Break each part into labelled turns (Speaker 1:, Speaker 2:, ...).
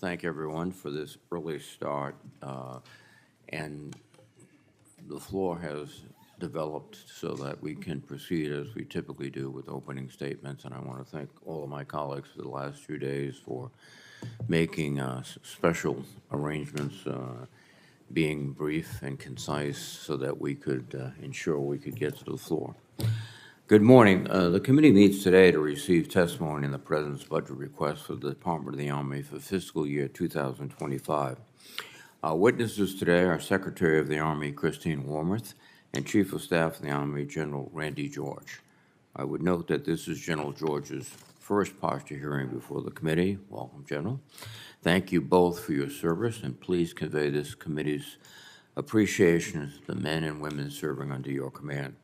Speaker 1: thank everyone for this early start. And the floor has developed so that we can proceed as we typically do with opening statements. And I want to thank all of my colleagues for the last 2 days for making special arrangements, being brief and concise so that we could ensure we could get to the floor. Good morning. The committee meets today to receive testimony in the President's budget request for the Department of the Army for fiscal year 2025. Our witnesses today are Secretary of the Army Christine Wormuth and Chief of Staff of the Army General Randy George. I would note that this is General George's first posture hearing before the committee. Welcome, General. Thank you both for your service, and please convey this committee's appreciation to the men and women serving under your command.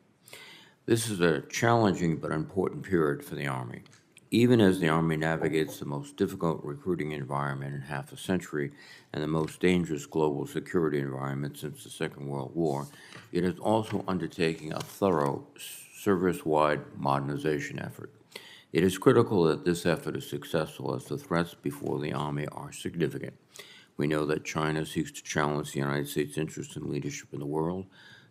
Speaker 1: This is a challenging but important period for the Army. Even as the Army navigates the most difficult recruiting environment in half a century and the most dangerous global security environment since the Second World War, it is also undertaking a thorough service-wide modernization effort. It is critical that this effort is successful as the threats before the Army are significant. We know that China seeks to challenge the United States' interest in leadership in the world,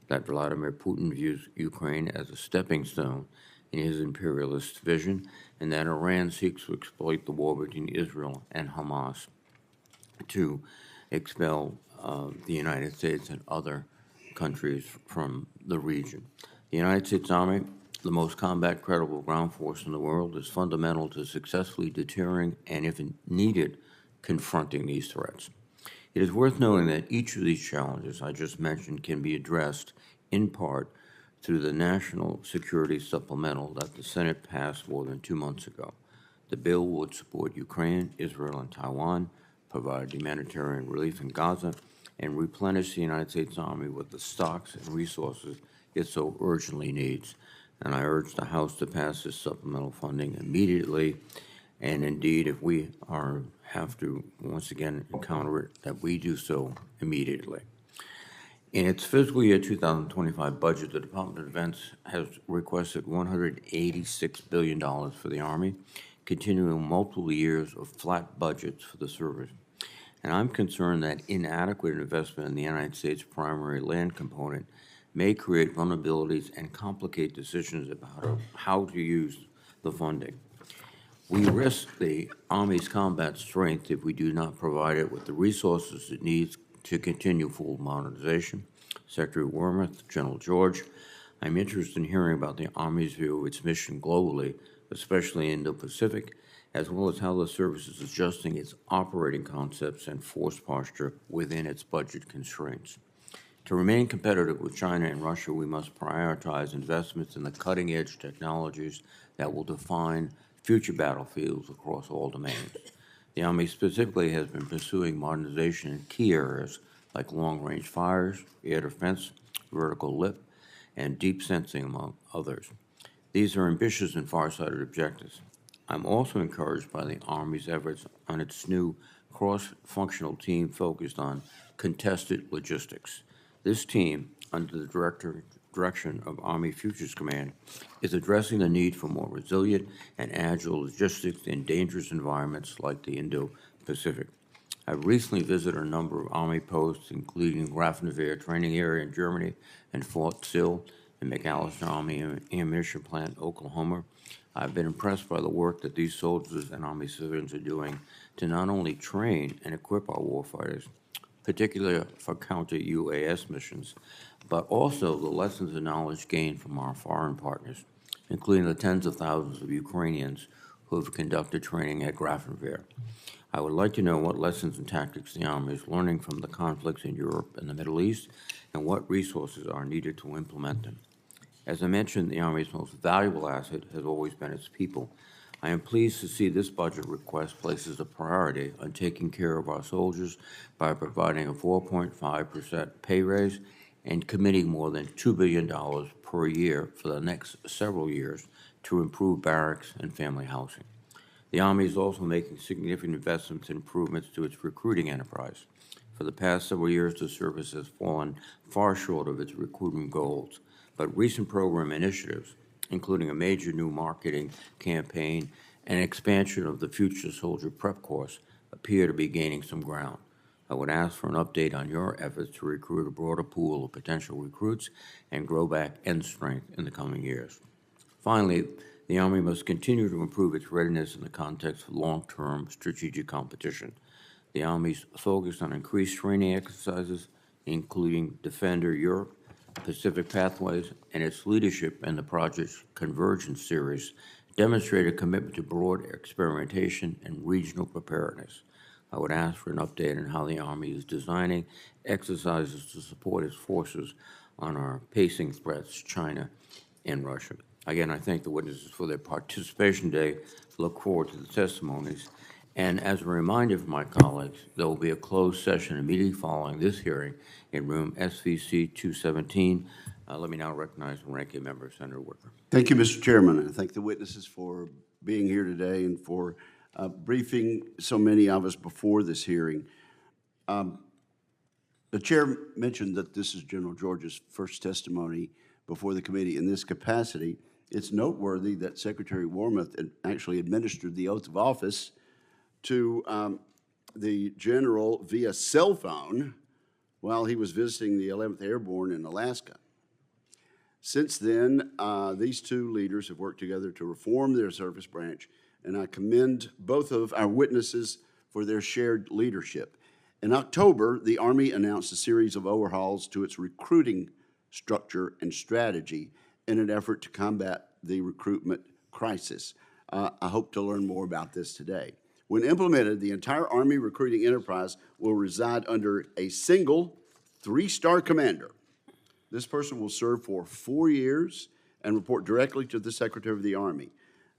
Speaker 1: that Vladimir Putin views Ukraine as a stepping stone in his imperialist vision, and that Iran seeks to exploit the war between Israel and Hamas to expel the United States and other countries from the region. The United States Army, the most combat-credible ground force in the world, is fundamental to successfully deterring and, if needed, confronting these threats. It is worth noting that each of these challenges I just mentioned can be addressed in part through the National Security Supplemental that the Senate passed more than 2 months ago. The bill would support Ukraine, Israel, and Taiwan, provide humanitarian relief in Gaza, and replenish the United States Army with the stocks and resources it so urgently needs. And I urge the House to pass this supplemental funding immediately. And indeed, if we have to once again encounter it, that we do so immediately. In its fiscal year 2025 budget, the Department of Defense has requested $186 billion for the Army, continuing multiple years of flat budgets for the service. And I'm concerned that inadequate investment in the United States primary land component may create vulnerabilities and complicate decisions about how to use the funding. We risk the Army's combat strength if we do not provide it with the resources it needs to continue full modernization. Secretary Wormuth, General George, I'm interested in hearing about the Army's view of its mission globally, especially in the Pacific, as well as how the service is adjusting its operating concepts and force posture within its budget constraints. To remain competitive with China and Russia, we must prioritize investments in the cutting-edge technologies that will define future battlefields across all domains. The Army specifically has been pursuing modernization in key areas like long-range fires, air defense, vertical lift, and deep sensing, among others. These are ambitious and far-sighted objectives. I'm also encouraged by the Army's efforts on its new cross-functional team focused on contested logistics. This team, under the direction of Army Futures Command, is addressing the need for more resilient and agile logistics in dangerous environments like the Indo-Pacific. I've recently visited a number of Army posts, including Grafenwehr Training Area in Germany and Fort Sill and McAllister Army Ammunition Plant, Oklahoma. I've been impressed by the work that these soldiers and Army civilians are doing to not only train and equip our warfighters, particularly for counter-UAS missions, but also the lessons and knowledge gained from our foreign partners, including the tens of thousands of Ukrainians who have conducted training at Grafenwehr. I would like to know what lessons and tactics the Army is learning from the conflicts in Europe and the Middle East, and what resources are needed to implement them. As I mentioned, the Army's most valuable asset has always been its people. I am pleased to see this budget request places a priority on taking care of our soldiers by providing a 4.5% pay raise and committing more than $2 billion per year for the next several years to improve barracks and family housing. The Army is also making significant investments and improvements to its recruiting enterprise. For the past several years, the service has fallen far short of its recruiting goals, but recent program initiatives, including a major new marketing campaign and expansion of the Future Soldier Prep Course, appear to be gaining some ground. I would ask for an update on your efforts to recruit a broader pool of potential recruits and grow back end strength in the coming years. Finally, the Army must continue to improve its readiness in the context of long-term strategic competition. The Army's focus on increased training exercises, including Defender Europe, Pacific Pathways, and its leadership in the Project Convergence series demonstrate a commitment to broad experimentation and regional preparedness. I would ask for an update on how the Army is designing exercises to support its forces on our pacing threats, China and Russia. Again, I thank the witnesses for their participation today. Look forward to the testimonies. And as a reminder for my colleagues, there will be a closed session immediately following this hearing in room SVC 217. Let me now recognize the ranking member, Senator Wicker.
Speaker 2: Thank you, Mr. Chairman, and I thank the witnesses for being here today and for briefing so many of us before this hearing. The chair mentioned that this is General George's first testimony before the committee in this capacity. It's noteworthy that Secretary Wormuth actually administered the oath of office to the general via cell phone while he was visiting the 11th Airborne in Alaska. Since then, these two leaders have worked together to reform their service branch, and I commend both of our witnesses for their shared leadership. In October, the Army announced a series of overhauls to its recruiting structure and strategy in an effort to combat the recruitment crisis. I hope to learn more about this today. When implemented, the entire Army recruiting enterprise will reside under a single 3-star commander. This person will serve for 4 years and report directly to the Secretary of the Army.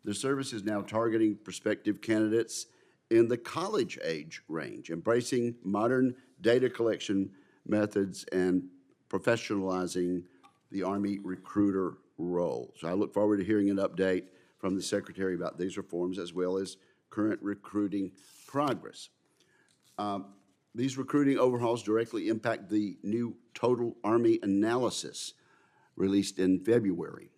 Speaker 2: The service is now targeting prospective candidates in the college age range, embracing modern data collection methods and professionalizing the Army recruiter role. So I look forward to hearing an update from the Secretary about these reforms as well as current recruiting progress. These recruiting overhauls directly impact the new Total Army Analysis released in February.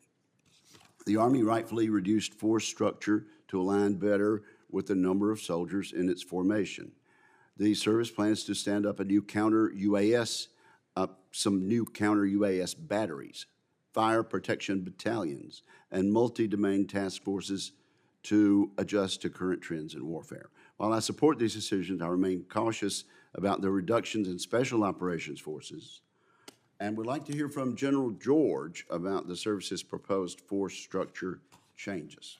Speaker 2: The Army rightfully reduced force structure to align better with the number of soldiers in its formation. The service plans to stand up a new counter-UAS, some new counter-UAS batteries, fire protection battalions, and multi-domain task forces to adjust to current trends in warfare. While I support these decisions, I remain cautious about the reductions in special operations forces and would like to hear from General George about the service's proposed force structure changes.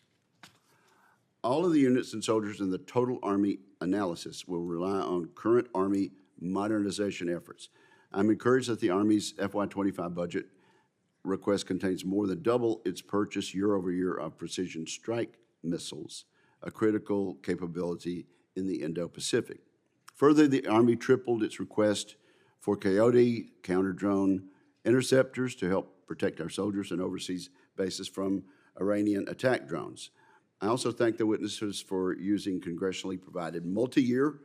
Speaker 2: All of the units and soldiers in the Total Army Analysis will rely on current Army modernization efforts. I'm encouraged that the Army's FY25 budget request contains more than double its purchase year over year of precision strike missiles, a critical capability in the Indo-Pacific. Further, the Army tripled its request for Coyote counter-drone interceptors to help protect our soldiers and overseas bases from Iranian attack drones. I also thank the witnesses for using congressionally provided multi-year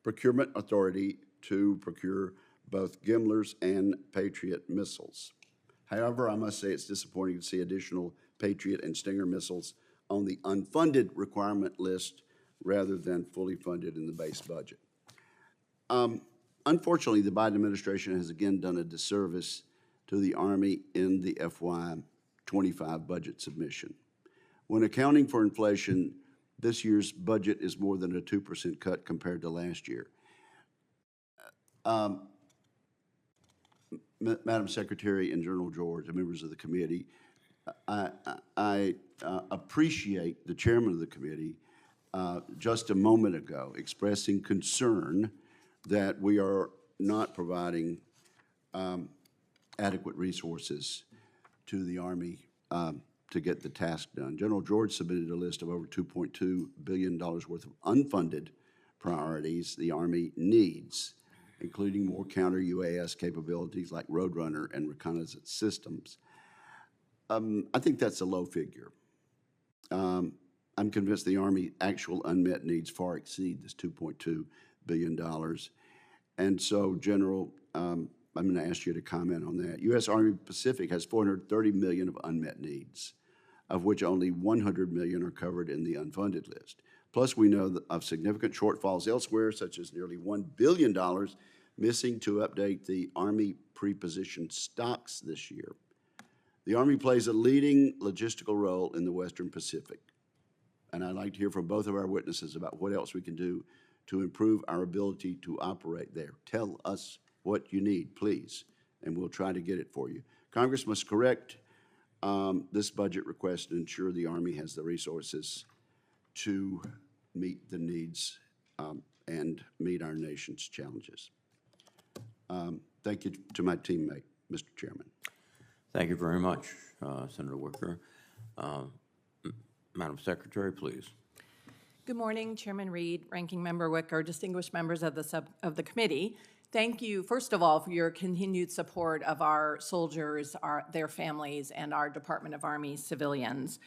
Speaker 2: procurement authority to procure both Gimlers and Patriot missiles. However, I must say it's disappointing to see additional Patriot and Stinger missiles on the unfunded requirement list rather than fully funded in the base budget. Unfortunately, the Biden administration has again done a disservice to the Army in the FY25 budget submission. When accounting for inflation, this year's budget is more than a 2% cut compared to last year. Madam Secretary and General George, and members of the committee, I appreciate the chairman of the committee just a moment ago expressing concern that we are not providing adequate resources to the Army to get the task done. General George submitted a list of over $2.2 billion worth of unfunded priorities the Army needs, including more counter-UAS capabilities like Roadrunner and reconnaissance systems. I think that's a low figure. I'm convinced the Army actual unmet needs far exceed this $2.2 billion. And so, General, I'm going to ask you to comment on that. U.S. Army Pacific has $430 million of unmet needs, of which only $100 million are covered in the unfunded list. Plus, we know of significant shortfalls elsewhere, such as nearly $1 billion missing to update the Army pre-positioned stocks this year. The Army plays a leading logistical role in the Western Pacific, and I'd like to hear from both of our witnesses about what else we can do to improve our ability to operate there. Tell us what you need, please, and we'll try to get it for you. Congress must correct this budget request and ensure the Army has the resources to meet the needs and meet our nation's challenges. Thank you to my teammate, Mr. Chairman.
Speaker 1: Thank you very much, Senator Wicker. Madam Secretary, please.
Speaker 3: Good morning, Chairman Reed, Ranking Member Wicker, distinguished members of the committee. Thank you, first of all, for your continued support of our soldiers, their families, and our Department of Army civilians.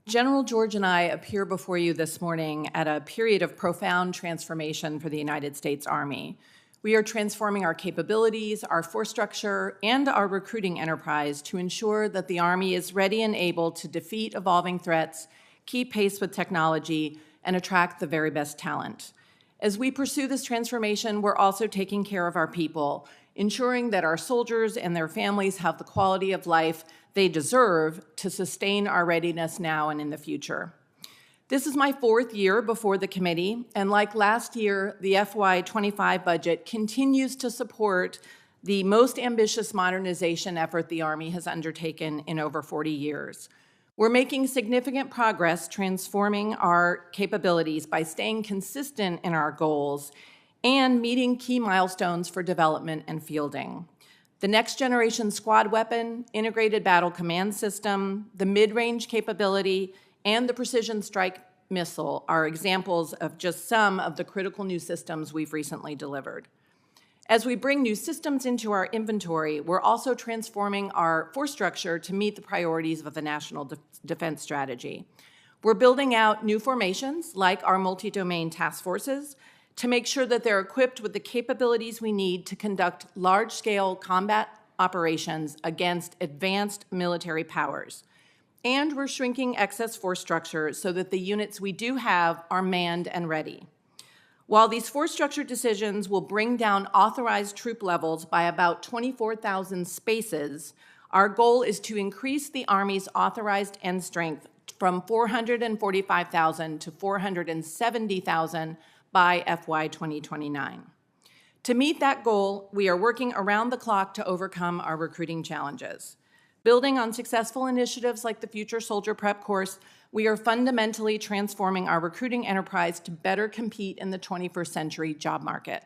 Speaker 3: General George and I appear before you this morning at a period of profound transformation for the United States Army. We are transforming our capabilities, our force structure, and our recruiting enterprise to ensure that the Army is ready and able to defeat evolving threats, keep pace with technology, and attract the very best talent. As we pursue this transformation, we're also taking care of our people, ensuring that our soldiers and their families have the quality of life they deserve to sustain our readiness now and in the future. This is my 4th year before the committee, and like last year, the FY25 budget continues to support the most ambitious modernization effort the Army has undertaken in over 40 years. We're making significant progress transforming our capabilities by staying consistent in our goals and meeting key milestones for development and fielding. The Next Generation Squad Weapon, Integrated Battle Command System, the mid-range capability, and the Precision Strike Missile are examples of just some of the critical new systems we've recently delivered. As we bring new systems into our inventory, we're also transforming our force structure to meet the priorities of the National Defense Strategy. We're building out new formations, like our multi-domain task forces, to make sure that they're equipped with the capabilities we need to conduct large-scale combat operations against advanced military powers. And we're shrinking excess force structure so that the units we do have are manned and ready. While these force structure decisions will bring down authorized troop levels by about 24,000 spaces, our goal is to increase the Army's authorized end strength from 445,000 to 470,000 by FY 2029. To meet that goal, we are working around the clock to overcome our recruiting challenges. Building on successful initiatives like the Future Soldier Prep Course, we are fundamentally transforming our recruiting enterprise to better compete in the 21st century job market.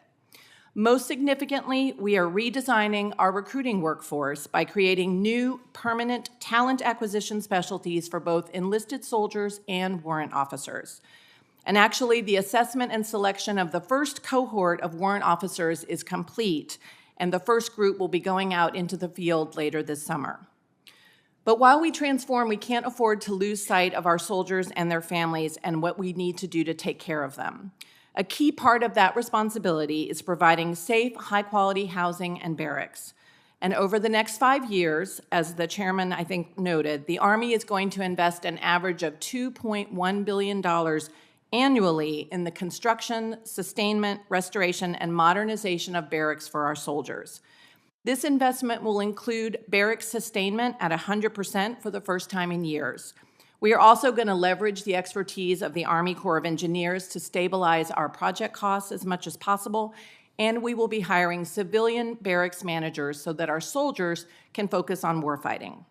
Speaker 3: Most significantly, we are redesigning our recruiting workforce by creating new permanent talent acquisition specialties for both enlisted soldiers and warrant officers. And actually, the assessment and selection of the first cohort of warrant officers is complete, and the first group will be going out into the field later this summer. But while we transform, we can't afford to lose sight of our soldiers and their families and what we need to do to take care of them. A key part of that responsibility is providing safe, high-quality housing and barracks. And over the next 5 years, as the chairman, I think, noted, the Army is going to invest an average of $2.1 billion annually in the construction, sustainment, restoration, and modernization of barracks for our soldiers. This investment will include barracks sustainment at 100% for the first time in years. We are also going to leverage the expertise of the Army Corps of Engineers to stabilize our project costs as much as possible, and we will be hiring civilian barracks managers so that our soldiers can focus on warfighting.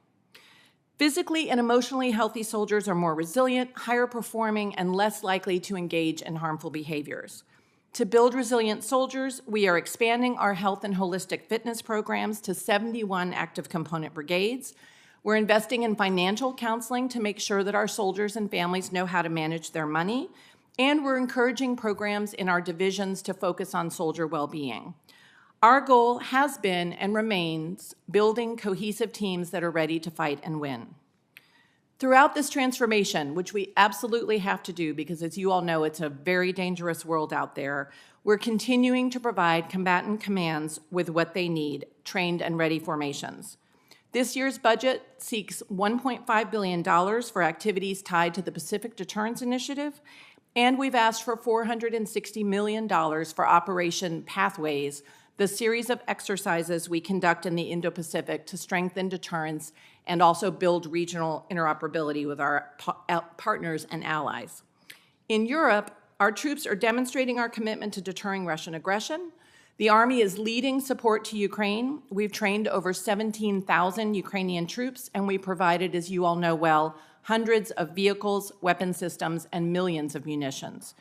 Speaker 3: Physically and emotionally healthy soldiers are more resilient, higher performing, and less likely to engage in harmful behaviors. To build resilient soldiers, we are expanding our health and holistic fitness programs to 71 active component brigades. We're investing in financial counseling to make sure that our soldiers and families know how to manage their money, and we're encouraging programs in our divisions to focus on soldier well-being. Our goal has been and remains building cohesive teams that are ready to fight and win. Throughout this transformation, which we absolutely have to do because, as you all know, it's a very dangerous world out there, we're continuing to provide combatant commands with what they need, trained and ready formations. This year's budget seeks $1.5 billion for activities tied to the Pacific Deterrence Initiative And we've asked for $460 million for Operation Pathways, the series of exercises we conduct in the Indo-Pacific to strengthen deterrence and also build regional interoperability with our partners and allies. In Europe, our troops are demonstrating our commitment to deterring Russian aggression. The Army is leading support to Ukraine. We've trained over 17,000 Ukrainian troops, and we provided, as you all know well, hundreds of vehicles, weapon systems, and millions of munitions.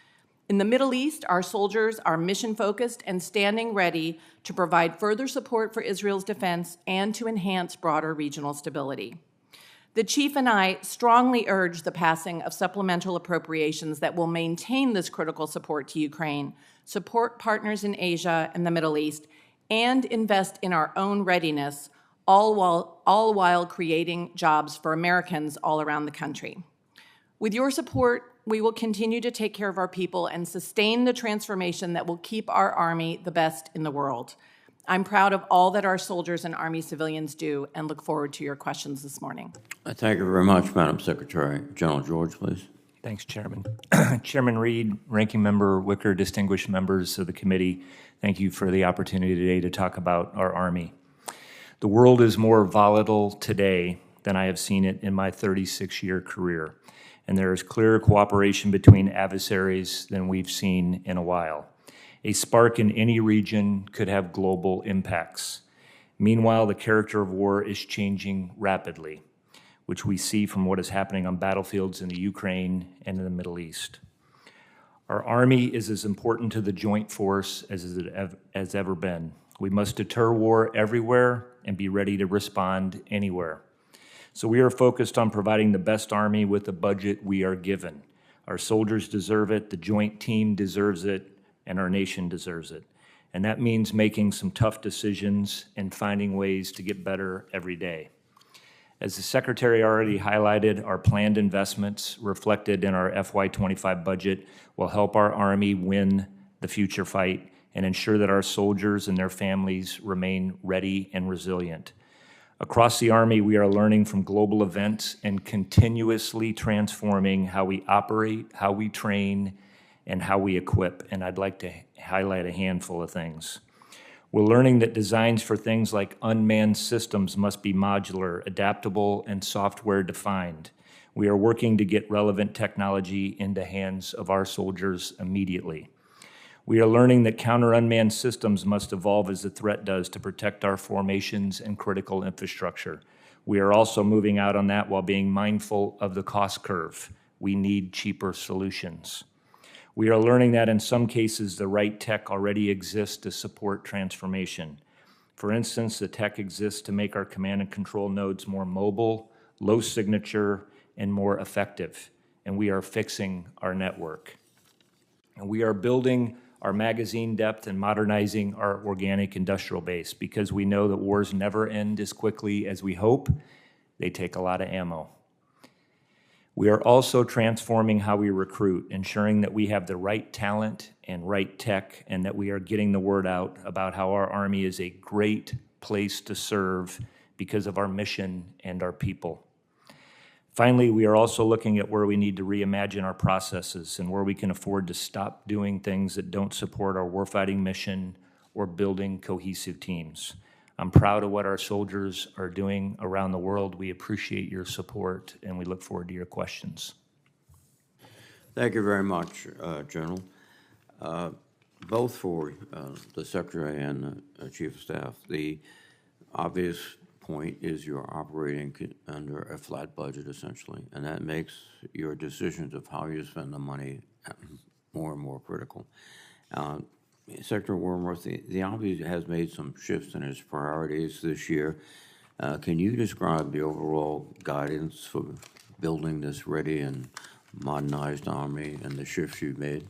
Speaker 3: In the Middle East, our soldiers are mission-focused and standing ready to provide further support for Israel's defense and to enhance broader regional stability. The Chief and I strongly urge the passing of supplemental appropriations that will maintain this critical support to Ukraine, support partners in Asia and the Middle East, and invest in our own readiness, all while creating jobs for Americans all around the country. With your support, we will continue to take care of our people and sustain the transformation that will keep our Army the best in the world. I'm proud of all that our soldiers and Army civilians do and look forward to your questions this morning.
Speaker 1: Thank you very much, Madam Secretary. General George, please.
Speaker 4: Thanks, Chairman. Chairman Reed, Ranking Member Wicker, distinguished members of the committee, thank you for the opportunity today to talk about our Army. The world is more volatile today than I have seen it in my 36-year career, and there is clearer cooperation between adversaries than we've seen in a while. A spark in any region could have global impacts. Meanwhile, the character of war is changing rapidly, which we see from what is happening on battlefields in the Ukraine and in the Middle East. Our Army is as important to the joint force as it has ever been. We must deter war everywhere and be ready to respond anywhere. So we are focused on providing the best Army with the budget we are given. Our soldiers deserve it, the joint team deserves it, and our nation deserves it. And that means making some tough decisions and finding ways to get better every day. As the Secretary already highlighted, our planned investments reflected in our FY25 budget will help our Army win the future fight and ensure that our soldiers and their families remain ready and resilient. Across the Army, we are learning from global events and continuously transforming how we operate, how we train, and how we equip, and I'd like to highlight a handful of things. We're learning that designs for things like unmanned systems must be modular, adaptable, and software-defined. We are working to get relevant technology into hands of our soldiers immediately. We are learning that counter-unmanned systems must evolve as the threat does to protect our formations and critical infrastructure. We are also moving out on that while being mindful of the cost curve. We need cheaper solutions. We are learning that in some cases, the right tech already exists to support transformation. For instance, the tech exists to make our command and control nodes more mobile, low signature, and more effective. And we are fixing our network. And we are building our magazine depth and modernizing our organic industrial base because we know that wars never end as quickly as we hope. They take a lot of ammo. We are also transforming how we recruit, ensuring that we have the right talent and right tech, and that we are getting the word out about how our Army is a great place to serve because of our mission and our people. Finally, we are also looking at where we need to reimagine our processes and where we can afford to stop doing things that don't support our warfighting mission or building cohesive teams. I'm proud of what our soldiers are doing around the world. We appreciate your support, and we look forward to your questions.
Speaker 1: Thank you very much, General. Both for the Secretary and the Chief of Staff. The obvious point is you're operating under a flat budget, essentially, and that makes your decisions of how you spend the money more and more critical. Secretary Wormuth, the Army has made some shifts in its priorities this year. Can you describe the overall guidance for building this ready and modernized Army and the shifts you've made?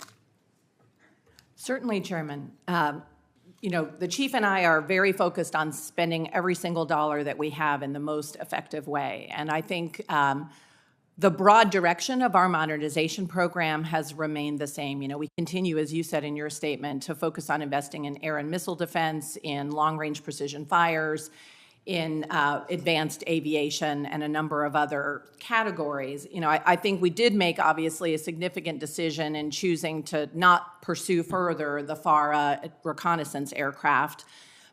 Speaker 3: Certainly, Chairman. You know, the Chief and I are very focused on spending every single dollar that we have in the most effective way. And I think the broad direction of our modernization program has remained the same. You know, we continue, as you said in your statement, to focus on investing in air and missile defense, in long-range precision fires, in advanced aviation and a number of other categories. You know, I think we did make, obviously, a significant decision in choosing to not pursue further the FARA reconnaissance aircraft.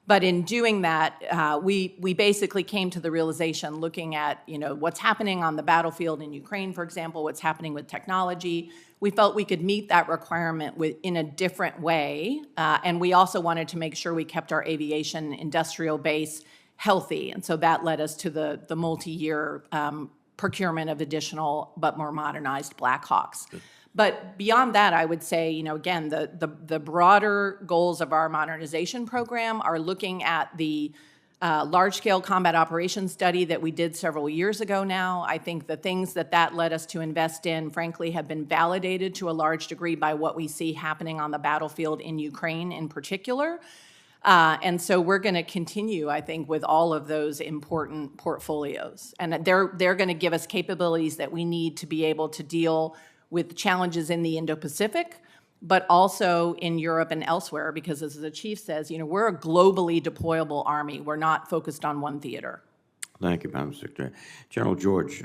Speaker 3: But in doing that, we basically came to the realization, looking at, you know, what's happening on the battlefield in Ukraine, for example, what's happening with technology. We felt we could meet that requirement in a different way. And we also wanted to make sure we kept our aviation industrial base healthy. And so that led us to the multi-year procurement of additional but more modernized Black Hawks. But beyond that, I would say, you know, again, the broader goals of our modernization program are looking at the large-scale combat operations study that we did several years ago now. I think the things that led us to invest in, frankly, have been validated to a large degree by what we see happening on the battlefield in Ukraine in particular. And so we're going to continue, I think, with all of those important portfolios. And they're going to give us capabilities that we need to be able to deal with challenges in the Indo-Pacific, but also in Europe and elsewhere, because as the chief says, you know, we're a globally deployable Army. We're not focused on one theater.
Speaker 1: Thank you, Madam Secretary. General George,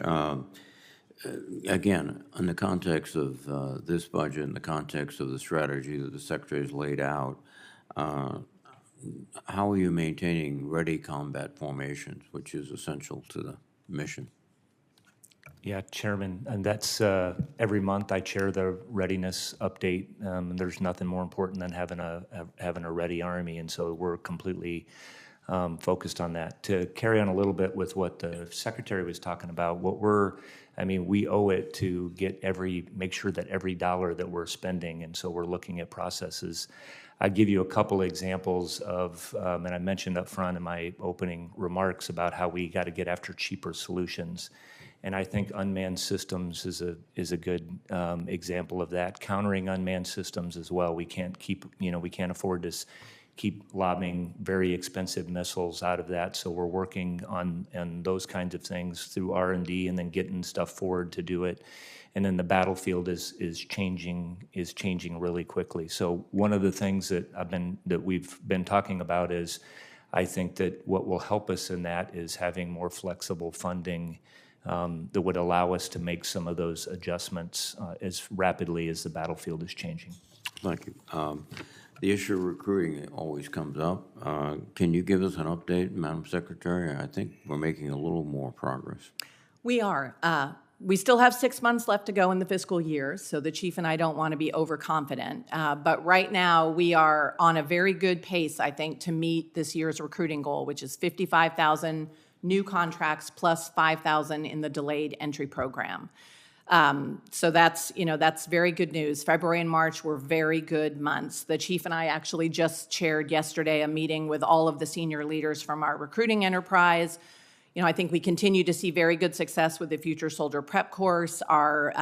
Speaker 1: again, in the context of this budget, in the context of the strategy that the Secretary has laid out, how are you maintaining ready combat formations, which is essential to the mission?
Speaker 4: Yeah, Chairman, and that's every month I chair the readiness update, and there's nothing more important than having a ready Army, and so we're completely focused on that. To carry on a little bit with what the Secretary was talking about, we owe it to make sure that every dollar that we're spending, and so we're looking at processes. I'll give you a couple examples of, and I mentioned up front in my opening remarks about how we got to get after cheaper solutions. And I think unmanned systems is a good example of that. Countering unmanned systems as well. We can't afford to keep lobbing very expensive missiles out of that. So we're working on those kinds of things through R&D and then getting stuff forward to do it. And then the battlefield is changing really quickly. So one of the things that we've been talking about is, I think that what will help us in that is having more flexible funding that would allow us to make some of those adjustments as rapidly as the battlefield is changing.
Speaker 1: Thank you. The issue of recruiting always comes up. Can you give us an update, Madam Secretary? I think we're making a little more progress.
Speaker 3: We are. We still have 6 months left to go in the fiscal year, so the chief and I don't want to be overconfident. But right now, we are on a very good pace, I think, to meet this year's recruiting goal, which is 55,000 new contracts plus 5,000 in the delayed entry program. So that's very good news. February and March were very good months. The chief and I actually just chaired yesterday a meeting with all of the senior leaders from our recruiting enterprise. You know, I think we continue to see very good success with the Future Soldier Prep course. Our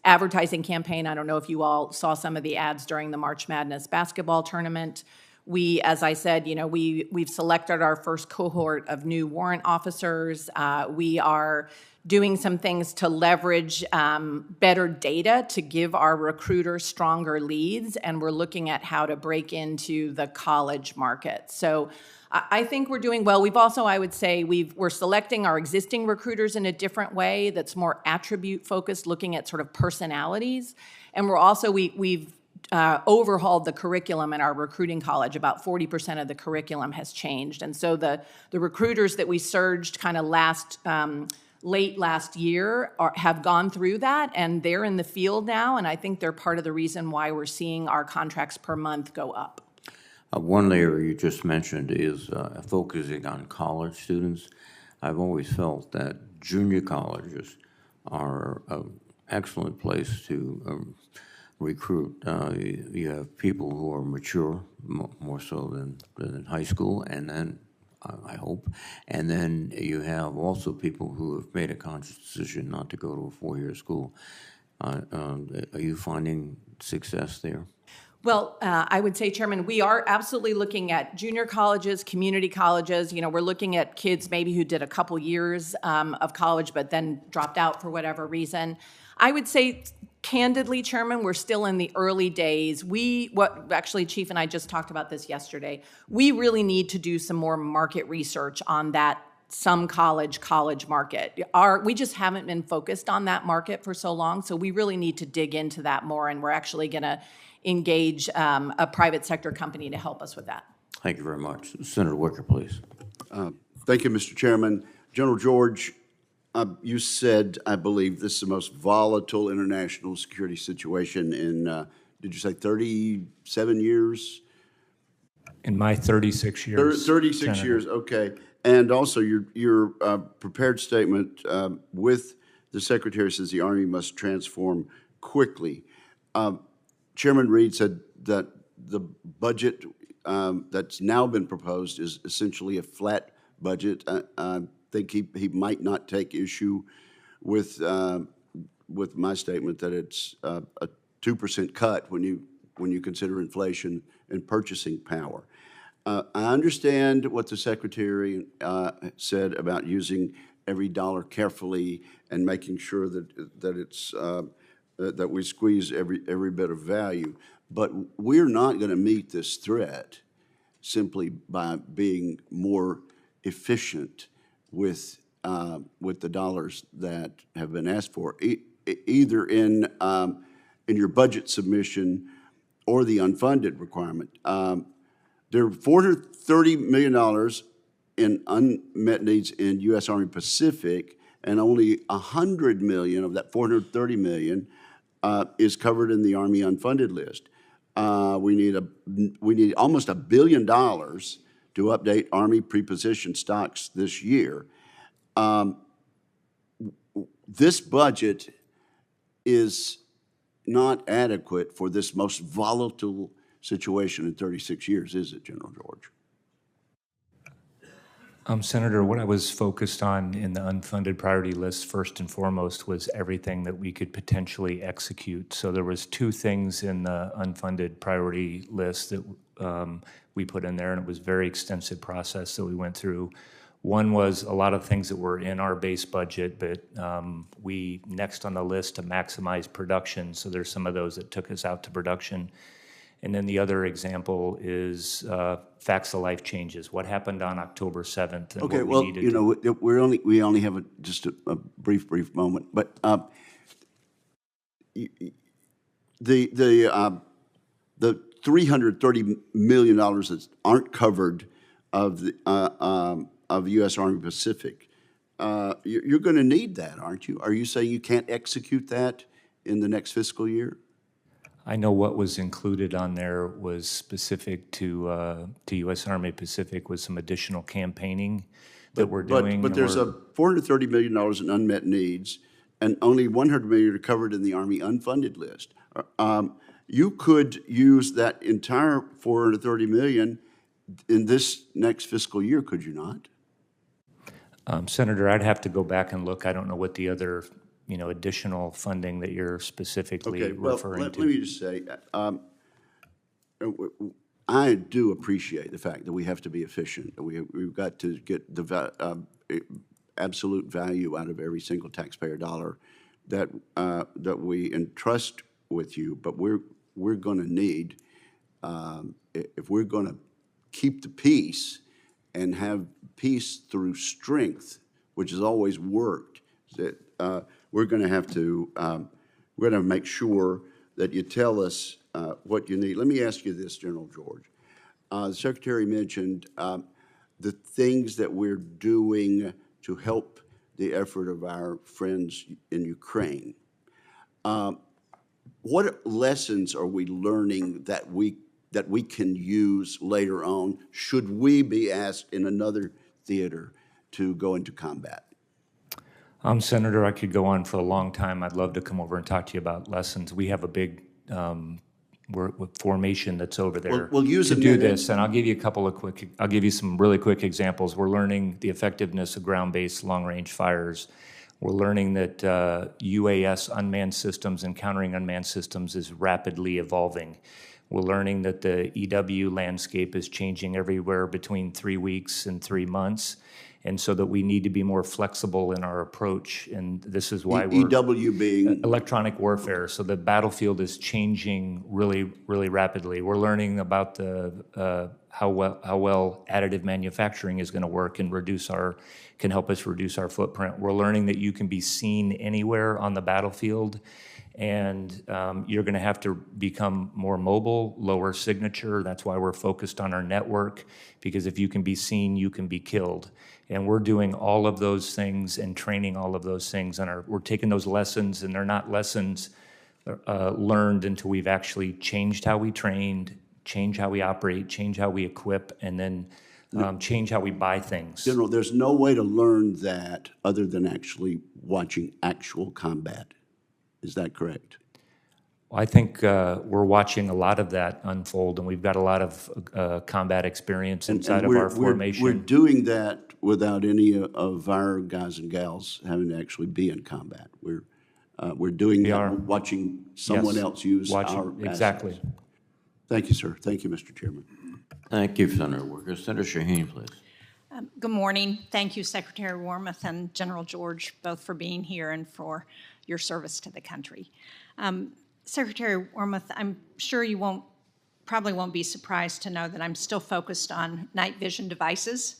Speaker 3: advertising campaign, I don't know if you all saw some of the ads during the March Madness basketball tournament. We, as I said, we've selected our first cohort of new warrant officers. We are doing some things to leverage better data to give our recruiters stronger leads, and we're looking at how to break into the college market. So I think we're doing well. We've also, I would say, we're selecting our existing recruiters in a different way that's more attribute-focused, looking at sort of personalities. And we're also, we've overhauled the curriculum in our recruiting college. About 40% of the curriculum has changed. And so the recruiters that we surged kind of late last year have gone through that, and they're in the field now, and I think they're part of the reason why we're seeing our contracts per month go up.
Speaker 1: One area you just mentioned is focusing on college students. I've always felt that junior colleges are an excellent place to recruit. You have people who are mature, more so than in high school, and then, I hope, and then you have also people who have made a conscious decision not to go to a four-year school. Are you finding success there?
Speaker 3: Well, I would say, Chairman, we are absolutely looking at junior colleges, community colleges. You know, we're looking at kids maybe who did a couple years of college but then dropped out for whatever reason. I would say candidly, Chairman, we're still in the early days. Actually, Chief and I just talked about this yesterday. We really need to do some more market research on that some college market. We just haven't been focused on that market for so long, so we really need to dig into that more, and we're actually going to engage a private sector company to help us with that.
Speaker 1: Thank you very much. Senator Wicker, please.
Speaker 2: Thank you, Mr. Chairman. General George, you said, I believe, this is the most volatile international security situation in, did you say 37 years?
Speaker 4: In my 36 years.
Speaker 2: 36
Speaker 4: Senator.
Speaker 2: years, okay. And also, your prepared statement with the Secretary says the Army must transform quickly. Chairman Reed said that the budget that's now been proposed is essentially a flat budget. I think he might not take issue with my statement that it's a 2% cut when you consider inflation and purchasing power. I understand what the Secretary said about using every dollar carefully and making sure that we squeeze every bit of value. But we're not going to meet this threat simply by being more efficient with the dollars that have been asked for, either in your budget submission or the unfunded requirement. There are $430 million in unmet needs in U.S. Army Pacific, and only $100 million of that $430 million is covered in the Army unfunded list. We need almost $1 billion to update Army preposition stocks this year. This budget is not adequate for this most volatile situation in 36 years, is it, General George?
Speaker 4: Senator, what I was focused on in the unfunded priority list first and foremost was everything that we could potentially execute. So there was two things in the unfunded priority list that we put in there, and it was a very extensive process that we went through. One was a lot of things that were in our base budget, but we next on the list to maximize production. So there's some of those that took us out to production. And then the other example is facts of life changes. What happened on October 7th? And
Speaker 2: Okay,
Speaker 4: what
Speaker 2: well,
Speaker 4: we needed
Speaker 2: you know, we only have just a brief moment, but the $330 million that aren't covered of U.S. Army Pacific, you're going to need that, aren't you? Are you saying you can't execute that in the next fiscal year?
Speaker 4: I know what was included on there was specific to U.S. Army Pacific with some additional campaigning that we're doing.
Speaker 2: But there's a $430 million in unmet needs, and only $100 million are covered in the Army unfunded list. You could use that entire $430 million in this next fiscal year, could you not?
Speaker 4: Senator, I'd have to go back and look. I don't know what the other additional funding that you're specifically referring to.
Speaker 2: Let me just say, I do appreciate the fact that we have to be efficient. We've got to get the absolute value out of every single taxpayer dollar that we entrust with you. But we're going to need, if we're going to keep the peace and have peace through strength, which has always worked, that we're going to have to make sure that you tell us what you need. Let me ask you this, General George. The Secretary mentioned the things that we're doing to help the effort of our friends in Ukraine. What lessons are we learning that we can use later on should we be asked in another theater to go into combat?
Speaker 4: Senator, I could go on for a long time. I'd love to come over and talk to you about lessons. We have a big formation that's over there
Speaker 2: we'll use
Speaker 4: to do this, and I'll give you some really quick examples. We're learning the effectiveness of ground-based long-range fires. We're learning that UAS, unmanned systems, and countering unmanned systems is rapidly evolving. We're learning that the EW landscape is changing everywhere between 3 weeks and 3 months. And so that we need to be more flexible in our approach, and this is why we're
Speaker 2: EW being,
Speaker 4: electronic warfare. So the battlefield is changing really, really rapidly. We're learning about the how well additive manufacturing is going to work and can help us reduce our footprint. We're learning that you can be seen anywhere on the battlefield, and you're going to have to become more mobile, lower signature. That's why we're focused on our network, because if you can be seen, you can be killed. And we're doing all of those things and training all of those things, and we're taking those lessons, and they're not lessons learned until we've actually changed how we trained, change how we operate, change how we equip, and then change how we buy things.
Speaker 2: General, there's no way to learn that other than actually watching actual combat. Is that correct?
Speaker 4: I think we're watching a lot of that unfold, and we've got a lot of combat experience inside of our formation.
Speaker 2: We're doing that without any of our guys and gals having to actually be in combat. We're doing that, watching someone else use our assets.
Speaker 4: Exactly.
Speaker 2: Thank you, sir. Thank you, Mr. Chairman.
Speaker 1: Thank you, Senator Wicker. Senator Shaheen, please.
Speaker 5: Good morning. Thank you, Secretary Wormuth and General George, both for being here and for your service to the country. Secretary Wormuth, I'm sure you probably won't be surprised to know that I'm still focused on night vision devices.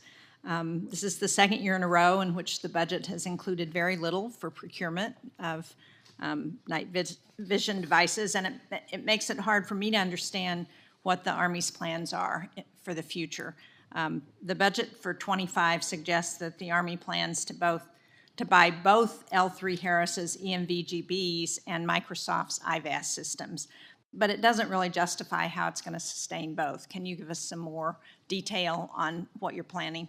Speaker 5: This is the second year in a row in which the budget has included very little for procurement of night vision devices, and it makes it hard for me to understand what the Army's plans are for the future. The budget for 25 suggests that the Army plans to buy both L3 Harris's EMVGBs and Microsoft's IVAS systems, but it doesn't really justify how it's going to sustain both. Can you give us some more detail on what you're planning?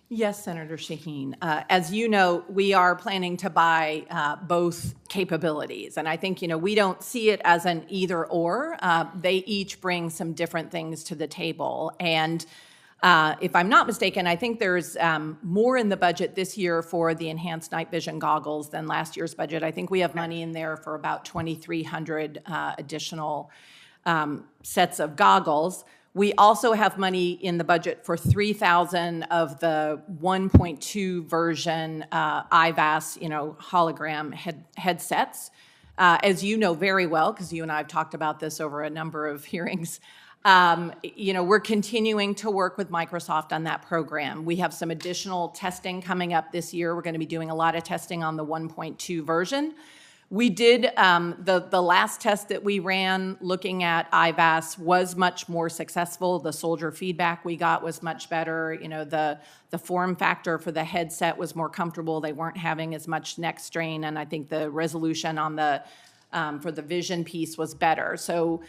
Speaker 3: Yes, Senator Shaheen. As you know, we are planning to buy both capabilities. And I think, we don't see it as an either or. They each bring some different things to the table. And if I'm not mistaken, I think there's more in the budget this year for the enhanced night vision goggles than last year's budget. I think we have money in there for about 2,300 additional sets of goggles. We also have money in the budget for 3,000 of the 1.2 version IVAS, hologram headsets. As you know very well, because you and I have talked about this over a number of hearings, we're continuing to work with Microsoft on that program. We have some additional testing coming up this year. We're going to be doing a lot of testing on the 1.2 version. We did, the last test that we ran looking at IVAS was much more successful. The soldier feedback we got was much better. The form factor for the headset was more comfortable. They weren't having as much neck strain, and I think the resolution on for the vision piece was better. So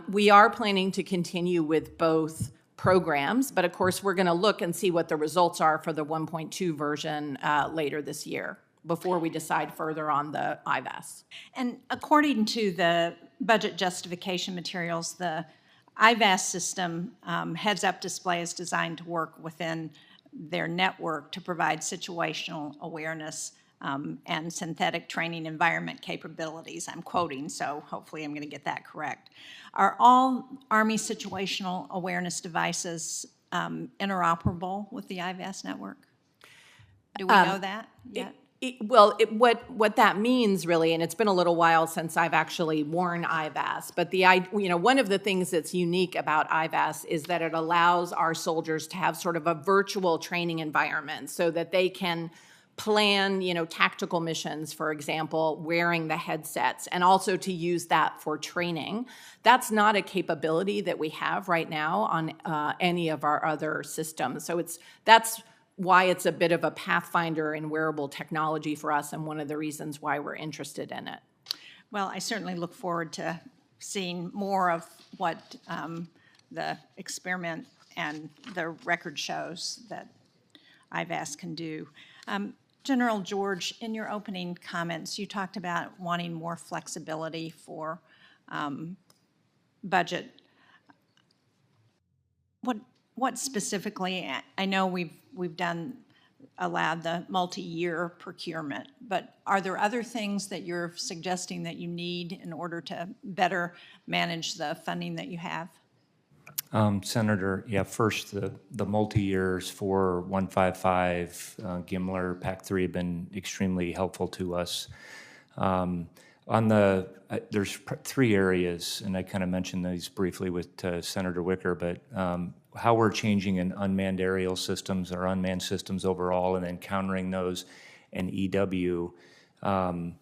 Speaker 3: we are planning to continue with both programs, but of course we're going to look and see what the results are for the 1.2 version later this year, before we decide further on the IVAS.
Speaker 5: And according to the budget justification materials, the IVAS system heads-up display is designed to work within their network to provide situational awareness and synthetic training environment capabilities. I'm quoting, so hopefully I'm going to get that correct. Are all Army situational awareness devices interoperable with the IVAS network? Do we know that yet?
Speaker 3: What that means really, and it's been a little while since I've actually worn IVAS, but one of the things that's unique about IVAS is that it allows our soldiers to have sort of a virtual training environment so that they can plan, tactical missions, for example, wearing the headsets, and also to use that for training. That's not a capability that we have right now on any of our other systems. So that's why it's a bit of a pathfinder in wearable technology for us, and one of the reasons why we're interested in it.
Speaker 5: Well, I certainly look forward to seeing more of what the experiment and the record shows that IVAS can do. General George, in your opening comments, you talked about wanting more flexibility for budget. What specifically? I know we've allowed the multi-year procurement, but are there other things that you're suggesting that you need in order to better manage the funding that you have?
Speaker 4: Senator, yeah, first, the multi-years for 155, Gimler, PAC-3 have been extremely helpful to us. On the, there's three areas, and I kind of mentioned these briefly with Senator Wicker, but how we're changing in unmanned aerial systems or unmanned systems overall, and then countering those, and EW, the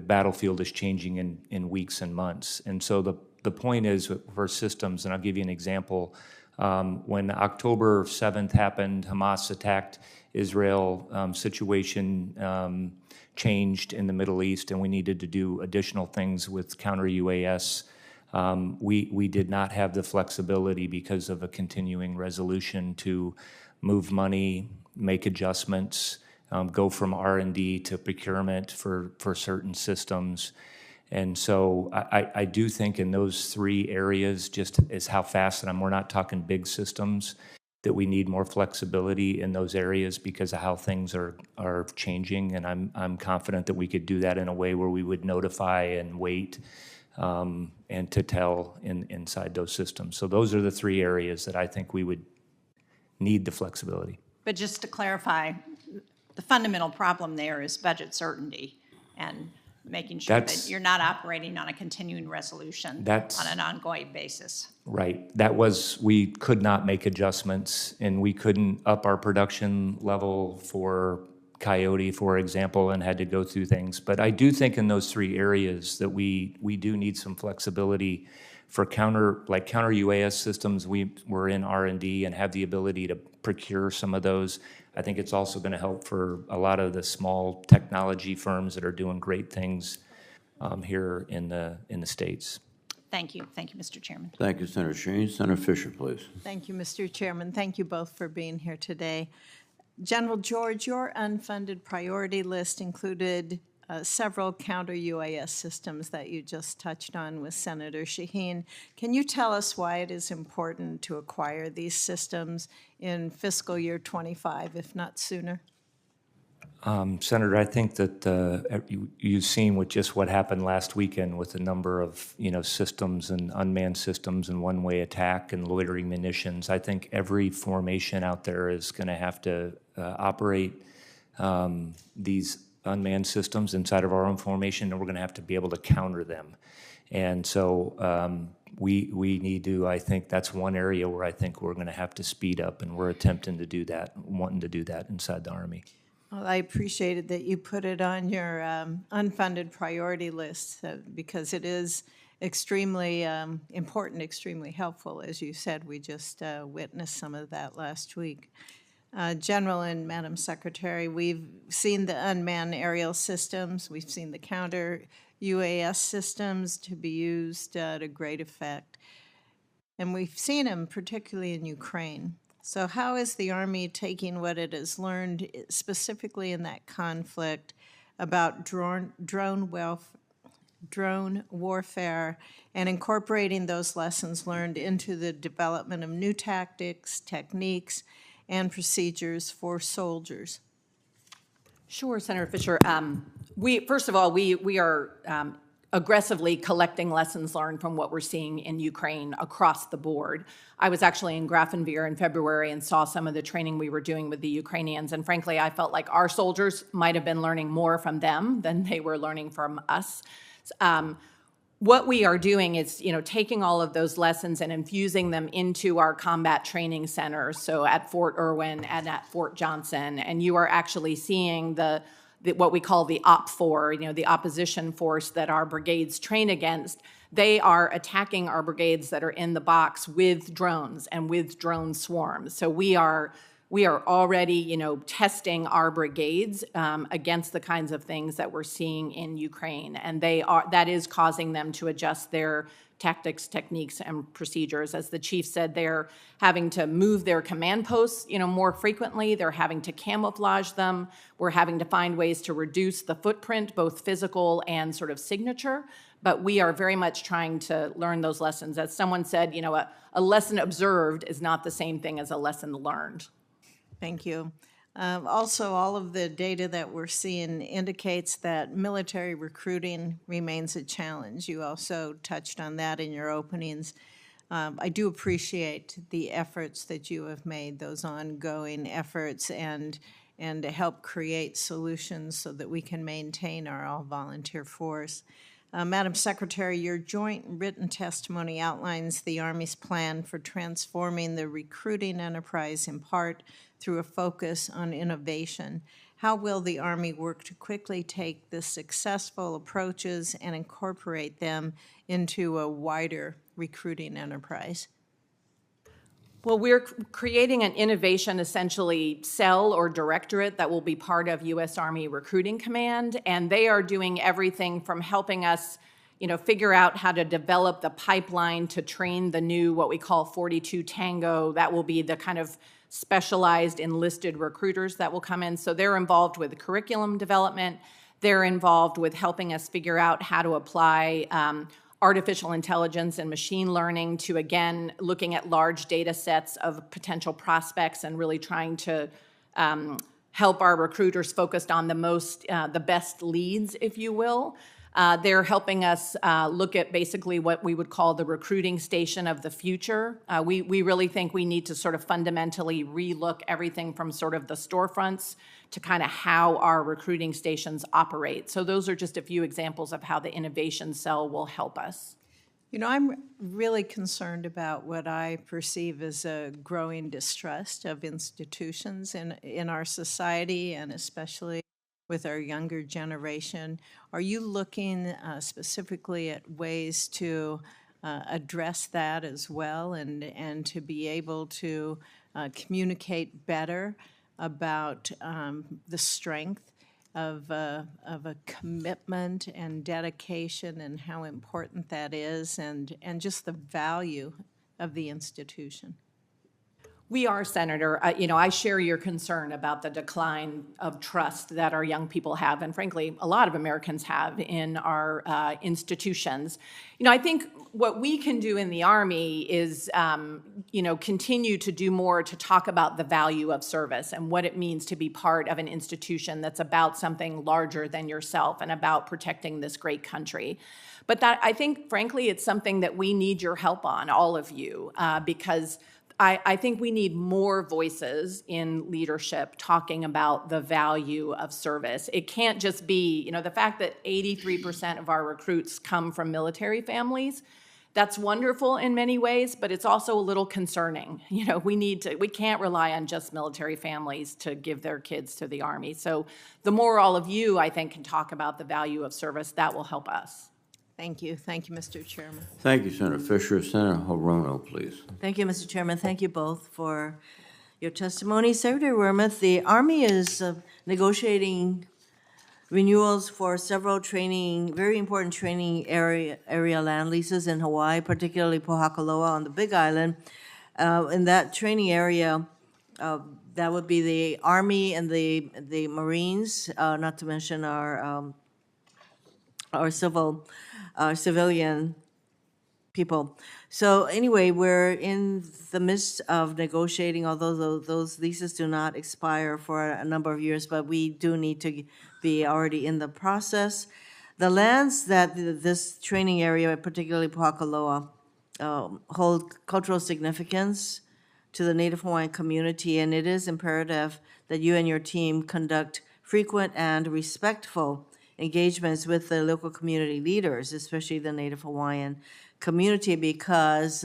Speaker 4: battlefield is changing in weeks and months. And so the point is for systems, and I'll give you an example. When October 7th happened, Hamas attacked Israel, situation changed in the Middle East, and we needed to do additional things with counter-UAS. We did not have the flexibility because of a continuing resolution to move money, make adjustments, go from R&D to procurement for certain systems. And so I do think in those three areas, just as how fast, and we're not talking big systems, that we need more flexibility in those areas because of how things are changing. And I'm confident that we could do that in a way where we would notify and wait and to tell inside those systems. So those are the three areas that I think we would need the flexibility.
Speaker 5: But just to clarify, the fundamental problem there is budget certainty and making sure that you're not operating on a continuing resolution on an ongoing basis.
Speaker 4: Right. We could not make adjustments, and we couldn't up our production level for Coyote, for example, and had to go through things. But I do think in those three areas that we do need some flexibility for counter UAS systems. We're in R&D and have the ability to procure some of those. I think it's also going to help for a lot of the small technology firms that are doing great things here in the States.
Speaker 5: Thank you. Thank you, Mr. Chairman.
Speaker 1: Thank you, Senator Sheen. Senator Fisher, please.
Speaker 6: Thank you, Mr. Chairman. Thank you both for being here today. General George, your unfunded priority list included several counter-UAS systems that you just touched on with Senator Shaheen. Can you tell us why it is important to acquire these systems in fiscal year 25, if not sooner?
Speaker 4: Senator, I think that you've seen with just what happened last weekend with the number of systems and unmanned systems and one-way attack and loitering munitions. I think every formation out there is going to have to operate these unmanned systems inside of our own formation, and we're going to have to be able to counter them. And so we need to, I think that's one area where I think we're going to have to speed up, and we're attempting to do that, wanting to do that inside the Army.
Speaker 6: Well, I appreciated that you put it on your unfunded priority list because it is extremely important, extremely helpful. As you said, we just witnessed some of that last week. General and Madam Secretary, we've seen the unmanned aerial systems. We've seen the counter-UAS systems to be used to great effect. And we've seen them particularly in Ukraine. So how is the Army taking what it has learned specifically in that conflict about drone warfare and incorporating those lessons learned into the development of new tactics, techniques, and procedures for soldiers?
Speaker 3: Sure, Senator Fisher. First of all, we are aggressively collecting lessons learned from what we're seeing in Ukraine across the board. I was actually in Grafenwehr in February and saw some of the training we were doing with the Ukrainians, and frankly, I felt like our soldiers might have been learning more from them than they were learning from us. What we are doing is, taking all of those lessons and infusing them into our combat training centers, so at Fort Irwin and at Fort Johnson, and you are actually seeing what we call the OP4, the opposition force that our brigades train against. They are attacking our brigades that are in the box with drones and with drone swarms. So we are already, testing our brigades against the kinds of things that we're seeing in Ukraine, and that is causing them to adjust their tactics, techniques, and procedures. As the chief said, they're having to move their command posts, more frequently. They're having to camouflage them. We're having to find ways to reduce the footprint, both physical and sort of signature. But we are very much trying to learn those lessons. As someone said, a lesson observed is not the same thing as a lesson learned.
Speaker 6: Thank you. Also, all of the data that we're seeing indicates that military recruiting remains a challenge. You also touched on that in your openings. I do appreciate the efforts that you have made, those ongoing efforts, and to help create solutions so that we can maintain our all-volunteer force. Madam Secretary, your joint written testimony outlines the Army's plan for transforming the recruiting enterprise in part through a focus on innovation. How will the Army work to quickly take the successful approaches and incorporate them into a wider recruiting enterprise?
Speaker 3: Well, we're creating an innovation, essentially, cell or directorate that will be part of U.S. Army Recruiting Command, and they are doing everything from helping us, figure out how to develop the pipeline to train the new, what we call 42 Tango. That will be the kind of specialized enlisted recruiters that will come in. So they're involved with curriculum development. They're involved with helping us figure out how to apply artificial intelligence and machine learning to, again, looking at large data sets of potential prospects and really trying to help our recruiters focused on the best leads, if you will. They're helping us look at basically what we would call the recruiting station of the future. We really think we need to sort of fundamentally relook everything from sort of the storefronts to kind of how our recruiting stations operate. So those are just a few examples of how the innovation cell will help us.
Speaker 6: I'm really concerned about what I perceive as a growing distrust of institutions in our society, and especially with our younger generation. Are you looking specifically at ways to address that as well, and to be able to communicate better about the strength of a commitment and dedication, and how important that is, and just the value of the institution?
Speaker 3: We are, Senator. I share your concern about the decline of trust that our young people have, and frankly, a lot of Americans have in our institutions. I think what we can do in the Army is, continue to do more to talk about the value of service and what it means to be part of an institution that's about something larger than yourself and about protecting this great country. But that, I think, frankly, it's something that we need your help on, all of you, because I think we need more voices in leadership talking about the value of service. It can't just be, the fact that 83% of our recruits come from military families. That's wonderful in many ways, but it's also a little concerning. We can't rely on just military families to give their kids to the Army. So the more all of you, I think, can talk about the value of service, that will help us.
Speaker 6: Thank you. Thank you, Mr. Chairman.
Speaker 1: Thank you, Senator Fisher. Senator Hirono, please.
Speaker 7: Thank you, Mr. Chairman. Thank you both for your testimony. Secretary Wormuth, the Army is negotiating renewals for several very important training area land leases in Hawaii, particularly Pohakaloa on the Big Island. In that training area, that would be the Army and the Marines, not to mention our civilian people. So anyway, we're in the midst of negotiating, although those leases do not expire for a number of years, but we do need to be already in the process. The lands that this training area, particularly Pohakaloa, hold cultural significance to the Native Hawaiian community, and it is imperative that you and your team conduct frequent and respectful engagements with the local community leaders, especially the Native Hawaiian community, because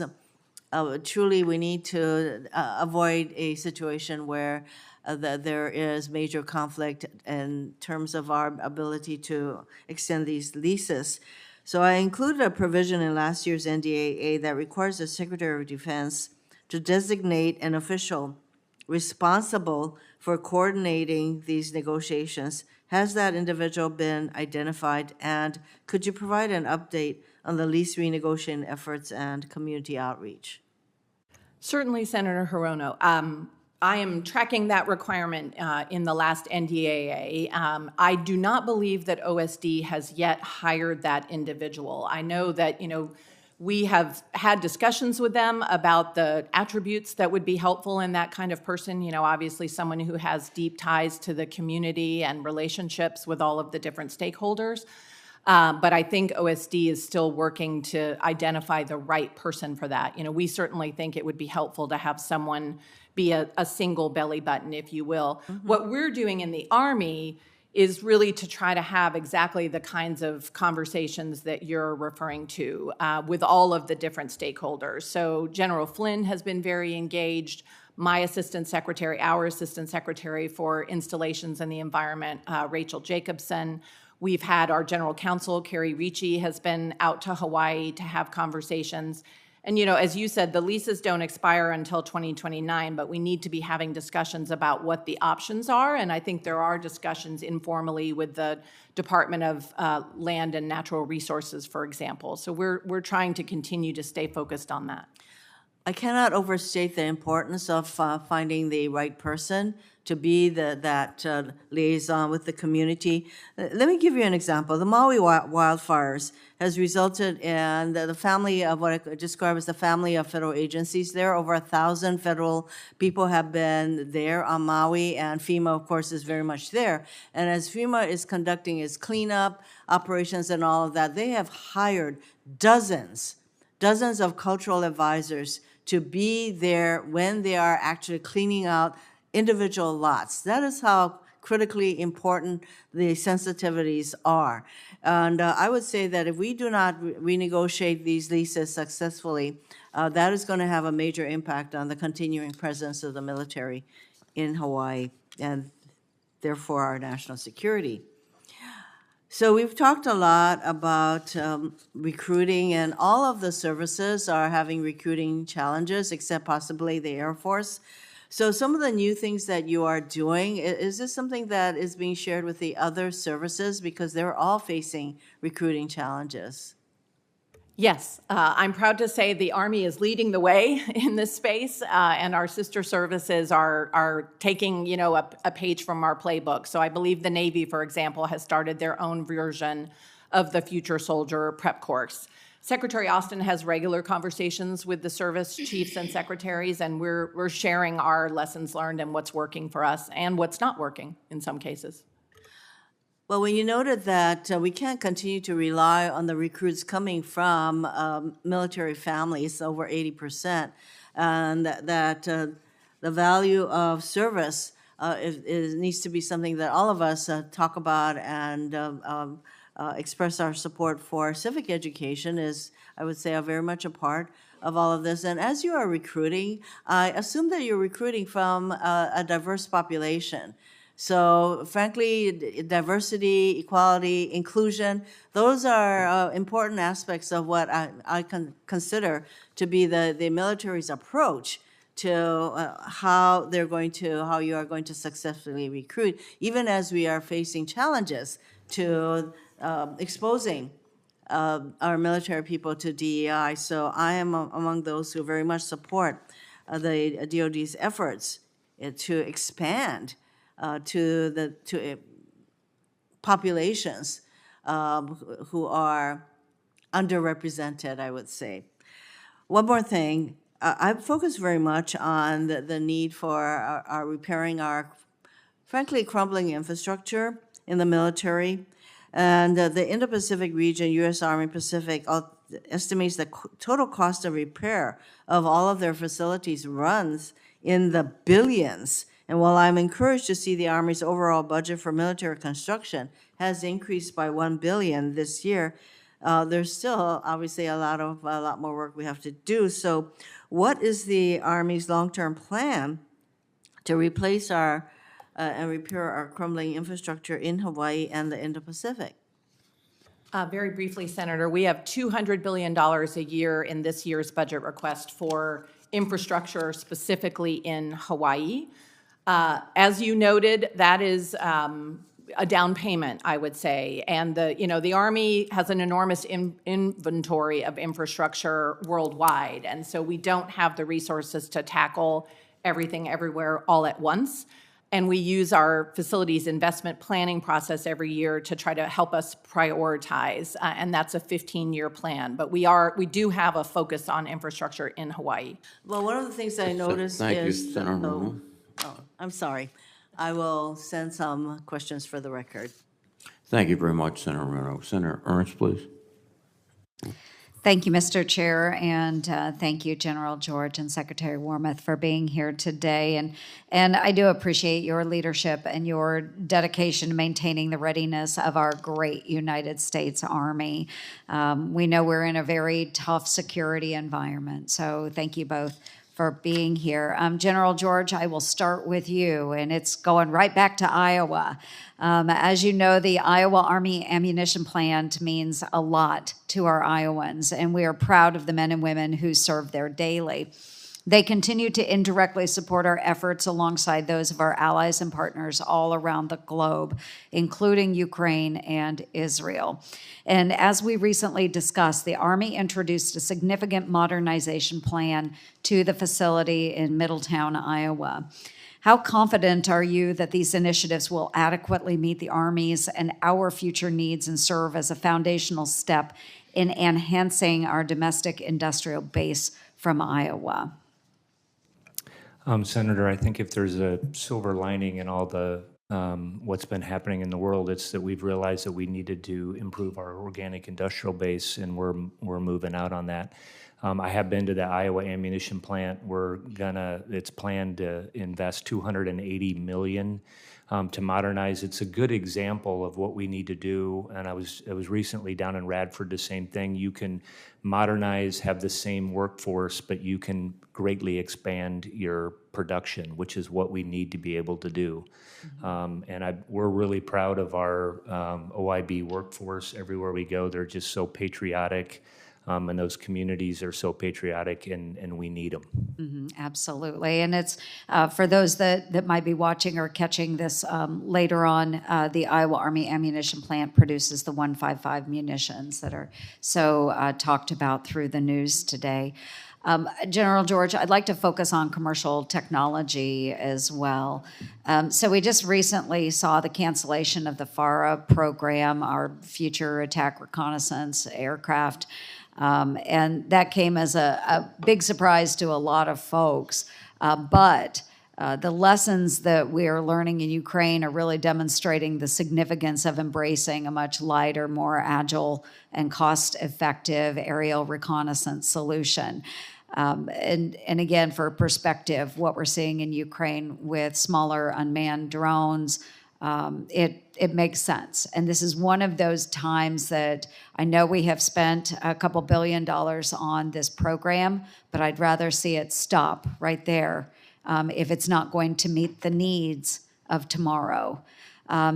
Speaker 7: truly we need to avoid a situation where there is major conflict in terms of our ability to extend these leases. So I included a provision in last year's NDAA that requires the Secretary of Defense to designate an official responsible for coordinating these negotiations. Has that individual been identified, and could you provide an update on the lease renegotiation efforts and community outreach?
Speaker 3: Certainly, Senator Hirono. I am tracking that requirement in the last NDAA. I do not believe that OSD has yet hired that individual. I know that, we have had discussions with them about the attributes that would be helpful in that kind of person. Obviously someone who has deep ties to the community and relationships with all of the different stakeholders. But I think OSD is still working to identify the right person for that. You know, we certainly think it would be helpful to have someone be a single belly button, if you will. What we're doing in the Army is really to try to have exactly the kinds of conversations that you're referring to with all of the different stakeholders. So General Flynn has been very engaged. My assistant secretary, our assistant secretary for installations and the environment, Rachel Jacobson. We've had our general counsel, Carrie Ricci, has been out to Hawaii to have conversations. And, you know, as you said, the leases don't expire until 2029, but we need to be having discussions about what the options are. And I think there are discussions informally with the Department of Land and Natural Resources, for example. So we're trying to continue to stay focused on that.
Speaker 7: I cannot overstate the importance of finding the right person to be that liaison with the community. Let me give you an example. The Maui wildfires has resulted in the family of what I describe as the family of federal agencies there. Over 1,000 federal people have been there on Maui, and FEMA, of course, is very much there. And as FEMA is conducting its cleanup operations and all of that, they have hired dozens of cultural advisors to be there when they are actually cleaning out individual lots. That is how critically important the sensitivities are. And I would say that if we do not renegotiate these leases successfully, that is going to have a major impact on the continuing presence of the military in Hawaii and therefore our national security. So we've talked a lot about recruiting, and all of the services are having recruiting challenges, except possibly the Air Force. So some of the new things that you are doing, is this something that is being shared with the other services? Because they're all facing recruiting challenges.
Speaker 3: Yes, I'm proud to say the Army is leading the way in this space, and our sister services are taking, you know, a page from our playbook. So I believe the Navy, for example, has started their own version of the Future Soldier Prep Course. Secretary Austin has regular conversations with the service chiefs and secretaries, and we're sharing our lessons learned and what's working for us and what's not working in some cases.
Speaker 7: Well, when you noted that we can't continue to rely on the recruits coming from military families, over 80%, and that the value of service needs to be something that all of us talk about and express our support for. Civic education is, I would say, very much a part of all of this. And as you are recruiting, I assume that you're recruiting from a diverse population. So frankly, diversity, equality, inclusion, those are important aspects of what I consider to be the military's approach to how you are going to successfully recruit, even as we are facing challenges to exposing our military people to DEI. So I am among those who very much support the DoD's efforts to expand to populations who are underrepresented, I would say. One more thing, I focus very much on the need for our repairing our, frankly, crumbling infrastructure in the military. And the Indo-Pacific region, U.S. Army Pacific, estimates the total cost of repair of all of their facilities runs in the billions. And while I'm encouraged to see the Army's overall budget for military construction has increased by $1 billion this year, there's still obviously a lot more work we have to do. So, what is the Army's long-term plan to replace and repair our crumbling infrastructure in Hawaii and the Indo-Pacific?
Speaker 3: Very briefly, Senator, we have $200 billion a year in this year's budget request for infrastructure, specifically in Hawaii. As you noted, that is a down payment, I would say. And the Army has an enormous inventory of infrastructure worldwide. And so we don't have the resources to tackle everything everywhere all at once. And we use our facilities investment planning process every year to try to help us prioritize. And that's a 15-year plan. But we do have a focus on infrastructure in Hawaii.
Speaker 7: Well, one of the things I noticed
Speaker 1: Thank you,
Speaker 7: is...
Speaker 1: Senator Romo.
Speaker 7: Oh, I'm sorry. I will send some questions for the record.
Speaker 1: Thank you very much, Senator Moreno. Senator Ernst, please.
Speaker 8: Thank you, Mr. Chair, and thank you, General George and Secretary Wormuth, for being here today. And I do appreciate your leadership and your dedication to maintaining the readiness of our great United States Army. We know we're in a very tough security environment, so thank you both for being here. General George, I will start with you, and it's going right back to Iowa. As you know, the Iowa Army Ammunition Plant means a lot to our Iowans, and we are proud of the men and women who serve there daily. They continue to indirectly support our efforts alongside those of our allies and partners all around the globe, including Ukraine and Israel. And as we recently discussed, the Army introduced a significant modernization plan to the facility in Middletown, Iowa. How confident are you that these initiatives will adequately meet the Army's and our future needs and serve as a foundational step in enhancing our domestic industrial base from Iowa?
Speaker 4: Senator, I think if there's a silver lining in all the what's been happening in the world, it's that we've realized that we needed to improve our organic industrial base, and we're moving out on that. I have been to the Iowa ammunition plant. It's planned to invest $280 million to modernize. It's a good example of what we need to do. And I was recently down in Radford, the same thing. You can modernize, have the same workforce, but you can greatly expand your production, which is what we need to be able to do. We're really proud of our OIB workforce. Everywhere we go, they're just so patriotic. And those communities are so patriotic, and we need them.
Speaker 8: Absolutely. And it's for those that might be watching or catching this later on, the Iowa Army Ammunition Plant produces the 155 munitions that are so talked about through the news today. General George, I'd like to focus on commercial technology as well. So we just recently saw the cancellation of the FARA program, our Future Attack Reconnaissance Aircraft. And that came as a big surprise to a lot of folks. But the lessons that we are learning in Ukraine are really demonstrating the significance of embracing a much lighter, more agile, and cost-effective aerial reconnaissance solution. And again, for perspective, what we're seeing in Ukraine with smaller unmanned drones, it makes sense. And this is one of those times that I know we have spent a couple $2 billion on this program, but I'd rather see it stop right there if it's not going to meet the needs of tomorrow.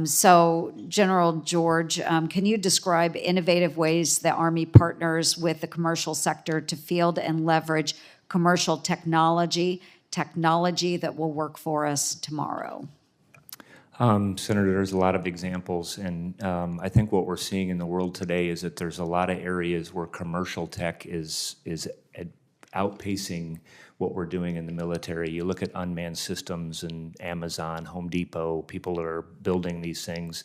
Speaker 8: So, General George, can you describe innovative ways the Army partners with the commercial sector to field and leverage commercial technology that will work for us tomorrow?
Speaker 4: Senator, there's a lot of examples, and I think what we're seeing in the world today is that there's a lot of areas where commercial tech is outpacing what we're doing in the military. You look at unmanned systems and Amazon, Home Depot, people that are building these things.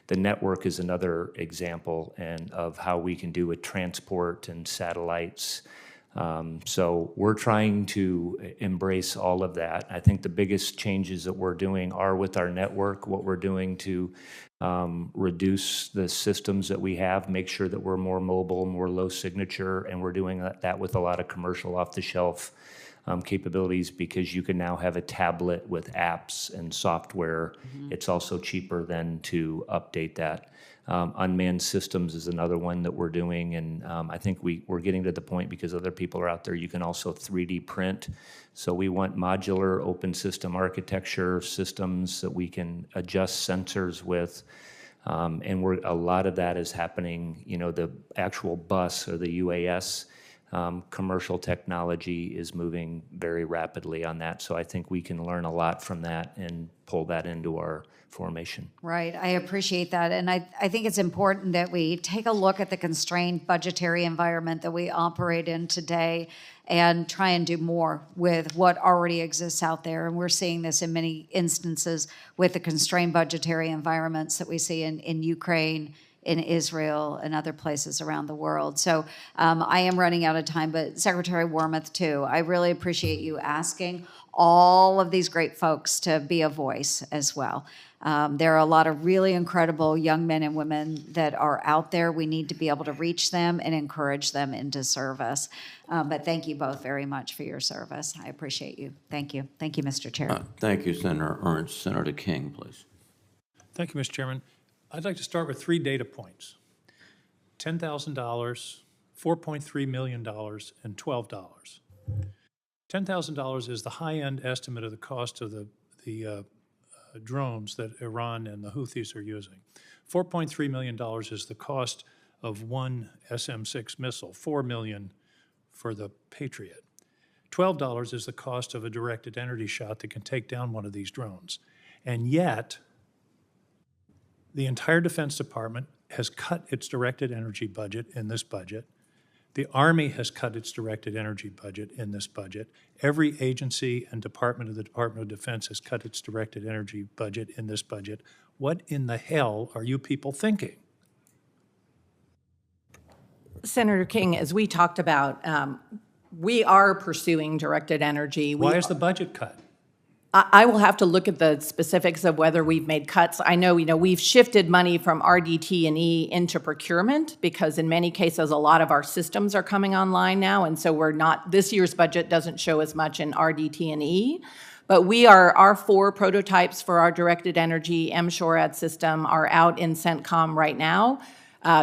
Speaker 4: The network is another example and of how we can do with transport and satellites. So we're trying to embrace all of that. I think the biggest changes that we're doing are with our network, what we're doing to reduce the systems that we have, make sure that we're more mobile, more low signature, and we're doing that with a lot of commercial off-the-shelf capabilities, because you can now have a tablet with apps and software. It's also cheaper than to update that. Unmanned systems is another one that we're doing, and I think we're getting to the point, because other people are out there, you can also 3D print. So we want modular open system architecture systems that we can adjust sensors with, and a lot of that is happening. The actual bus or the UAS commercial technology is moving very rapidly on that. So I think we can learn a lot from that and pull that into our formation.
Speaker 8: Right, I appreciate that. And I think it's important that we take a look at the constrained budgetary environment that we operate in today and try and do more with what already exists out there. And we're seeing this in many instances with the constrained budgetary environments that we see in Ukraine, in Israel, and other places around the world. So I am running out of time, but Secretary Wormuth, too, I really appreciate you asking all of these great folks to be a voice as well. There are a lot of really incredible young men and women that are out there. We need to be able to reach them and encourage them into service. But thank you both very much for your service. I appreciate you. Thank you. Thank you, Mr. Chair.
Speaker 1: Thank you, Senator Ernst. Senator King, please.
Speaker 9: Thank you, Mr. Chairman. I'd like to start with 3 data points. $10,000, $4.3 million, and $12. $10,000 is the high-end estimate of the cost of the drones that Iran and the Houthis are using. $4.3 million is the cost of one SM-6 missile, $4 million for the Patriot. $12 is the cost of a directed energy shot that can take down one of these drones. And yet, the entire Defense Department has cut its directed energy budget in this budget. The Army has cut its directed energy budget in this budget. Every agency and department of the Department of Defense has cut its directed energy budget in this budget. What in the hell are you people thinking?
Speaker 3: Senator King, as we talked about, we are pursuing directed energy.
Speaker 9: Why is the budget cut?
Speaker 3: I will have to look at the specifics of whether we've made cuts. I know, we've shifted money from RDT&E into procurement because in many cases, a lot of our systems are coming online now. And so this year's budget doesn't show as much in RDT&E. But our 4 prototypes for our directed energy M-SHORAD system are out in CENTCOM right now.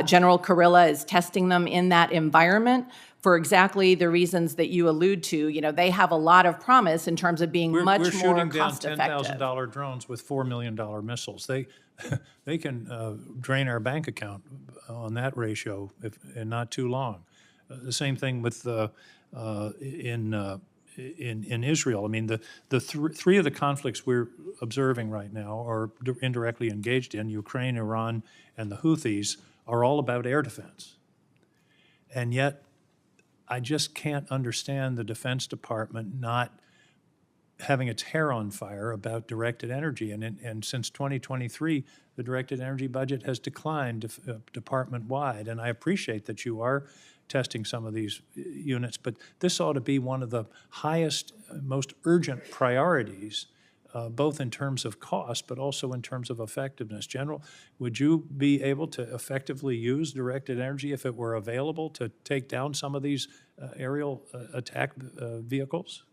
Speaker 3: General Kurilla is testing them in that environment for exactly the reasons that you allude to. They have a lot of promise in terms of being much more cost-effective.
Speaker 9: We're shooting down $10,000 drones with $4 million missiles. They can drain our bank account on that ratio in not too long. The same thing with in Israel. I mean, the 3 of the conflicts we're observing right now or indirectly engaged in, Ukraine, Iran, and the Houthis, are all about air defense. And yet, I just can't understand the Defense Department not having its hair on fire about directed energy. And since 2023, the directed energy budget has declined department-wide. And I appreciate that you are testing some of these units, but this ought to be one of the highest, most urgent priorities, both in terms of cost, but also in terms of effectiveness. General, would you be able to effectively use directed energy if it were available to take down some of these aerial attack vehicles?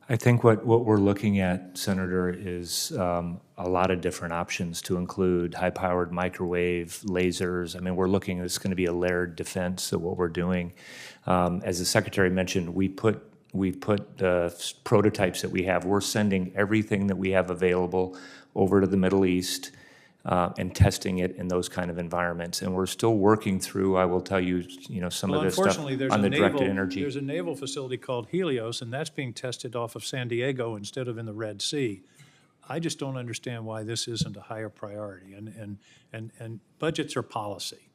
Speaker 4: I think what we're looking at, Senator, is a lot of different options to include high-powered microwave, lasers. I mean, we're looking, it's going to be a layered defense of what we're doing. As the Secretary mentioned, we've put the prototypes that we have. We're sending everything that we have available over to the Middle East and testing it in those kind of environments. And we're still working through, I will tell you, some of this stuff on the directed energy.
Speaker 9: There's a naval facility called Helios, and that's being tested off of San Diego instead of in the Red Sea. I just don't understand why this isn't a higher priority. And budgets are policy.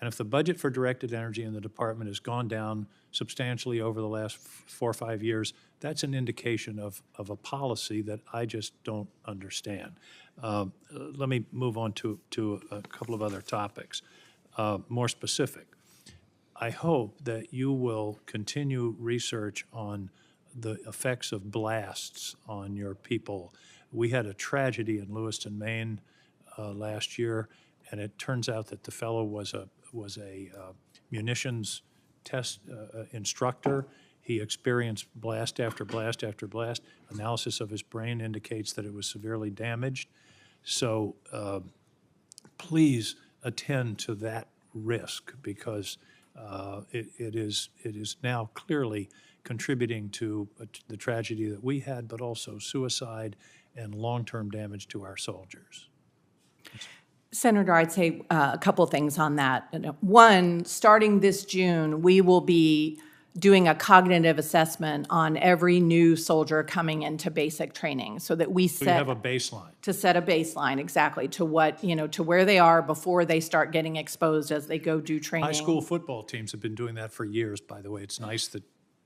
Speaker 9: And if the budget for directed energy in the department has gone down substantially over the last 4 or 5 years, that's an indication of a policy that I just don't understand. Let me move on to a couple of other topics, more specific. I hope that you will continue research on the effects of blasts on your people. We had a tragedy in Lewiston, Maine last year, and it turns out that the fellow was a munitions test instructor. He experienced blast after blast after blast. Analysis of his brain indicates that it was severely damaged. So please attend to that risk because it is now clearly contributing to the tragedy that we had, but also suicide and long-term damage to our soldiers.
Speaker 3: Senator, I'd say a couple things on that. One, starting this June, we will be doing a cognitive assessment on every new soldier coming into basic training so that we
Speaker 9: So you have a baseline.
Speaker 3: To set a baseline, exactly, to what, to where they are before they start getting exposed as they go do training.
Speaker 9: High school football teams have been doing that for years, by the way. It's nice that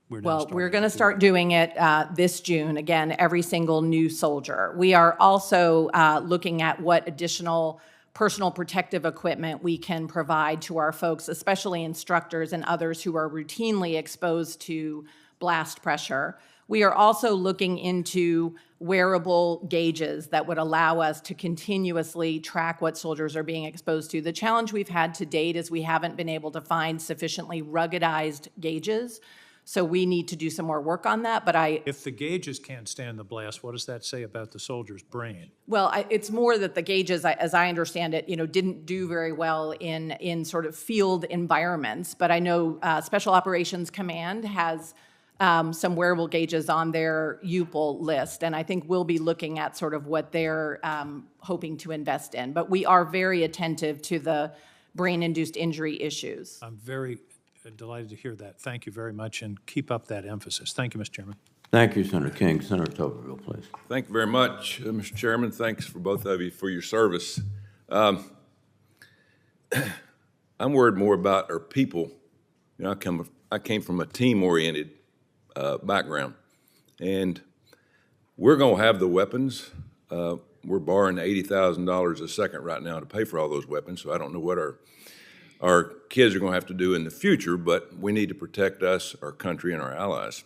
Speaker 9: we're now
Speaker 3: Well, we're going to start doing it this June, again, every single new soldier. We are also looking at what additional personal protective equipment we can provide to our folks, especially instructors and others who are routinely exposed to blast pressure. We are also looking into wearable gauges that would allow us to continuously track what soldiers are being exposed to. The challenge we've had to date is we haven't been able to find sufficiently ruggedized gauges, so we need to do some more work on that, but
Speaker 9: If the gauges can't stand the blast, what does that say about the soldier's brain?
Speaker 3: Well, it's more that the gauges, as I understand it, didn't do very well in sort of field environments. But I know Special Operations Command has some wearable gauges on their UPL list, and I think we'll be looking at sort of what they're hoping to invest in. But we are very attentive to the brain-induced injury issues.
Speaker 9: I'm very delighted to hear that. Thank you very much, and keep up that emphasis. Thank you, Mr. Chairman.
Speaker 1: Thank you, Senator King. Senator Tuberville, please.
Speaker 10: Thank you very much, Mr. Chairman. Thanks for both of you for your service. I'm worried more about our people. I came from a team-oriented background, and we're going to have the weapons. We're borrowing $80,000 a second right now to pay for all those weapons, so I don't know what our kids are going to have to do in the future, but we need to protect us, our country, and our allies.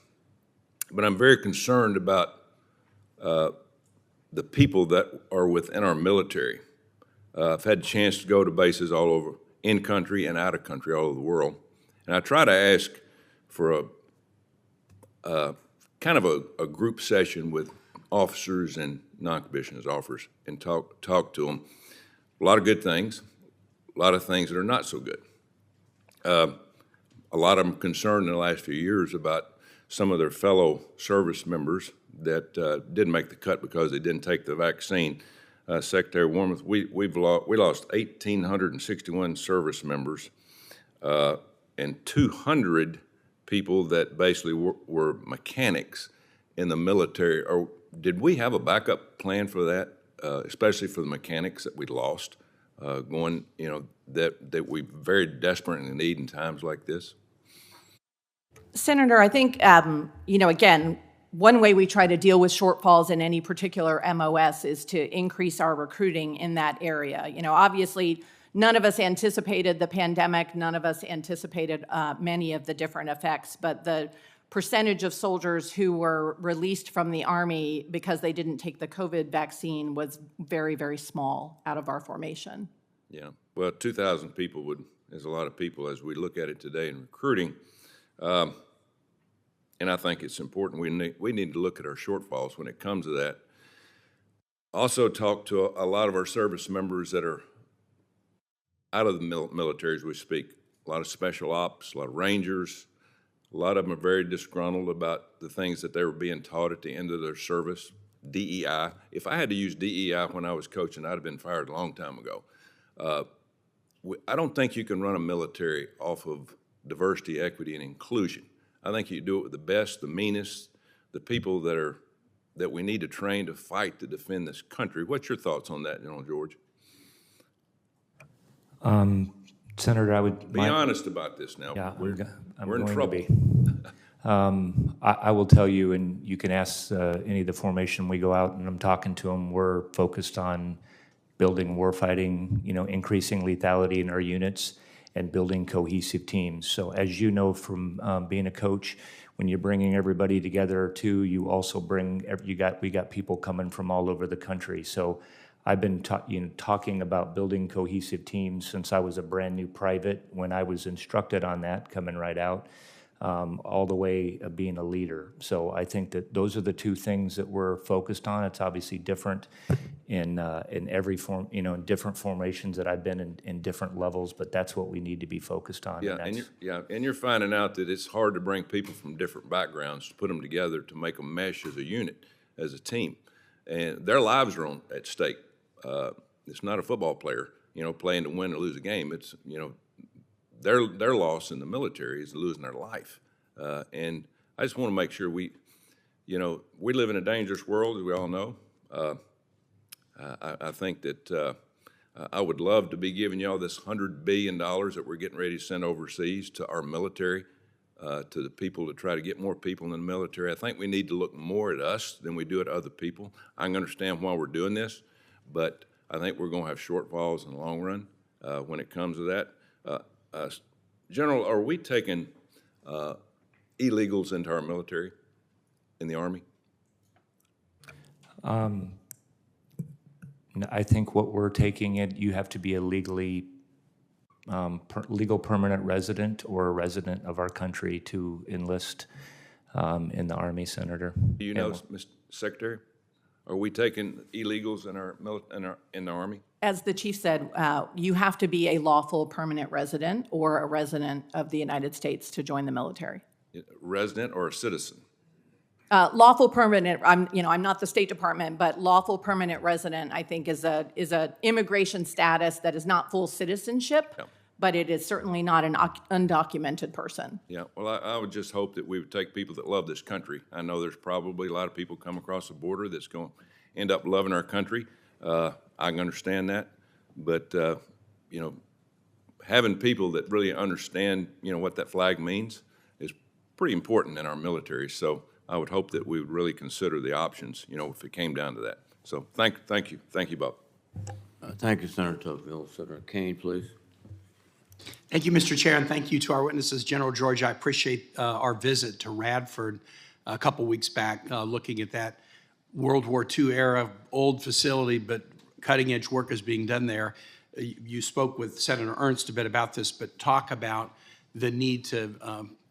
Speaker 10: But I'm very concerned about the people that are within our military. I've had a chance to go to bases all over, in country and out of country, all over the world. And I try to ask for a kind of a group session with officers and non-commissioned officers and talk to them. A lot of good things, a lot of things that are not so good. A lot of them concerned in the last few years about some of their fellow service members that didn't make the cut because they didn't take the vaccine. Secretary Wormuth, we lost 1,861 service members and 200 people that basically were mechanics in the military. Or did we have a backup plan for that, especially for the mechanics that we lost, that we very desperately need in times like this?
Speaker 3: Senator, I think, again, one way we try to deal with shortfalls in any particular MOS is to increase our recruiting in that area. Obviously, none of us anticipated the pandemic. None of us anticipated many of the different effects, but the percentage of soldiers who were released from the Army because they didn't take the COVID vaccine was very, very small out of our formation.
Speaker 10: Yeah, well, 2,000 people is a lot of people as we look at it today in recruiting. And I think it's important. We need to look at our shortfalls when it comes to that. Also talk to a lot of our service members that are out of the military as we speak. A lot of special ops, a lot of Rangers. A lot of them are very disgruntled about the things that they were being taught at the end of their service. DEI. If I had to use DEI when I was coaching, I'd have been fired a long time ago. I don't think you can run a military off of diversity, equity, and inclusion. I think you do it with the best, the meanest, the people that we need to train to fight to defend this country. What's your thoughts on that, General George?
Speaker 4: Senator, I would
Speaker 10: be honest about this now.
Speaker 4: Yeah,
Speaker 10: we're in trouble.
Speaker 4: I will tell you, and you can ask any of the formation we go out and I'm talking to them. We're focused on building warfighting, increasing lethality in our units, and building cohesive teams. So as you know from being a coach, when you're bringing everybody together too, you also we got people coming from all over the country. So I've been talking about building cohesive teams since I was a brand new private, when I was instructed on that, coming right out, all the way of being a leader. So I think that those are the two things that we're focused on. It's obviously different in every form, in different formations that I've been in different levels, but that's what we need to be focused on.
Speaker 10: Yeah, and you're finding out that it's hard to bring people from different backgrounds to put them together to make them mesh as a unit, as a team, and their lives are at stake. It's not a football player, playing to win or lose a game. It's their loss in the military is losing their life, and I just want to make sure we live in a dangerous world, as we all know. I think that I would love to be giving y'all this $100 billion that we're getting ready to send overseas to our military, to the people, to try to get more people in the military. I think we need to look more at us than we do at other people. I can understand why we're doing this, but I think we're going to have shortfalls in the long run when it comes to that. General, are we taking illegals into our military? in the Army?
Speaker 4: I think what we're taking it, you have to be a legal permanent resident or a resident of our country to enlist in the Army, Senator.
Speaker 10: Do you know, Mr. Secretary? Are we taking illegals in the Army?
Speaker 3: As the chief said, you have to be a lawful permanent resident or a resident of the United States to join the military.
Speaker 10: Resident or a citizen?
Speaker 3: Lawful permanent, I'm not the State Department, but lawful permanent resident, I think, is a immigration status that is not full citizenship,
Speaker 10: Yeah.
Speaker 3: but it is certainly not an undocumented person.
Speaker 10: Yeah, well, I would just hope that we would take people that love this country. I know there's probably a lot of people come across the border that's going to end up loving our country. I can understand that, but, having people that really understand, what that flag means is pretty important in our military. So I would hope that we would really consider the options, if it came down to that. So thank you both.
Speaker 1: Thank you, Senator Tocqueville. Senator Kane, please.
Speaker 11: Thank you, Mr. Chair, and thank you to our witnesses. General George, I appreciate our visit to Radford a couple weeks back, looking at that World War II era old facility, but cutting-edge work is being done there. You spoke with Senator Ernst a bit about this, but talk about the need to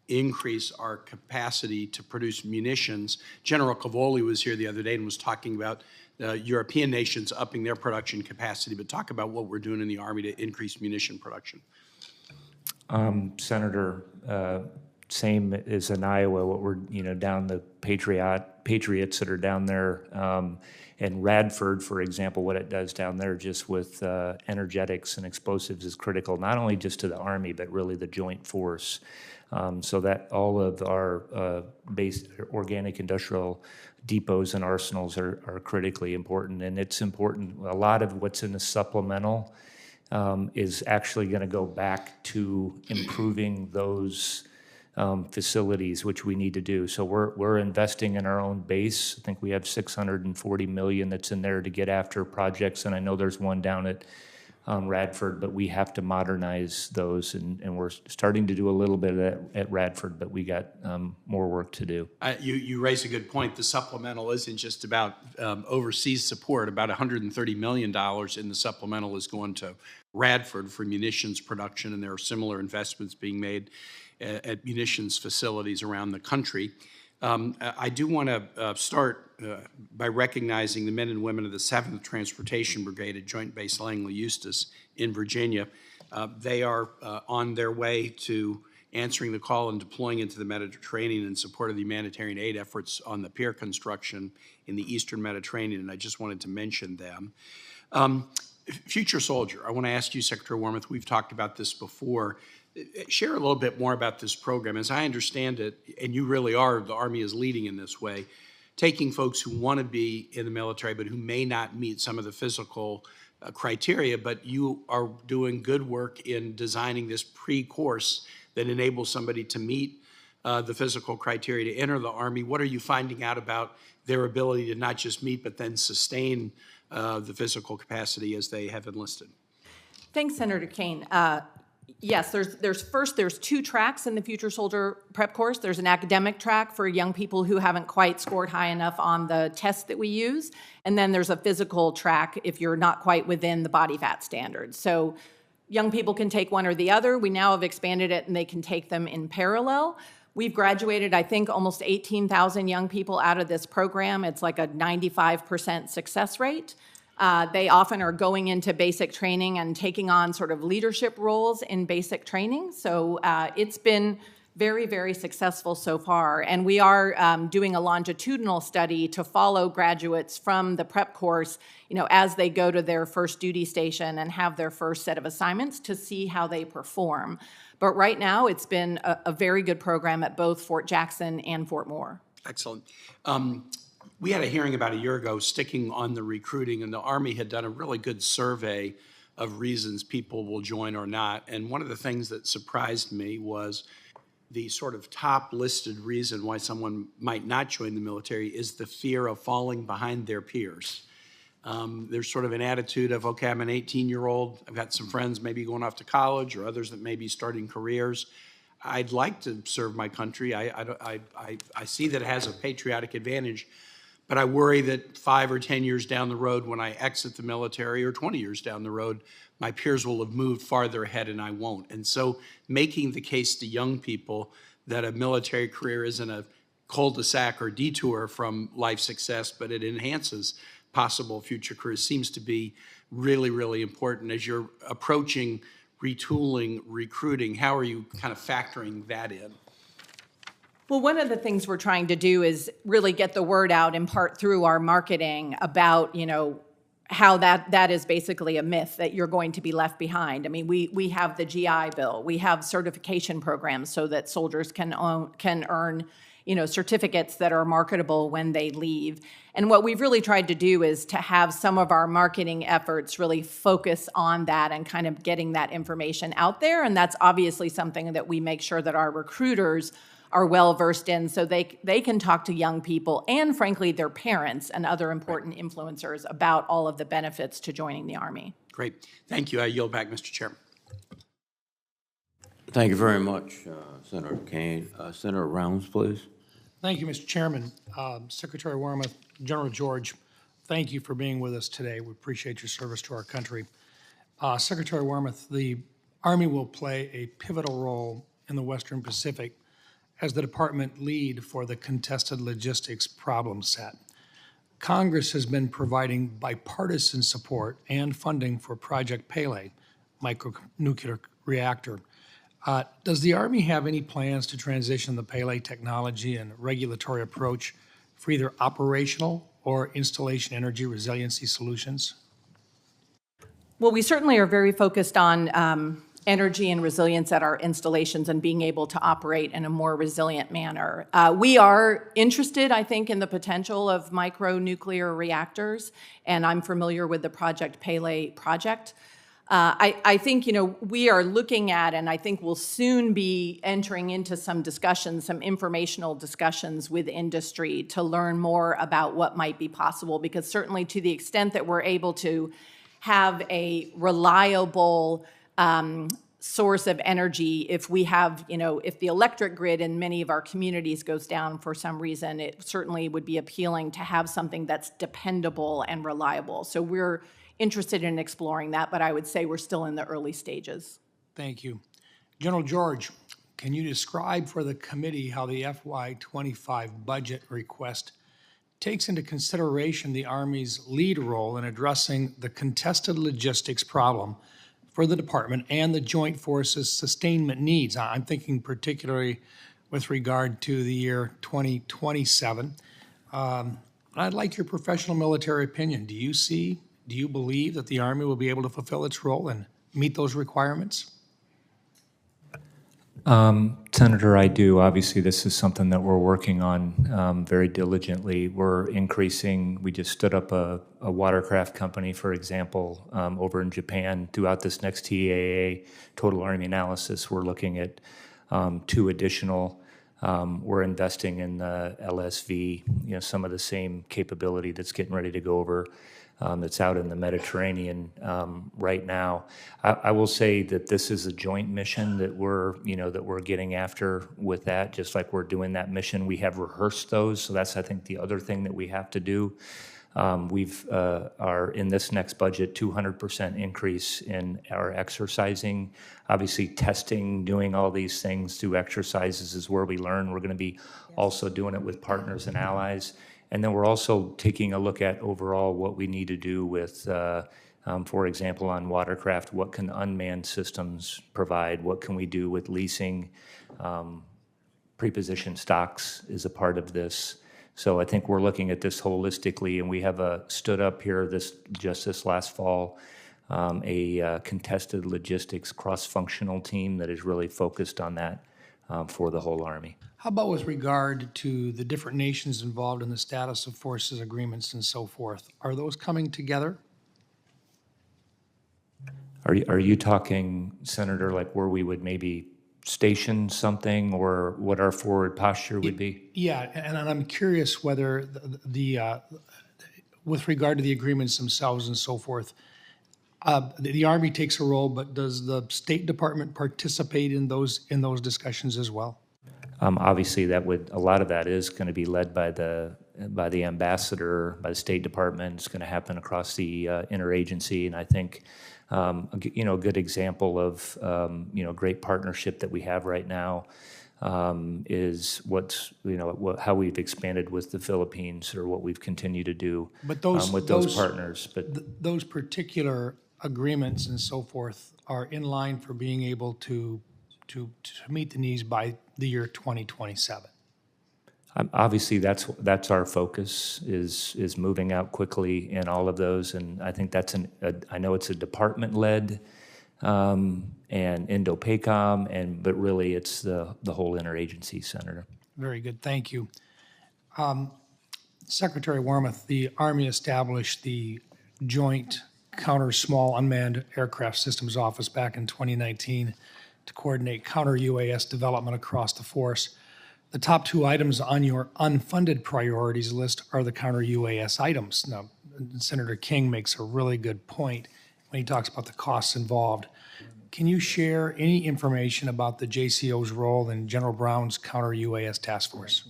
Speaker 11: increase our capacity to produce munitions. General Cavoli was here the other day and was talking about European nations upping their production capacity, but talk about what we're doing in the Army to increase munition production.
Speaker 4: Senator, same as in Iowa, what we're, down the Patriots that are down there, and Radford, for example, what it does down there just with energetics and explosives is critical, not only just to the Army, but really the joint force. So that all of our base organic industrial depots and arsenals are critically important. And it's important, a lot of what's in the supplemental is actually going to go back to improving those facilities, which we need to do. So we're investing in our own base. I think we have $640 million that's in there to get after projects, and I know there's one down at Radford, but we have to modernize those, and we're starting to do a little bit of that at Radford, but we got more work to do.
Speaker 11: You raise a good point. The supplemental isn't just about overseas support. About $130 million in the supplemental is going to Radford for munitions production, and there are similar investments being made at munitions facilities around the country. I do want to start by recognizing the men and women of the 7th Transportation Brigade at Joint Base Langley Eustis in Virginia. They are on their way to answering the call and deploying into the Mediterranean in support of the humanitarian aid efforts on the pier construction in the Eastern Mediterranean, and I just wanted to mention them. Future soldier, I want to ask you, Secretary Wormuth, we've talked about this before. Share a little bit more about this program. As I understand it, and you really are, the Army is leading in this way, taking folks who want to be in the military but who may not meet some of the physical criteria, but you are doing good work in designing this pre-course that enables somebody to meet the physical criteria to enter the Army. What are you finding out about their ability to not just meet but then sustain the physical capacity as they have enlisted?
Speaker 3: Thanks, Senator Kane. Yes, there's 2 tracks in the Future Soldier Prep course. There's an academic track for young people who haven't quite scored high enough on the test that we use, and then there's a physical track if you're not quite within the body fat standards. So young people can take one or the other. We now have expanded it, and they can take them in parallel. We've graduated, I think, almost 18,000 young people out of this program. It's like a 95% success rate. They often are going into basic training and taking on sort of leadership roles in basic training. So it's been very, very successful so far. And we are doing a longitudinal study to follow graduates from the prep course, as they go to their first duty station and have their first set of assignments to see how they perform. But right now, it's been a very good program at both Fort Jackson and Fort Moore.
Speaker 11: Excellent. We had a hearing about a year ago sticking on the recruiting, and the Army had done a really good survey of reasons people will join or not. And one of the things that surprised me was the sort of top listed reason why someone might not join the military is the fear of falling behind their peers. There's sort of an attitude of, okay, I'm an 18-year-old, I've got some friends maybe going off to college or others that may be starting careers. I'd like to serve my country. I see that it has a patriotic advantage, but I worry that 5 or 10 years down the road, when I exit the military, or 20 years down the road, my peers will have moved farther ahead and I won't. And so making the case to young people that a military career isn't a cul-de-sac or detour from life success, but it enhances possible future careers seems to be really, really important. As you're approaching retooling, recruiting, how are you kind of factoring that in?
Speaker 3: Well, one of the things we're trying to do is really get the word out in part through our marketing about, how that is basically a myth that you're going to be left behind. I mean, we have the GI Bill. We have certification programs so that soldiers can earn, certificates that are marketable when they leave. And what we've really tried to do is to have some of our marketing efforts really focus on that and kind of getting that information out there. And that's obviously something that we make sure that our recruiters are well versed in so they can talk to young people and, frankly, their parents and other important influencers about all of the benefits to joining the Army.
Speaker 11: Great. Thank you. I yield back, Mr. Chairman.
Speaker 1: Thank you very much, Senator Kane. Senator Rounds, please.
Speaker 12: Thank you, Mr. Chairman. Secretary Wormuth, General George, thank you for being with us today. We appreciate your service to our country. Secretary Wormuth, the Army will play a pivotal role in the Western Pacific as the department lead for the contested logistics problem set. Congress has been providing bipartisan support and funding for Project Pele, micronuclear reactor. Does the Army have any plans to transition the Pele technology and regulatory approach for either operational or installation energy resiliency solutions?
Speaker 3: Well, we certainly are very focused on energy and resilience at our installations and being able to operate in a more resilient manner. We are interested, I think, in the potential of micronuclear reactors, and I'm familiar with the Project Pele project. I think, we are looking at, and I think we'll soon be entering into some discussions, some informational discussions with industry to learn more about what might be possible, because certainly to the extent that we're able to have a reliable source of energy, if we have, if the electric grid in many of our communities goes down for some reason, it certainly would be appealing to have something that's dependable and reliable. So we're interested in exploring that, but I would say we're still in the early stages.
Speaker 12: Thank you. General George, can you describe for the committee how the FY25 budget request takes into consideration the Army's lead role in addressing the contested logistics problem for the department and the Joint Forces sustainment needs? I'm thinking particularly with regard to the year 2027. I'd like your professional military opinion. Do you believe that the Army will be able to fulfill its role and meet those requirements?
Speaker 4: Senator, I do. Obviously, this is something that we're working on very diligently. We just stood up a watercraft company, for example, over in Japan. Throughout this next TAA, Total Army Analysis, we're looking at 2 additional. We're investing in the LSV, some of the same capability that's getting ready to go over that's out in the Mediterranean right now. I will say that this is a joint mission that we're getting after with that, just like we're doing that mission. We have rehearsed those, so that's, I think, the other thing that we have to do. Are in this next budget 200% increase in our exercising. Obviously, testing, doing all these things through exercises is where we learn. We're going to be also doing it with partners and allies. And then we're also taking a look at overall what we need to do with, for example, on watercraft, what can unmanned systems provide? What can we do with leasing? Prepositioned stocks is a part of this. So I think we're looking at this holistically, and we have stood up here just this last fall, a contested logistics cross-functional team that is really focused on that for the whole Army.
Speaker 12: How about with regard to the different nations involved in the status of forces agreements and so forth? Are those coming together?
Speaker 4: Are you talking, Senator, like where we would maybe station something, or what our forward posture would be?
Speaker 12: Yeah, and I'm curious whether with regard to the agreements themselves and so forth, The Army takes a role, but does the State Department participate in those discussions as well?
Speaker 4: Obviously, a lot of that is going to be led by the ambassador, by the State Department. It's going to happen across the interagency, and I think a good example of great partnership that we have right now is how we've expanded with the Philippines, or what we've continued to do with those partners. But
Speaker 12: those particular agreements and so forth are in line for being able to meet the needs by the year 2027.
Speaker 4: Obviously, that's our focus, is moving out quickly in all of those, and I think I know it's a department-led and Indo-PACOM, but really it's the whole interagency, Senator.
Speaker 12: Very good, thank you. Secretary Wormuth, the Army established the Joint Counter Small Unmanned Aircraft Systems Office back in 2019 to coordinate counter-UAS development across the force. The top two items on your unfunded priorities list are the counter-UAS items. Now, Senator King makes a really good point when he talks about the costs involved. Can you share any information about the JCO's role in General Brown's counter-UAS task force?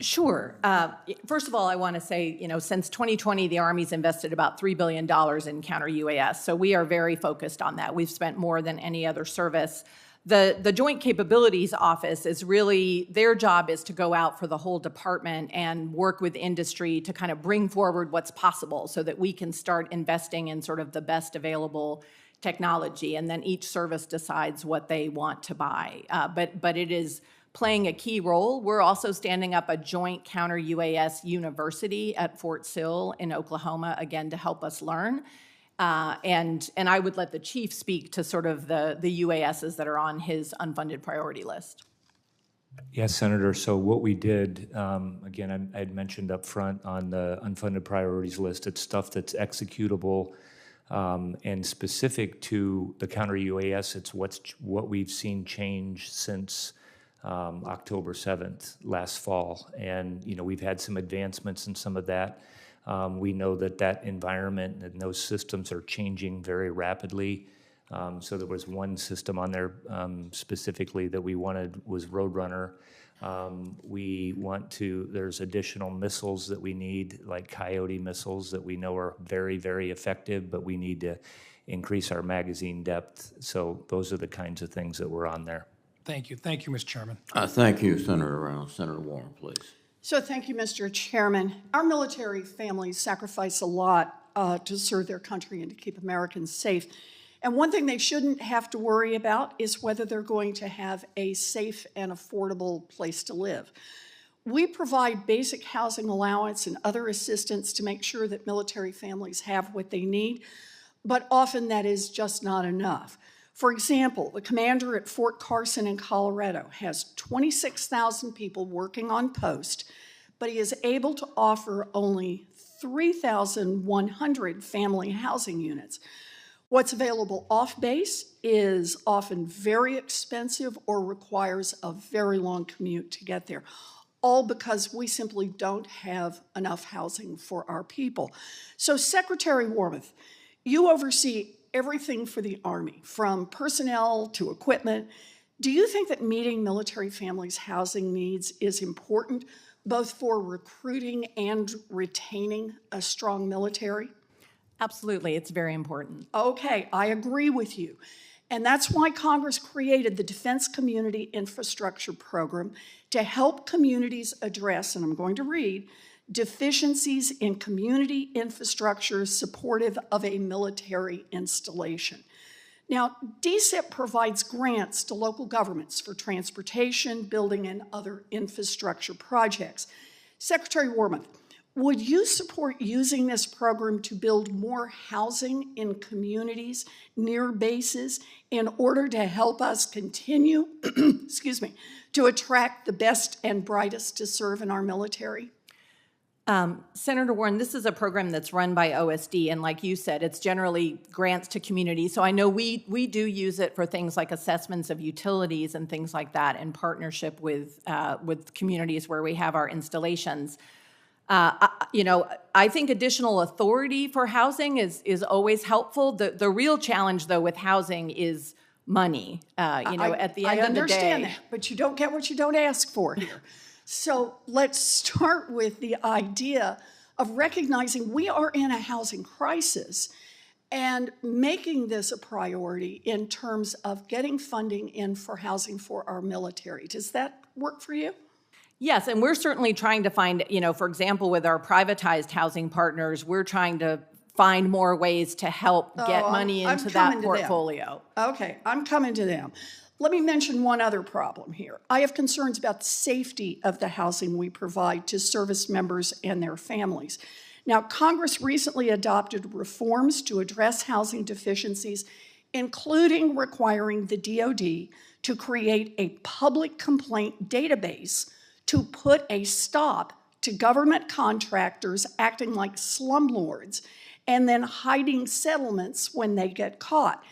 Speaker 3: Sure. First of all, I want to say, since 2020, the Army's invested about $3 billion in counter-UAS, so we are very focused on that. We've spent more than any other service. The Joint Capabilities Office is really, their job is to go out for the whole department and work with industry to kind of bring forward what's possible so that we can start investing in sort of the best available technology, and then each service decides what they want to buy. But it is playing a key role. We're also standing up a joint counter-UAS university at Fort Sill in Oklahoma, again, to help us learn. And I would let the chief speak to sort of the UASs that are on his unfunded priority list.
Speaker 4: Yes, Senator. So what we did, again, I had mentioned up front on the unfunded priorities list, it's stuff that's executable and specific to the counter-UAS. It's what we've seen change since October 7th last fall. And, we've had some advancements in some of that. We know that environment and those systems are changing very rapidly. So there was one system on there specifically that we wanted was Roadrunner. There's additional missiles that we need, like Coyote missiles that we know are very, very effective, but we need to increase our magazine depth. So those are the kinds of things that were on there.
Speaker 12: Thank you. Thank you, Mr. Chairman.
Speaker 1: Thank you, Senator Reynolds. Senator Warren, please.
Speaker 13: So thank you, Mr. Chairman. Our military families sacrifice a lot to serve their country and to keep Americans safe. And one thing they shouldn't have to worry about is whether they're going to have a safe and affordable place to live. We provide basic housing allowance and other assistance to make sure that military families have what they need, but often that is just not enough. For example, the commander at Fort Carson in Colorado has 26,000 people working on post, but he is able to offer only 3,100 family housing units. What's available off base is often very expensive or requires a very long commute to get there, all because we simply don't have enough housing for our people. So, Secretary Wormuth, you oversee everything for the Army, from personnel to equipment. Do you think that meeting military families' housing needs is important, both for recruiting and retaining a strong military?
Speaker 3: Absolutely, it's very important.
Speaker 13: Okay, I agree with you. And that's why Congress created the Defense Community Infrastructure Program to help communities address, and I'm going to read, deficiencies in community infrastructure supportive of a military installation. Now, DCIP provides grants to local governments for transportation, building, and other infrastructure projects. Secretary Wormuth, would you support using this program to build more housing in communities near bases in order to help us continue, to attract the best and brightest to serve in our military?
Speaker 3: Senator Warren, this is a program that's run by OSD, and like you said, it's generally grants to communities. So I know we do use it for things like assessments of utilities and things like that in partnership with communities where we have our installations. I think additional authority for housing is always helpful. The real challenge, though, with housing is money. At the end of the day.
Speaker 13: I understand that, but you don't get what you don't ask for here. So let's start with the idea of recognizing we are in a housing crisis and making this a priority in terms of getting funding in for housing for our military. Does that work for you?
Speaker 3: Yes, and we're certainly trying to find, for example, with our privatized housing partners, we're trying to find more ways to help get money into that portfolio.
Speaker 13: Okay, I'm coming to them. Let me mention one other problem here. I have concerns about the safety of the housing we provide to service members and their families. Now, Congress recently adopted reforms to address housing deficiencies, including requiring the DoD to create a public complaint database to put a stop to government contractors acting like slumlords and then hiding settlements when they get caught.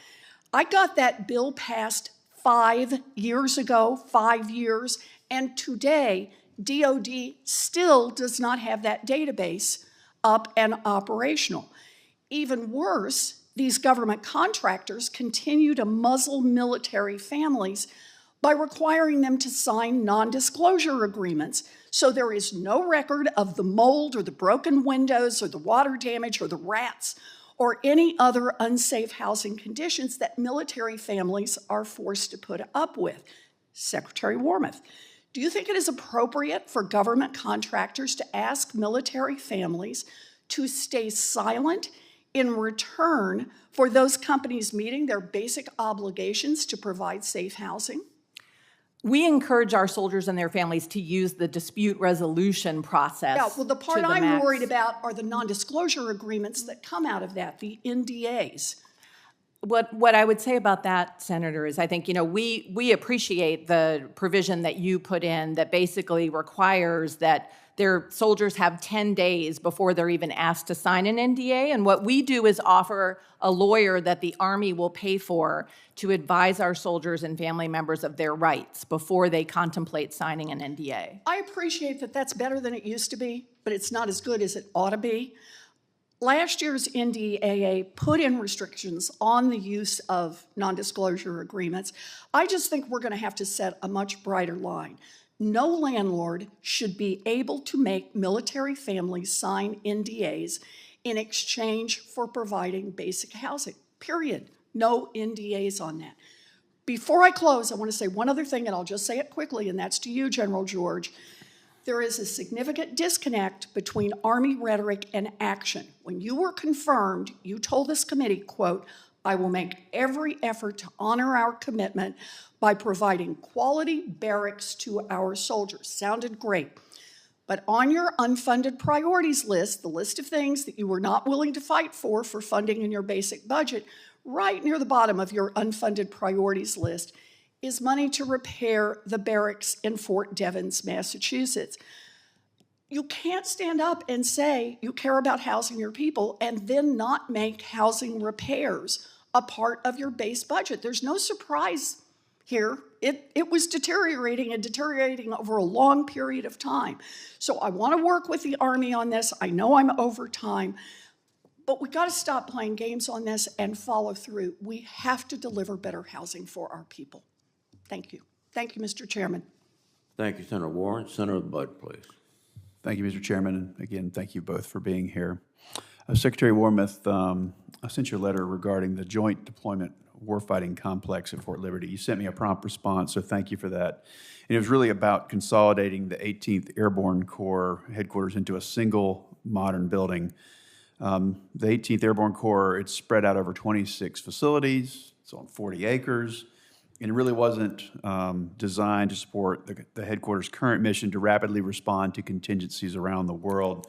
Speaker 13: I got that bill passed 5 years ago, 5 years, and today DoD still does not have that database up and operational. Even worse, these government contractors continue to muzzle military families by requiring them to sign non-disclosure agreements. So there is no record of the mold or the broken windows or the water damage or the rats or any other unsafe housing conditions that military families are forced to put up with. Secretary Wormuth, do you think it is appropriate for government contractors to ask military families to stay silent in return for those companies meeting their basic obligations to provide safe housing?
Speaker 3: We encourage our soldiers and their families to use the dispute resolution process.
Speaker 13: Yeah, well, the part
Speaker 3: to the
Speaker 13: I'm
Speaker 3: max.
Speaker 13: worried about are the non-disclosure agreements that come out of that, the NDAs.
Speaker 3: What I would say about that, Senator, is I think, we appreciate the provision that you put in that basically requires that their soldiers have 10 days before they're even asked to sign an NDA. And what we do is offer a lawyer that the Army will pay for to advise our soldiers and family members of their rights before they contemplate signing an NDA.
Speaker 13: I appreciate that that's better than it used to be, but it's not as good as it ought to be. Last year's NDAA put in restrictions on the use of non-disclosure agreements. I just think we're going to have to set a much brighter line. No landlord should be able to make military families sign NDAs in exchange for providing basic housing, period. No NDAs on that. Before I close, I want to say one other thing, and I'll just say it quickly, and that's to you, General George. There is a significant disconnect between Army rhetoric and action. When you were confirmed, you told this committee, quote, "I will make every effort to honor our commitment by providing quality barracks to our soldiers." Sounded great. But on your unfunded priorities list, the list of things that you were not willing to fight for funding in your basic budget, right near the bottom of your unfunded priorities list is money to repair the barracks in Fort Devens, Massachusetts. You can't stand up and say you care about housing your people and then not make housing repairs a part of your base budget. There's no surprise here. It was deteriorating and deteriorating over a long period of time. So I want to work with the Army on this. I know I'm over time, but we got to stop playing games on this and follow through. We have to deliver better housing for our people. Thank you. Thank you, Mr. Chairman.
Speaker 1: Thank you, Senator Warren. Senator Budd, please.
Speaker 2: Thank you, Mr. Chairman, and again, thank you both for being here. Secretary Wormuth, I sent you a letter regarding the Joint Deployment Warfighting Complex at Fort Liberty. You sent me a prompt response, so thank you for that. And it was really about consolidating the 18th Airborne Corps headquarters into a single modern building. The 18th Airborne Corps, it's spread out over 26 facilities, it's on 40 acres, and it really wasn't designed to support the headquarters' current mission to rapidly respond to contingencies around the world,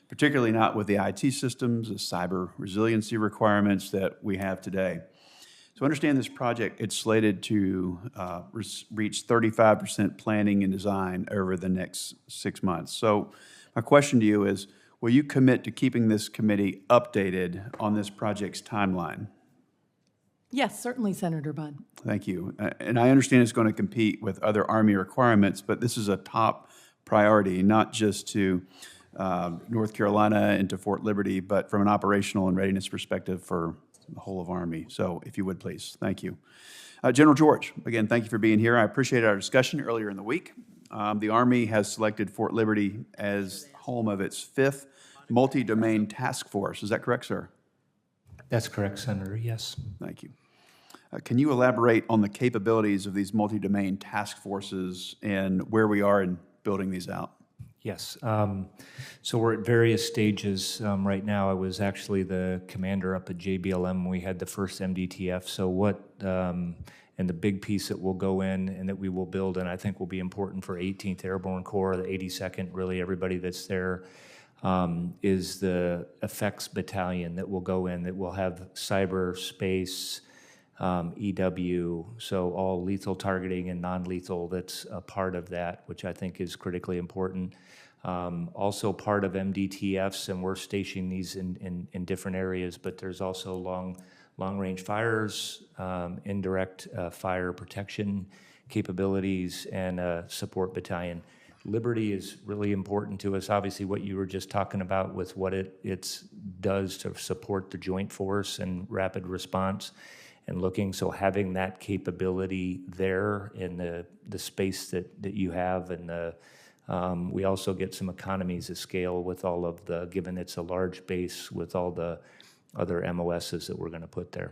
Speaker 2: particularly not with the IT systems, the cyber resiliency requirements that we have today. So understand this project, it's slated to reach 35% planning and design over the next 6 months. So my question to you is, will you commit to keeping this committee updated on this project's timeline?
Speaker 3: Yes, certainly, Senator Budd.
Speaker 2: Thank you. And I understand it's going to compete with other Army requirements, but this is a top priority, not just to
Speaker 14: North Carolina into Fort Liberty, but from an operational and readiness perspective for the whole of Army. So if you would, please. Thank you. General George, again, thank you for being here. I appreciate our discussion earlier in the week. The Army has selected Fort Liberty as home of its 5th multi-domain task force. Is that correct, sir?
Speaker 4: That's correct, Senator, yes.
Speaker 14: Thank you. Can you elaborate on the capabilities of these multi-domain task forces and where we are in building these out?
Speaker 4: Yes. So we're at various stages right now. I was actually the commander up at JBLM when we had the first MDTF. So and the big piece that will go in and that we will build, and I think will be important for 18th Airborne Corps, the 82nd, really everybody that's there, is the effects battalion that will go in, that will have cyber, space, EW, so all lethal targeting and non-lethal, that's a part of that, which I think is critically important. Also part of MDTFs, and we're stationing these in different areas, but there's also long-range fires, indirect fire protection capabilities, and a support battalion. Liberty is really important to us. Obviously, what you were just talking about with what it does to support the joint force and rapid response and looking, so having that capability there in the space that you have, and we also get some economies of scale with all of given it's a large base with all the other MOSs that we're going to put there.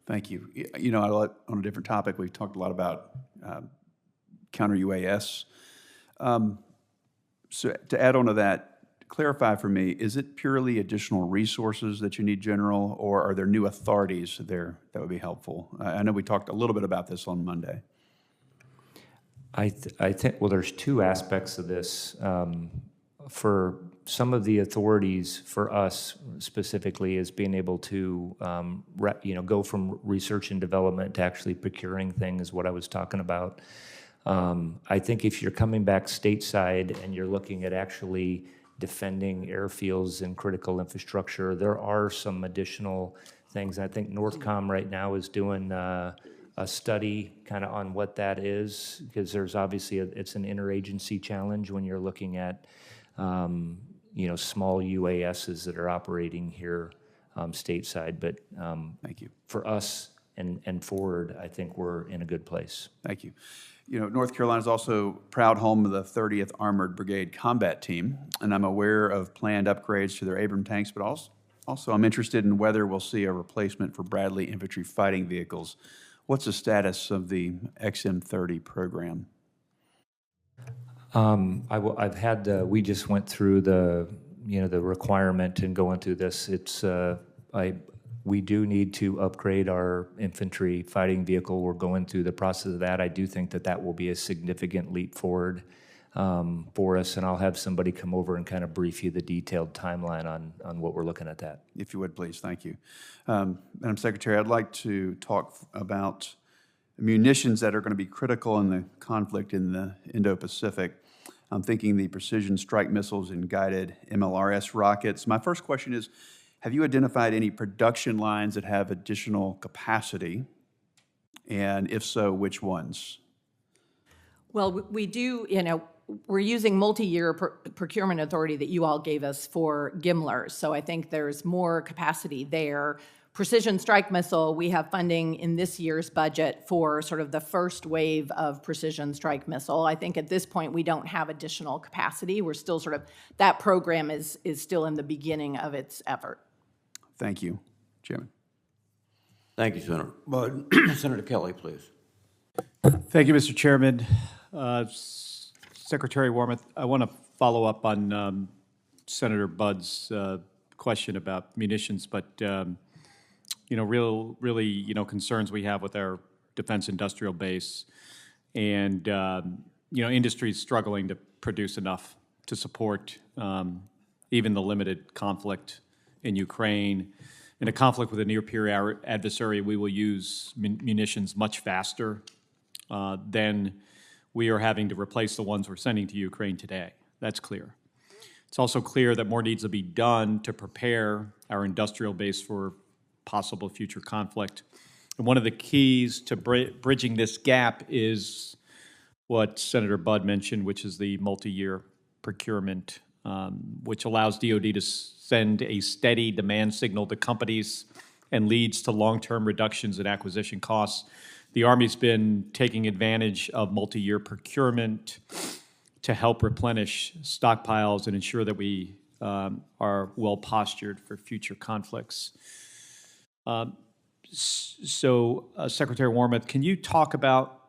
Speaker 14: Thank you. You know, on a different topic, we've talked a lot about counter UAS. So to add on to that, clarify for me, is it purely additional resources that you need, General, or are there new authorities there that would be helpful? I know we talked a little bit about this on Monday.
Speaker 4: I think, well, there's two aspects of this. For some of the authorities, for us specifically, is being able to go from research and development to actually procuring things, what I was talking about. I think if you're coming back stateside and you're looking at actually defending airfields and critical infrastructure, there are some additional things. I think Northcom right now is doing a study kind of on what that is, because there's obviously it's an interagency challenge when you're looking at small UASs that are operating here stateside. But
Speaker 14: thank you.
Speaker 4: For us and forward, I think we're in a good place.
Speaker 14: Thank you. You know, North Carolina is also proud home of the 30th Armored Brigade Combat Team, and I'm aware of planned upgrades to their Abrams tanks, but also I'm interested in whether we'll see a replacement for Bradley infantry fighting vehicles. What's the status of the XM30 program?
Speaker 4: We just went through the requirement and going through this. We do need to upgrade our infantry fighting vehicle. We're going through the process of that. I do think that will be a significant leap forward for us, and I'll have somebody come over and kind of brief you the detailed timeline on what we're looking at that.
Speaker 14: If you would, please. Thank you. Madam Secretary, I'd like to talk about munitions that are going to be critical in the conflict in the Indo-Pacific. I'm thinking the precision strike missiles and guided MLRS rockets. My first question is, have you identified any production lines that have additional capacity? And if so, which ones?
Speaker 3: Well, we do, we're using multi-year procurement authority that you all gave us for GMLRS. So I think there's more capacity there. Precision strike missile, we have funding in this year's budget for sort of the first wave of precision strike missile. I think at this point we don't have additional capacity. We're still that program is still in the beginning of its effort.
Speaker 14: Thank you. Chairman.
Speaker 1: Thank you, Senator. Senator Kelly, please.
Speaker 15: Thank you, Mr. Chairman. Secretary Wormuth, I want to follow up on Senator Budd's question about munitions, but really concerns we have with our defense industrial base, and industries struggling to produce enough to support even the limited conflict in Ukraine. In a conflict with a near-peer adversary, we will use munitions much faster than we are having to replace the ones we're sending to Ukraine today. That's clear. It's also clear that more needs to be done to prepare our industrial base for possible future conflict. And one of the keys to bridging this gap is what Senator Budd mentioned, which is the multi-year procurement which allows DoD to send a steady demand signal to companies and leads to long-term reductions in acquisition costs. The Army's been taking advantage of multi-year procurement to help replenish stockpiles and ensure that we are well postured for future conflicts. Secretary Wormuth, can you talk about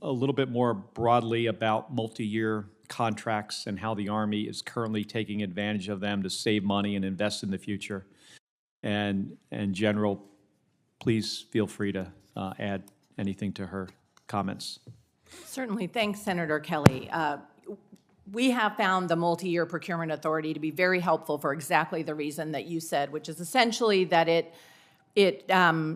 Speaker 15: a little bit more broadly about multi-year contracts and how the Army is currently taking advantage of them to save money and invest in the future? And General, please feel free to add anything to her comments.
Speaker 3: Certainly. Thanks, Senator Kelly. We have found the multi-year procurement authority to be very helpful for exactly the reason that you said, which is essentially that it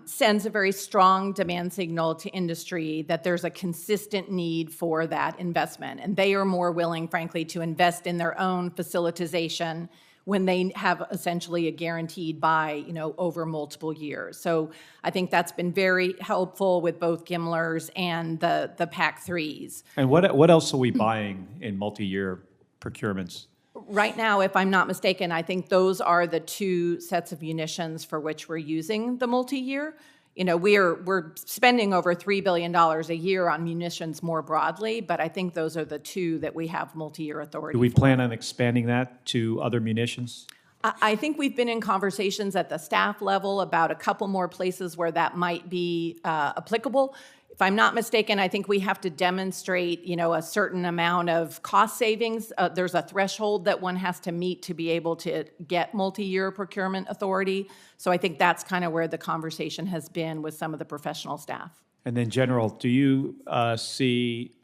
Speaker 3: sends a very strong demand signal to industry that there's a consistent need for that investment. And they are more willing, frankly, to invest in their own facilitization when they have essentially a guaranteed buy, over multiple years. So I think that's been very helpful with both GMLRS and the PAC-3s.
Speaker 15: And what else are we buying in multi-year procurements?
Speaker 3: Right now, if I'm not mistaken, I think those are the two sets of munitions for which we're using the multi-year. We're spending over $3 billion a year on munitions more broadly, but I think those are the two that we have multi-year authority
Speaker 15: Do we
Speaker 3: for.
Speaker 15: plan on expanding that to other munitions?
Speaker 3: I think we've been in conversations at the staff level about a couple more places where that might be applicable. If I'm not mistaken, I think we have to demonstrate, a certain amount of cost savings. There's a threshold that one has to meet to be able to get multi-year procurement authority. So I think that's kind of where the conversation has been with some of the professional staff.
Speaker 15: And then, General, do you see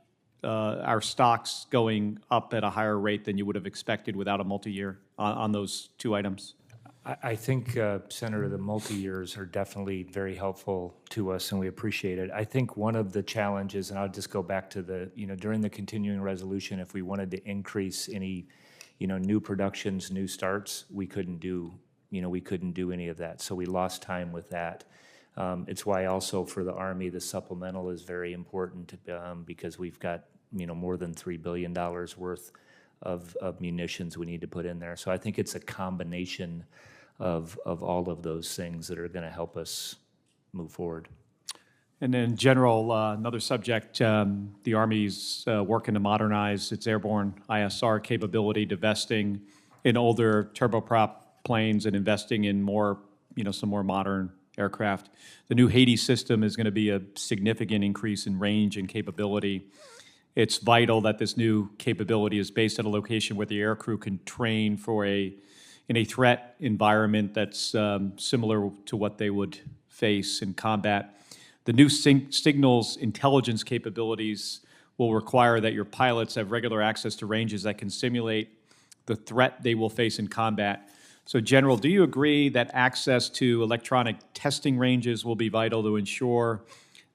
Speaker 15: our stocks going up at a higher rate than you would have expected without a multi-year on those two items?
Speaker 4: I think, Senator, the multi-years are definitely very helpful to us, and we appreciate it. I think one of the challenges, and I'll just go back to during the continuing resolution, if we wanted to increase any, new productions, new starts, we couldn't do any of that. So we lost time with that. It's why also for the Army, the supplemental is very important because we've got, more than $3 billion worth of munitions we need to put in there. So I think it's a combination of all of those things that are going to help us move forward.
Speaker 15: And then, General, another subject, the Army's working to modernize its airborne ISR capability, divesting in older turboprop planes and investing in more, some more modern aircraft. The new Hades system is going to be a significant increase in range and capability. It's vital that this new capability is based at a location where the aircrew can train in a threat environment that's similar to what they would face in combat. The new signals intelligence capabilities will require that your pilots have regular access to ranges that can simulate the threat they will face in combat. So, General, do you agree that access to electronic testing ranges will be vital to ensure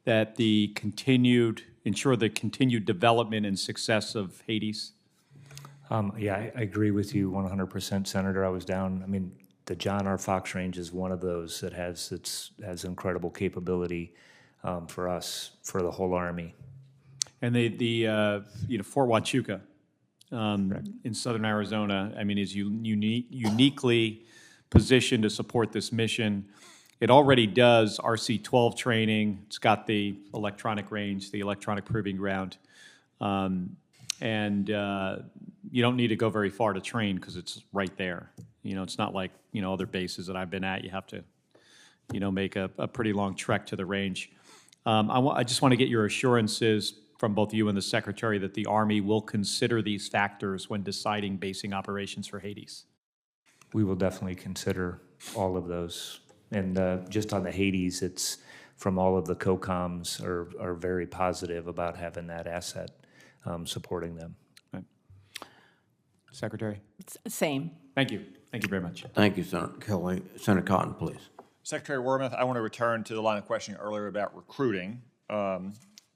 Speaker 15: the continued development and success of Hades?
Speaker 4: Yeah, I agree with you 100%, Senator. I was down. The John R. Fox range is one of those that has incredible capability for us, for the whole Army.
Speaker 15: And Fort Huachuca in southern Arizona, is uniquely positioned to support this mission. It already does RC-12 training. It's got the electronic range, the electronic proving ground. And you don't need to go very far to train because it's right there. It's not like, other bases that I've been at. You have to, make a pretty long trek to the range. I just want to get your assurances from both you and the Secretary that the Army will consider these factors when deciding basing operations for Hades.
Speaker 4: We will definitely consider all of those. And just on the Hades, it's from all of the COCOMs are very positive about having that asset supporting them.
Speaker 15: Right. Secretary?
Speaker 3: Same.
Speaker 15: Thank you. Thank you very much.
Speaker 1: Thank you, Senator Kelly. Senator Cotton, please.
Speaker 16: Secretary Wormuth, I want to return to the line of questioning earlier about recruiting.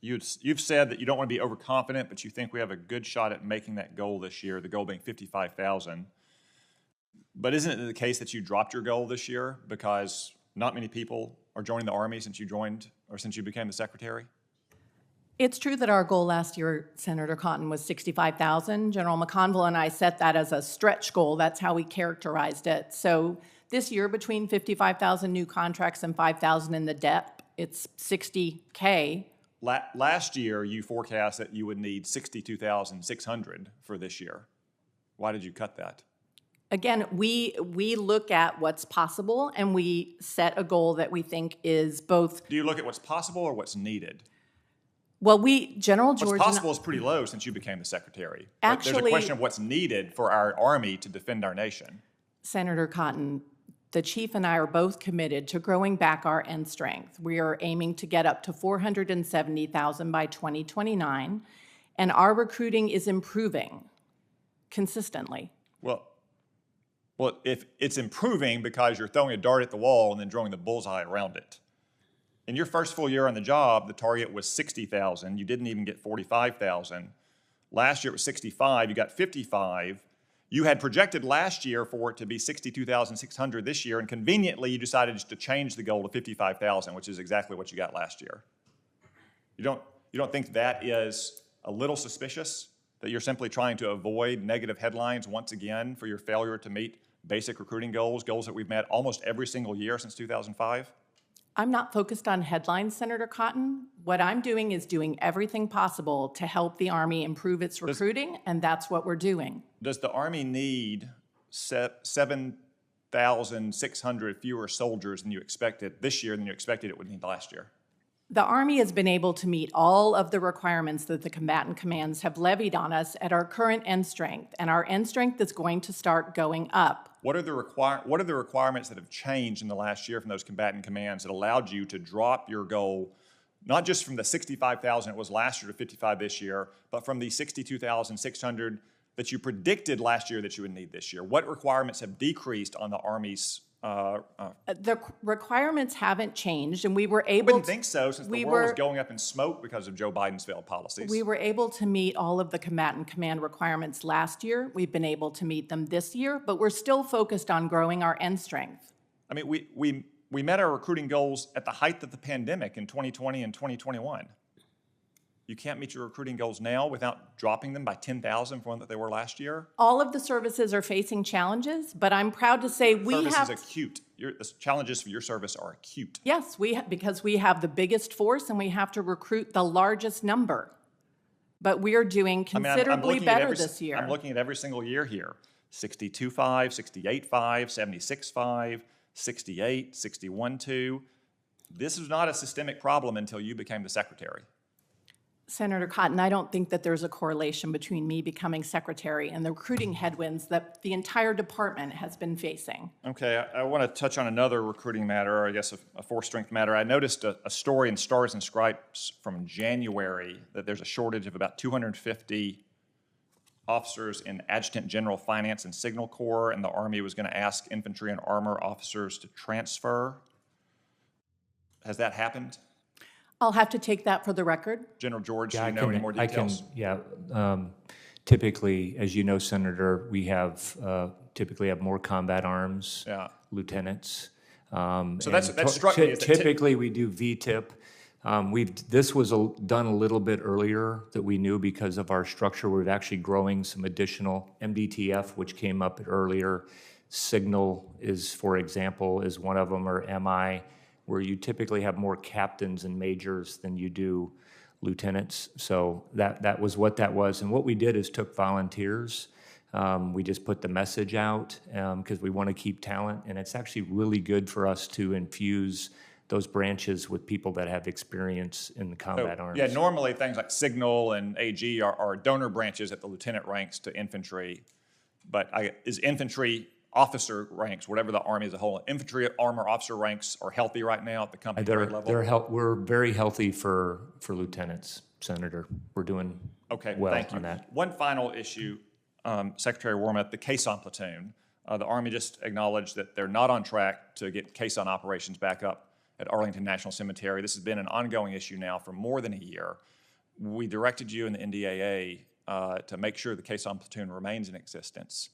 Speaker 16: You've said that you don't want to be overconfident, but you think we have a good shot at making that goal this year, the goal being 55,000. But isn't it the case that you dropped your goal this year because not many people are joining the Army since you joined or since you became the Secretary?
Speaker 3: It's true that our goal last year, Senator Cotton, was 65,000. General McConville and I set that as a stretch goal. That's how we characterized it. So this year, between 55,000 new contracts and 5,000 in the DEP, it's 60K.
Speaker 16: Last year, you forecast that you would need 62,600 for this year. Why did you cut that?
Speaker 3: Again, we look at what's possible, and we set a goal that we think is both.
Speaker 16: Do you look at what's possible or what's needed?
Speaker 3: Well, General George.
Speaker 16: What's possible is pretty low since you became the secretary.
Speaker 3: Actually,
Speaker 16: there's a question of what's needed for our Army to defend our nation.
Speaker 3: Senator Cotton, the chief and I are both committed to growing back our end strength. We are aiming to get up to 470,000 by 2029, and our recruiting is improving consistently.
Speaker 16: Well, if it's improving because you're throwing a dart at the wall and then drawing the bullseye around it. In your first full year on the job, the target was 60,000. You didn't even get 45,000. Last year it was 65. You got 55. You had projected last year for it to be 62,600 this year, and conveniently you decided just to change the goal to 55,000, which is exactly what you got last year. You don't think that is a little suspicious, that you're simply trying to avoid negative headlines once again for your failure to meet basic recruiting goals that we've met almost every single year since 2005?
Speaker 3: I'm not focused on headlines, Senator Cotton. What I'm doing is doing everything possible to help the Army improve its recruiting, and that's what we're doing.
Speaker 16: Does the Army need 7,600 fewer soldiers than you expected this year than you expected it would need last year?
Speaker 3: The Army has been able to meet all of the requirements that the combatant commands have levied on us at our current end strength, and our end strength is going to start going up.
Speaker 16: What are the requirements that have changed in the last year from those combatant commands that allowed you to drop your goal, not just from the 65,000 it was last year to 55 this year, but from the 62,600 that you predicted last year that you would need this year? What requirements have decreased on the Army's
Speaker 3: The requirements haven't changed, and we were able to...
Speaker 16: I wouldn't think so, since the world was going up in smoke because of Joe Biden's failed policies.
Speaker 3: We were able to meet all of the combatant command requirements last year. We've been able to meet them this year, but we're still focused on growing our end strength.
Speaker 16: I mean, we met our recruiting goals at the height of the pandemic in 2020 and 2021. You can't meet your recruiting goals now without dropping them by 10,000 from what they were last year?
Speaker 3: All of the services are facing challenges, but I'm proud to say we have...
Speaker 16: Service is acute. The challenges for your service are acute.
Speaker 3: Yes, because we have the biggest force and we have to recruit the largest number. But we are doing considerably better this year.
Speaker 16: I'm looking at every single year here. 62.5, 68.5, 76.5, 68, 61.2. This is not a systemic problem until you became the secretary.
Speaker 3: Senator Cotton, I don't think that there's a correlation between me becoming secretary and the recruiting headwinds that the entire department has been facing.
Speaker 16: Okay, I want to touch on another recruiting matter, or I guess a force-strength matter. I noticed a story in Stars and Stripes from January that there's a shortage of about 250 officers in Adjutant General Finance and Signal Corps, and the Army was going to ask infantry and armor officers to transfer. Has that happened?
Speaker 3: I'll have to take that for the record.
Speaker 16: General George, do you know any more details?
Speaker 4: Typically, as you know, Senator, we have typically have more combat arms, lieutenants.
Speaker 16: So that struck me as
Speaker 4: typically we do VTIP. This was done a little bit earlier that we knew because of our structure. We're actually growing some additional MDTF, which came up earlier. Signal is, for example, is one of them, or MI, where you typically have more captains and majors than you do lieutenants. So that was what that was. And what we did is took volunteers. We just put the message out because we want to keep talent. And it's actually really good for us to infuse those branches with people that have experience in the combat arms.
Speaker 16: Yeah, normally things like Signal and AG are donor branches at the lieutenant ranks to infantry. But is infantry officer ranks, whatever the Army as a whole, infantry armor officer ranks are healthy right now at the company grade level?
Speaker 4: We're very healthy for lieutenants, Senator. We're doing well on that.
Speaker 16: One final issue, Secretary Wormuth, the caisson platoon. The Army just acknowledged that they're not on track to get caisson operations back up at Arlington National Cemetery. This has been an ongoing issue now for more than a year. We directed you in the NDAA to make sure the caisson platoon remains in existence.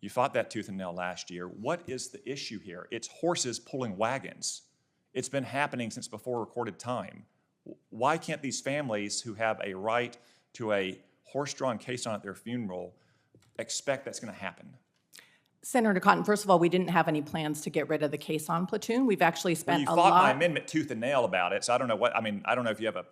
Speaker 16: You fought that tooth and nail last year. What is the issue here? It's horses pulling wagons. It's been happening since before recorded time. why can't these families who have a right to a horse-drawn caisson at their funeral expect that's going to happen?
Speaker 3: Senator Cotton, first of all, we didn't have any plans to get rid of the caisson platoon. We've actually
Speaker 16: Well,
Speaker 3: spent
Speaker 16: you
Speaker 3: a
Speaker 16: fought my
Speaker 3: lot.
Speaker 16: amendment tooth and nail about it, so I don't know what, I don't know if you have a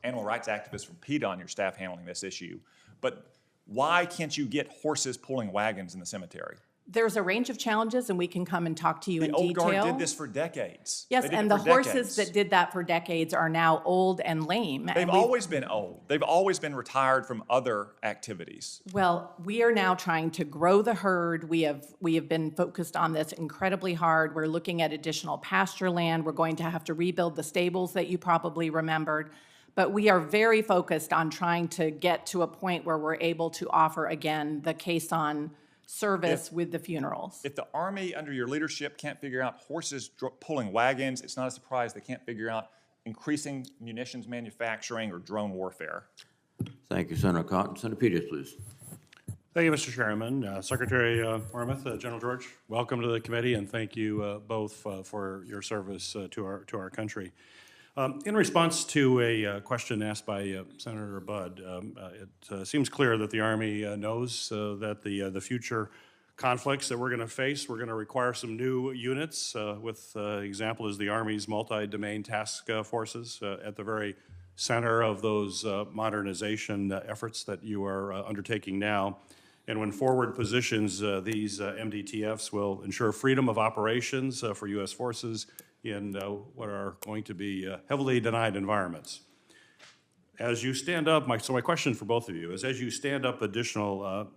Speaker 16: animal rights activist from PETA on your staff handling this issue, but why can't you get horses pulling wagons in the cemetery?
Speaker 3: There's a range of challenges, and we can come and talk to you in
Speaker 16: The old
Speaker 3: detail.
Speaker 16: guard did this for decades.
Speaker 3: Yes,
Speaker 16: They did
Speaker 3: and
Speaker 16: it
Speaker 3: the
Speaker 16: for
Speaker 3: horses
Speaker 16: decades.
Speaker 3: that did that for decades are now old and lame.
Speaker 16: They've
Speaker 3: and we've-
Speaker 16: always been old. They've always been retired from other activities.
Speaker 3: Well, we are now trying to grow the herd. We have been focused on this incredibly hard. We're looking at additional pasture land. We're going to have to rebuild the stables that you probably remembered. But we are very focused on trying to get to a point where we're able to offer again the caisson service with the funerals.
Speaker 16: If the Army, under your leadership, can't figure out horses pulling wagons, it's not a surprise they can't figure out increasing munitions manufacturing or drone warfare.
Speaker 1: Thank you, Senator Cotton. Senator Peters, please.
Speaker 17: Thank you, Mr. Chairman. Secretary Wormuth, General George, welcome to the committee, and thank you both for your service to our country. In response to a question asked by Senator Budd, it seems clear that the Army knows that the future conflicts that we're going to face, we're going to require some new units. With example is the Army's multi-domain task forces at the very center of those modernization efforts that you are undertaking now. And when forward positions, these MDTFs will ensure freedom of operations for U.S. forces in what are going to be heavily denied environments. As you stand up, my question for both of you is, as you stand up additional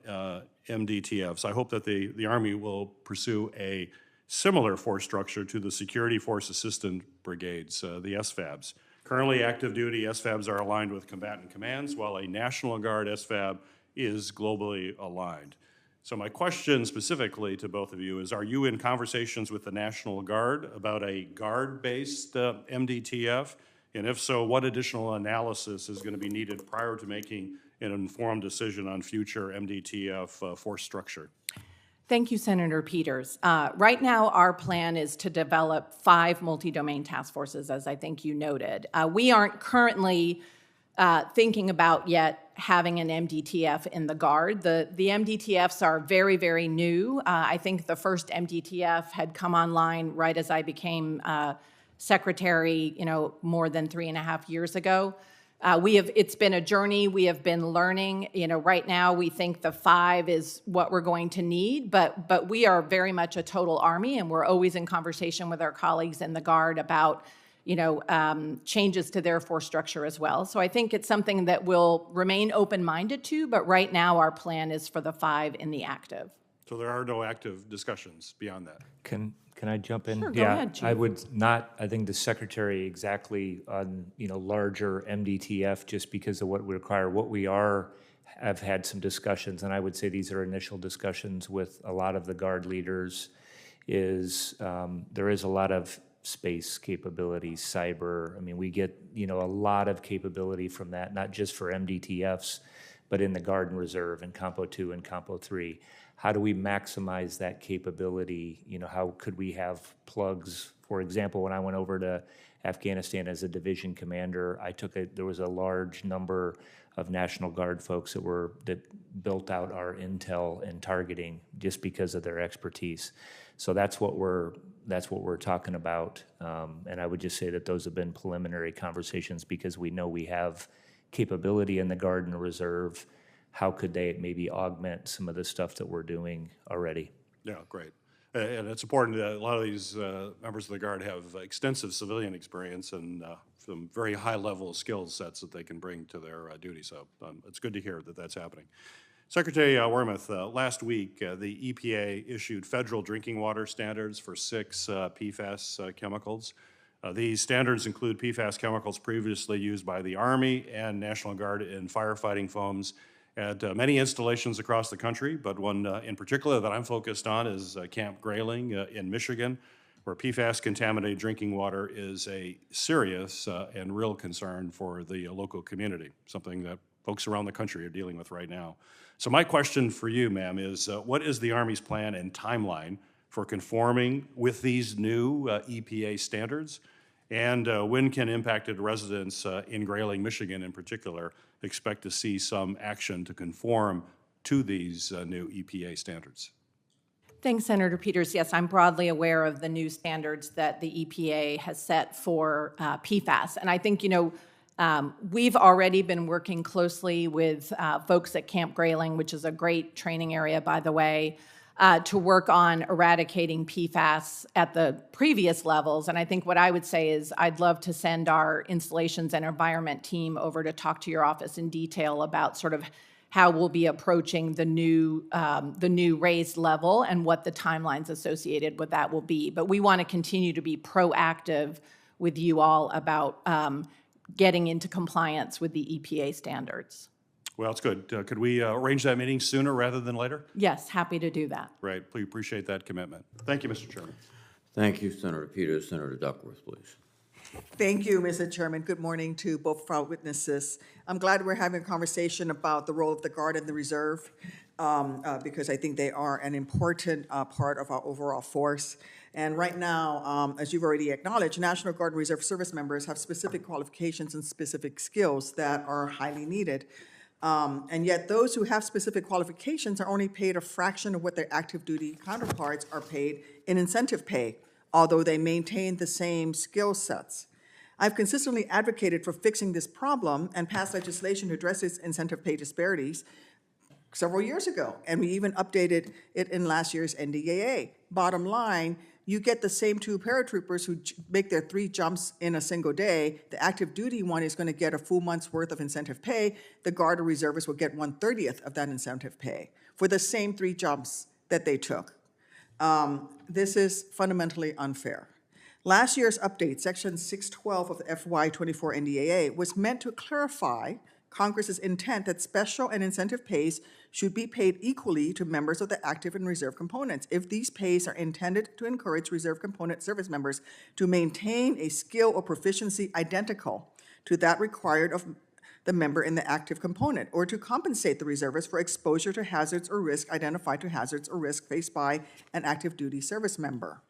Speaker 17: MDTFs, I hope that the Army will pursue a similar force structure to the Security Force Assistant Brigades, the SFABs. Currently, active duty SFABs are aligned with combatant commands, while a National Guard SFAB is globally aligned. So my question specifically to both of you is, are you in conversations with the National Guard about a Guard-based MDTF? And if so, what additional analysis is going to be needed prior to making an informed decision on future MDTF force structure?
Speaker 3: Thank you, Senator Peters. Right now, our plan is to develop 5 multi-domain task forces, as I think you noted. We aren't currently thinking about yet having an MDTF in the Guard. The MDTFs are very, very new. I think the first MDTF had come online right as I became secretary, more than 3.5 years ago. It's been a journey. We have been learning. Right now we think the 5 is what we're going to need, but we are very much a total Army, and we're always in conversation with our colleagues in the Guard about changes to their force structure as well. So I think it's something that we'll remain open-minded to, but right now our plan is for the 5 in the active.
Speaker 17: So there are no active discussions beyond that?
Speaker 4: Can I jump in?
Speaker 3: Sure, go ahead, Chief.
Speaker 4: I would not, I think the Secretary exactly on, larger MDTF just because of what we require. What we have had some discussions, and I would say these are initial discussions with a lot of the Guard leaders, is there is a lot of space capabilities, cyber. We get, a lot of capability from that, not just for MDTFs, but in the Guard and Reserve and Compo 2 and Compo 3. How do we maximize that capability? How could we have plugs? For example, when I went over to Afghanistan as a division commander, there was a large number of National Guard folks that built out our intel and targeting just because of their expertise. So that's what we're talking about. And I would just say that those have been preliminary conversations because we know we have capability in the Guard and Reserve. How could they maybe augment some of the stuff that we're doing already?
Speaker 17: Yeah, great. And it's important that a lot of these members of the Guard have extensive civilian experience and some very high-level skill sets that they can bring to their duty. So it's good to hear that that's happening. Secretary Wormuth, last week the EPA issued federal drinking water standards for 6 PFAS chemicals. These standards include PFAS chemicals previously used by the Army and National Guard in firefighting foams at many installations across the country, but one in particular that I'm focused on is Camp Grayling in Michigan, where PFAS-contaminated drinking water is a serious and real concern for the local community, something that folks around the country are dealing with right now. So my question for you, ma'am, is what is the Army's plan and timeline for conforming with these new EPA standards? And when can impacted residents in Grayling, Michigan in particular, expect to see some action to conform to these new EPA standards?
Speaker 3: Thanks, Senator Peters. Yes, I'm broadly aware of the new standards that the EPA has set for PFAS. And I think, we've already been working closely with folks at Camp Grayling, which is a great training area, by the way, to work on eradicating PFAS at the previous levels. And I think what I would say is I'd love to send our installations and environment team over to talk to your office in detail about sort of how we'll be approaching the new raised level and what the timelines associated with that will be. But we want to continue to be proactive with you all about getting into compliance with the EPA standards.
Speaker 17: Well, it's good. Could we arrange that meeting sooner rather than later?
Speaker 3: Yes, happy to do that.
Speaker 17: Right. We appreciate that commitment. Thank you, Mr. Chairman.
Speaker 1: Thank you, Senator Peters. Senator Duckworth, please.
Speaker 18: Thank you, Mr. Chairman. Good morning to both of our witnesses. I'm glad we're having a conversation about the role of the Guard and the Reserve because I think they are an important part of our overall force. And right now, as you've already acknowledged, National Guard and Reserve service members have specific qualifications and specific skills that are highly needed. And yet those who have specific qualifications are only paid a fraction of what their active duty counterparts are paid in incentive pay, although they maintain the same skill sets. I've consistently advocated for fixing this problem and passed legislation to address its incentive pay disparities several years ago, and we even updated it in last year's NDAA. Bottom line, you get the same two paratroopers who make their 3 jumps in a single day. The active duty one is going to get a full month's worth of incentive pay. The Guard or reservists will get 1/30th of that incentive pay for the same 3 jumps that they took. This is fundamentally unfair. Last year's update, Section 612 of the FY24 NDAA, was meant to clarify Congress's intent that special and incentive pays should be paid equally to members of the active and reserve components if these pays are intended to encourage reserve component service members to maintain a skill or proficiency identical to that required of the member in the active component, or to compensate the reservist for exposure to hazards or risk identified to hazards or risk faced by an active duty service member.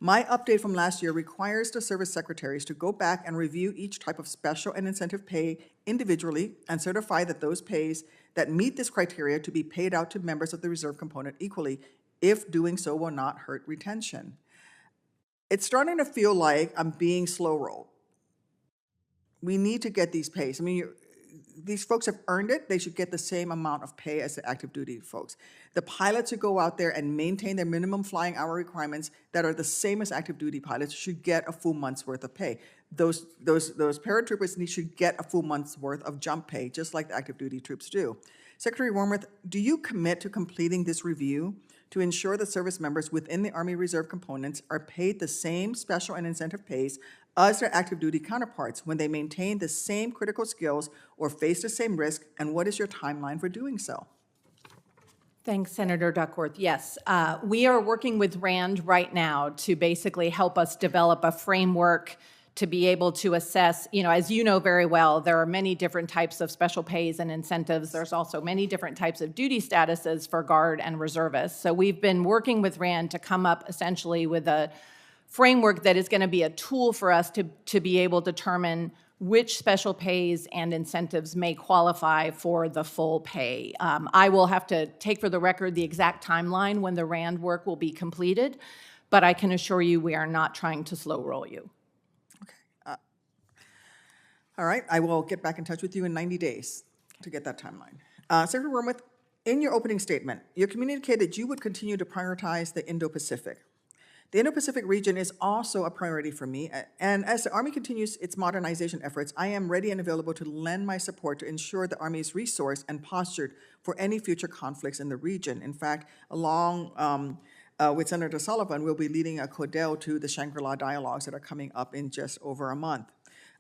Speaker 18: My update from last year requires the service secretaries to go back and review each type of special and incentive pay individually and certify that those pays that meet this criteria to be paid out to members of the reserve component equally, if doing so will not hurt retention. It's starting to feel like I'm being slow-rolled. We need to get these pays. I mean, these folks have earned it. They should get the same amount of pay as the active duty folks. The pilots who go out there and maintain their minimum flying hour requirements that are the same as active duty pilots should get a full month's worth of pay. Those paratroopers should get a full month's worth of jump pay, just like the active duty troops do. Secretary Wormuth, do you commit to completing this review to ensure that service members within the Army Reserve components are paid the same special and incentive pays as their active duty counterparts when they maintain the same critical skills or face the same risk, and what is your timeline for doing so?
Speaker 3: Thanks, Senator Duckworth. Yes, we are working with RAND right now to basically help us develop a framework to be able to assess, as you know very well, there are many different types of special pays and incentives. There's also many different types of duty statuses for Guard and reservists. So we've been working with RAND to come up essentially with a framework that is going to be a tool for us to be able to determine which special pays and incentives may qualify for the full pay. I will have to take for the record the exact timeline when the RAND work will be completed, but I can assure you we are not trying to slow roll you.
Speaker 18: All right, I will get back in touch with you in 90 days to get that timeline. Secretary Wormuth, in your opening statement, you communicated that you would continue to prioritize the Indo-Pacific. The Indo-Pacific region is also a priority for me, and as the Army continues its modernization efforts, I am ready and available to lend my support to ensure the Army is resourced and postured for any future conflicts in the region. In fact, along with Senator Sullivan, we'll be leading a CODEL to the Shangri-La dialogues that are coming up in just over a month.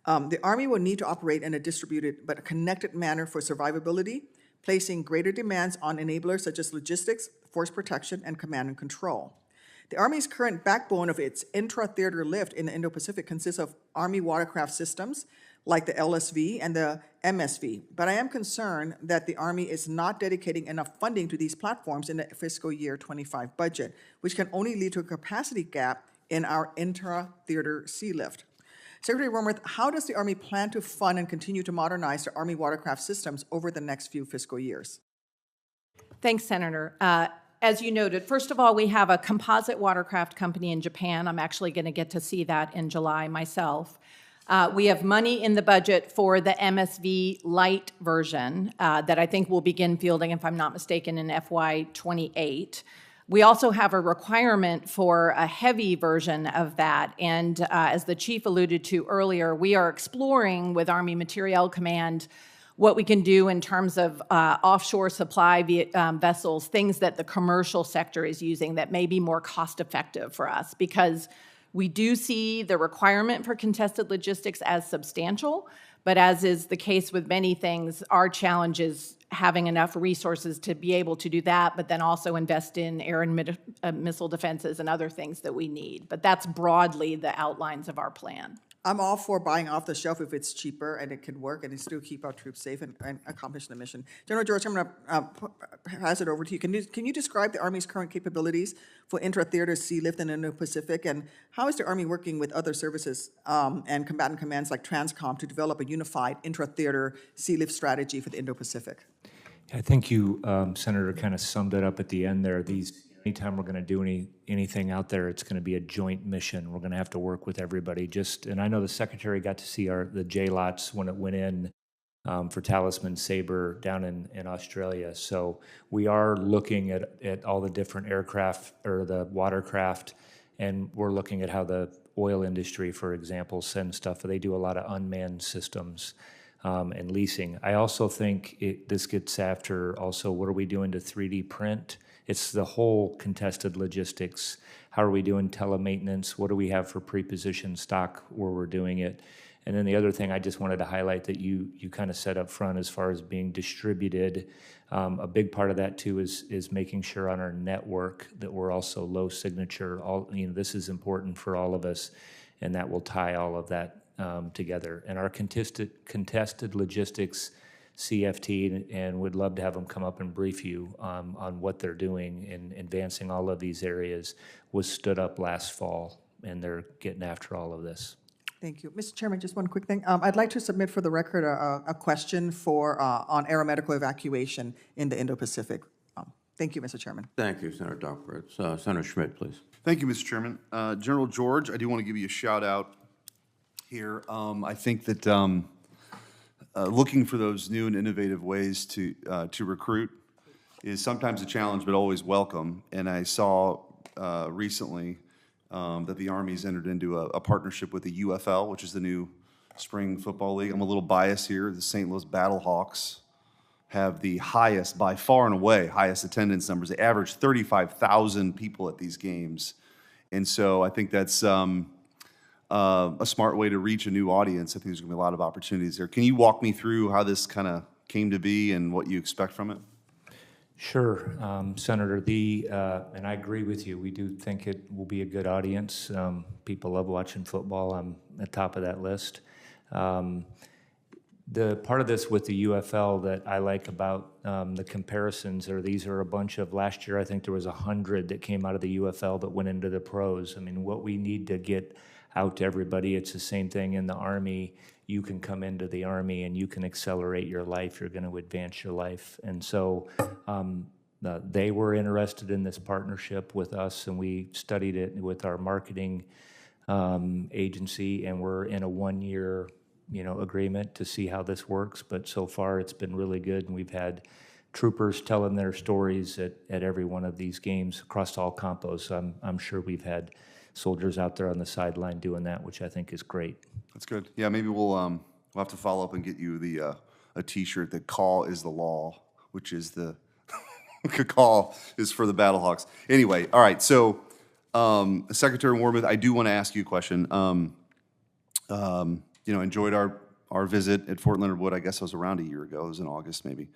Speaker 18: The Army will need to operate in a distributed but connected manner for survivability, placing greater demands on enablers such as logistics, force protection, and command and control. The Army's current backbone of its intra-theater lift in the Indo-Pacific consists of Army watercraft systems like the LSV and the MSV, but I am concerned that the Army is not dedicating enough funding to these platforms in the fiscal year 25 budget, which can only lead to a capacity gap in our intra-theater sea lift. Secretary Wormuth, how does the Army plan to fund and continue to modernize the Army watercraft systems over the next few fiscal years?
Speaker 3: Thanks, Senator. As you noted, first of all, we have a composite watercraft company in Japan. I'm actually going to get to see that in July myself. We have money in the budget for the MSV light version that I think will begin fielding, if I'm not mistaken, in FY28. We also have a requirement for a heavy version of that. And as the chief alluded to earlier, we are exploring with Army Materiel Command what we can do in terms of offshore supply vessels, things that the commercial sector is using that may be more cost-effective for us, because we do see the requirement for contested logistics as substantial, but as is the case with many things, our challenge is having enough resources to be able to do that, but then also invest in air and missile defenses and other things that we need. But that's broadly the outlines of our plan.
Speaker 18: I'm all for buying off the shelf if it's cheaper and it can work and it still keep our troops safe and accomplish the mission. General George, I'm going to pass it over to you. Can you describe the Army's current capabilities for intra-theater sea lift in the Indo-Pacific, and how is the Army working with other services and combatant commands like TRANSCOM to develop a unified intra-theater sea lift strategy for the Indo-Pacific?
Speaker 4: I think you, Senator, kind of summed it up at the end there. Anytime we're going to do anything out there, it's going to be a joint mission. We're going to have to work with everybody. And I know the Secretary got to see the J-lots when it went in for Talisman Sabre down in Australia. So we are looking at all the different aircraft or the watercraft, and we're looking at how the oil industry, for example, sends stuff. They do a lot of unmanned systems and leasing. I also think this gets after also what are we doing to 3D print. It's the whole contested logistics. How are we doing telemakmaintenance? What do we have for pre-positioned stock where we're doing it? And then the other thing I just wanted to highlight that you kind of said up front as far as being distributed, a big part of that too is making sure on our network that we're also low signature. This is important for all of us, and that will tie all of that together. And our contested logistics CFT, and would love to have them come up and brief you on what they're doing in advancing all of these areas, was stood up last fall, and they're getting after all of this.
Speaker 18: Thank you. Mr. Chairman, just one quick thing. I'd like to submit for the record a question on aeromedical evacuation in the Indo-Pacific. Thank you, Mr. Chairman.
Speaker 1: Thank you, Senator Duckworth. Senator Schmidt, please.
Speaker 14: Thank you, Mr. Chairman. General George, I do want to give you a shout out here. I think that looking for those new and innovative ways to recruit is sometimes a challenge, but always welcome. And I saw recently that the Army's entered into a partnership with the UFL, which is the new spring football league. I'm a little biased here. The St. Louis Battlehawks have the highest, by far and away, highest attendance numbers. They average 35,000 people at these games. And so I think that's a smart way to reach a new audience. I think there's going to be a lot of opportunities there. Can you walk me through how this kind of came to be and what you expect from it?
Speaker 4: Sure, Senator. And I agree with you. We do think it will be a good audience. People love watching football. I'm at the top of that list. The part of this with the UFL that I like about the comparisons these are a bunch of, last year I think there was 100 that came out of the UFL that went into the pros. I mean, what we need to get out to everybody, it's the same thing in the Army. You can come into the Army and you can accelerate your life. You're going to advance your life. And so they were interested in this partnership with us, and we studied it with our marketing agency, and we're in a one-year agreement to see how this works. But so far it's been really good, and we've had troopers telling their stories at every one of these games across all compos. So I'm sure we've had soldiers out there on the sideline doing that, which I think is great.
Speaker 14: That's good. Yeah, maybe we'll have to follow up and get you a T-shirt that "Call is the law," which is the call is for the Battlehawks. Anyway, all right. So, Secretary Wormuth, I do want to ask you a question. Enjoyed our visit at Fort Leonard Wood. I guess it was around a year ago. It was in August, maybe.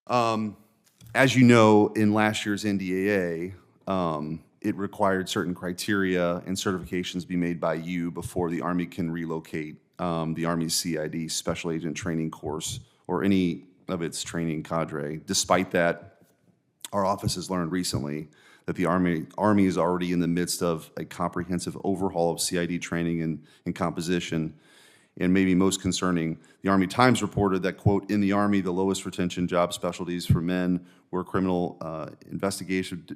Speaker 14: As you know, in last year's NDAA, it required certain criteria and certifications be made by you before the Army can relocate the Army's CID, Special Agent Training Course, or any of its training cadre. Despite that, our office has learned recently
Speaker 19: that the Army is already in the midst of a comprehensive overhaul of CID training and composition. And maybe most concerning, the Army Times reported that, quote, in the Army, the lowest retention job specialties for men were criminal investigation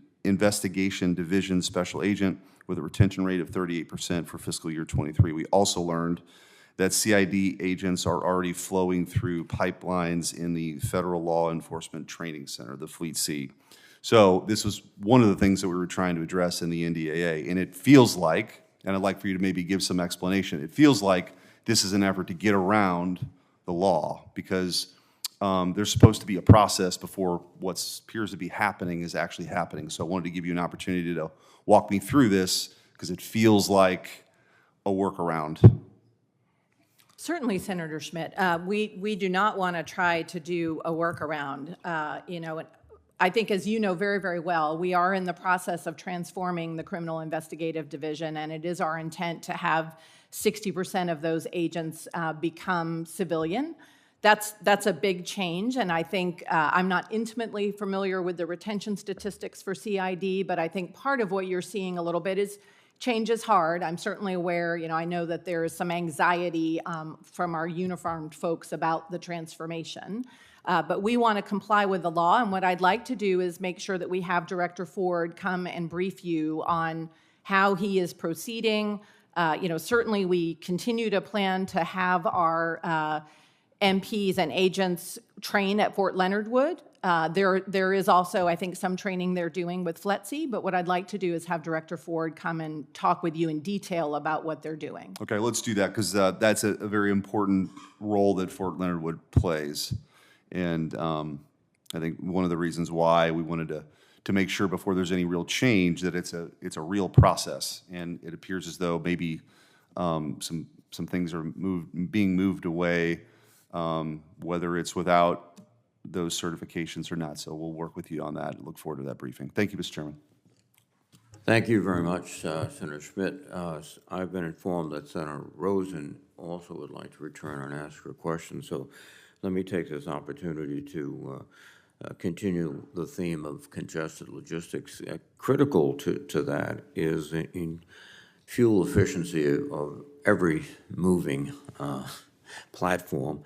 Speaker 19: division special agent with a retention rate of 38% for fiscal year 23. We also learned that CID agents are already flowing through pipelines in the Federal Law Enforcement Training Center, the Fleet C. So this was one of the things that we were trying to address in the NDAA. And it feels like, and I'd like for you to maybe give some explanation, it feels like this is an effort to get around the law because there's supposed to be a process before what appears to be happening is actually happening. So I wanted to give you an opportunity to walk me through this because it feels like a workaround.
Speaker 3: Certainly, Senator Schmidt. We do not want to try to do a workaround. I think, as you know very, very well, we are in the process of transforming the Criminal Investigative Division, and it is our intent to have 60% of those agents become civilian. That's a big change, and I think I'm not intimately familiar with the retention statistics for CID, but I think part of what you're seeing a little bit is change is hard. I'm certainly aware, I know that there is some anxiety from our uniformed folks about the transformation, but we want to comply with the law, and what I'd like to do is make sure that we have Director Ford come and brief you on how he is proceeding. Certainly we continue to plan to have our MPs and agents train at Fort Leonard Wood. There is also, I think, some training they're doing with FLETC, but what I'd like to do is have Director Ford come and talk with you in detail about what they're doing.
Speaker 19: Okay, let's do that because that's a very important role that Fort Leonard Wood plays. And I think one of the reasons why we wanted to make sure before there's any real change that it's a real process. And it appears as though maybe some things are being moved away, whether it's without those certifications or not. So we'll work with you on that and look forward to that briefing. Thank you, Mr. Chairman.
Speaker 1: Thank you very much, Senator Schmidt. I've been informed that Senator Rosen also would like to return and ask her question. So let me take this opportunity to continue the theme of congested logistics. Critical to that is in fuel efficiency of every moving platform,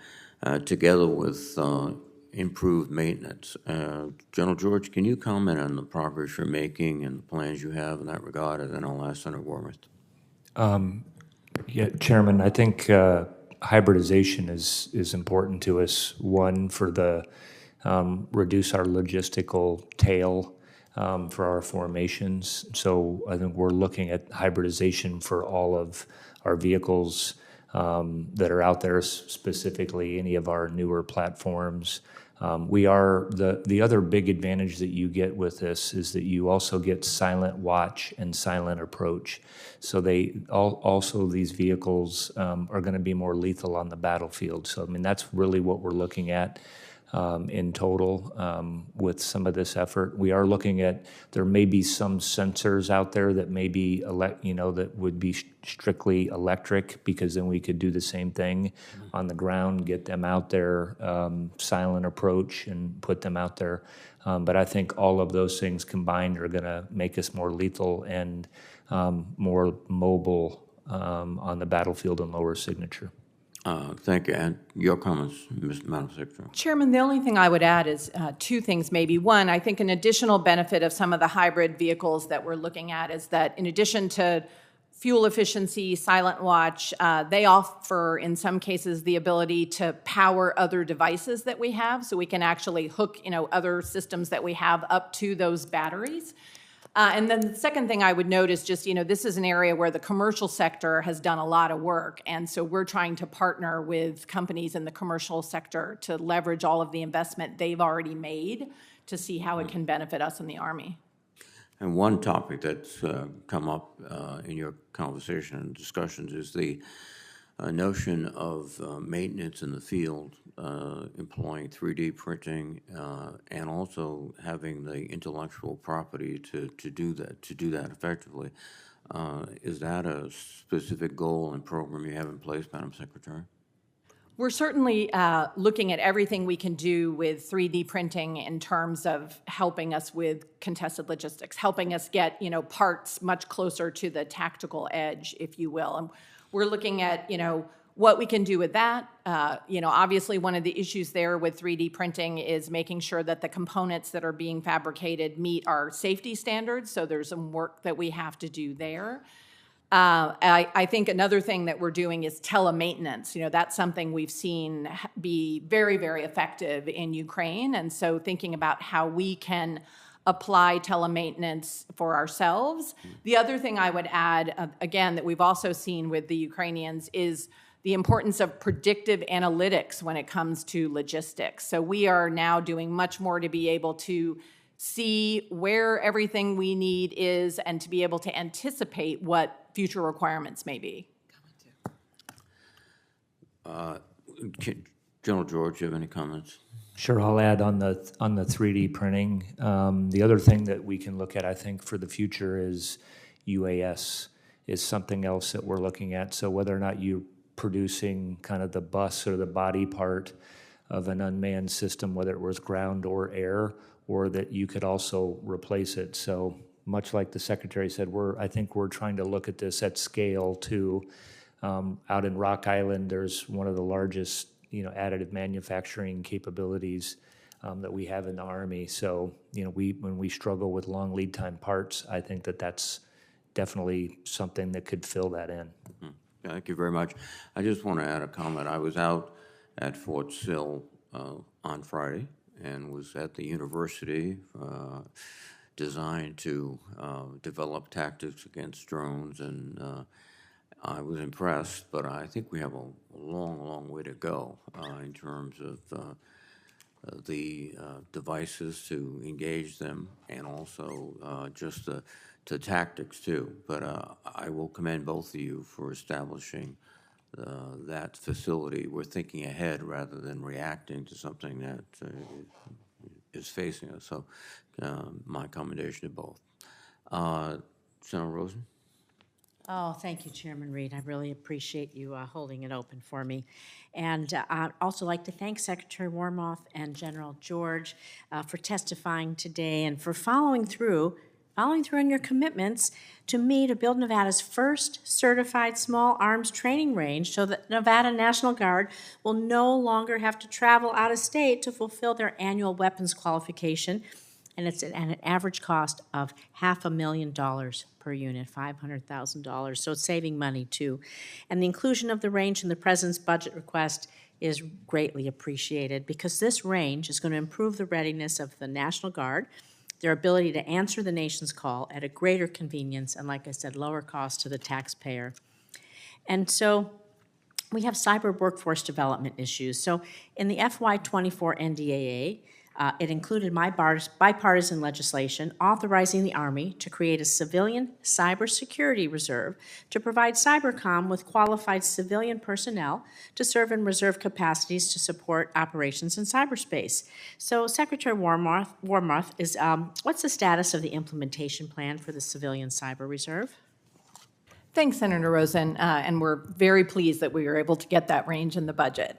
Speaker 1: together with improved maintenance. General George, can you comment on the progress you're making and the plans you have in that regard? And then I'll ask Senator Wormuth.
Speaker 4: Yeah, Chairman, I think hybridization is important to us. One, for the reduce our logistical tail for our formations. So I think we're looking at hybridization for all of our vehicles that are out there, specifically any of our newer platforms. We are the other big advantage that you get with this is that you also get silent watch and silent approach. So also these vehicles are going to be more lethal on the battlefield. So I mean that's really what we're looking at in total with some of this effort. We are looking at there may be some sensors out there that may be that would be strictly electric, because then we could do the same thing on the ground, get them out there, silent approach, and put them out there. But I think all of those things combined are going to make us more lethal and more mobile on the battlefield and lower signature.
Speaker 1: Thank you. And your comments, Madam Secretary.
Speaker 3: Chairman, the only thing I would add is two things maybe. One, I think an additional benefit of some of the hybrid vehicles that we're looking at is that in addition to fuel efficiency, silent watch, they offer in some cases the ability to power other devices that we have, so we can actually hook other systems that we have up to those batteries. And then the second thing I would note is just, this is an area where the commercial sector has done a lot of work. And so we're trying to partner with companies in the commercial sector to leverage all of the investment they've already made to see how it can benefit us in the Army.
Speaker 1: And one topic that's come up in your conversation and discussions is the notion of maintenance in the field, employing 3D printing, and also having the intellectual property to do that effectively. Is that a specific goal and program you have in place, Madam Secretary?
Speaker 3: We're certainly looking at everything we can do with 3D printing in terms of helping us with contested logistics, helping us get, parts much closer to the tactical edge, if you will. And we're looking at, what we can do with that. Obviously one of the issues there with 3D printing is making sure that the components that are being fabricated meet our safety standards. So there's some work that we have to do there. I think another thing that we're doing is telemaintenance. That's something we've seen be very, very effective in Ukraine. And so thinking about how we can apply telemaintenance for ourselves. The other thing I would add, again, that we've also seen with the Ukrainians is the importance of predictive analytics when it comes to logistics. So we are now doing much more to be able to see where everything we need is and to be able to anticipate what future requirements may be.
Speaker 1: General George, you have any comments?
Speaker 4: Sure, I'll add on the 3D printing. The other thing that we can look at, I think, for the future is UAS is something else that we're looking at. So whether or not you're producing kind of the bus or the body part of an unmanned system, whether it was ground or air, or that you could also replace it. So much like the Secretary said, I think we're trying to look at this at scale too. Out in Rock Island, there's one of the largest, additive manufacturing capabilities that we have in the Army. So, when we struggle with long lead time parts, I think that that's definitely something that could fill that in.
Speaker 1: Mm-hmm. Thank you very much. I just want to add a comment. I was out at Fort Sill on Friday and was at the university designed to develop tactics against drones, and I was impressed, but I think we have a long, long way to go in terms of the devices to engage them, and also just the tactics too. But I will commend both of you for establishing that facility. We're thinking ahead rather than reacting to something that is facing us. So my commendation to both. Senator Rosen?
Speaker 20: Oh, thank you, Chairman Reed. I really appreciate you holding it open for me. And I'd also like to thank Secretary Wormuth and General George for testifying today and for following through on your commitments to me to build Nevada's first certified small arms training range so that Nevada National Guard will no longer have to travel out of state to fulfill their annual weapons qualification. And it's at an average cost of $500,000 per unit, $500,000. So it's saving money too. And the inclusion of the range in the President's budget request is greatly appreciated because this range is going to improve the readiness of the National Guard, their ability to answer the nation's call at a greater convenience and, like I said, lower cost to the taxpayer. And so we have cyber workforce development issues. So in the FY24 NDAA, it included my bipartisan legislation authorizing the Army to create a civilian cybersecurity reserve to provide cybercom with qualified civilian personnel to serve in reserve capacities to support operations in cyberspace. So Secretary Wormuth is, what's the status of the implementation plan for the civilian cyber reserve?
Speaker 3: Thanks, Senator Rosen, and we're very pleased that we were able to get that range in the budget.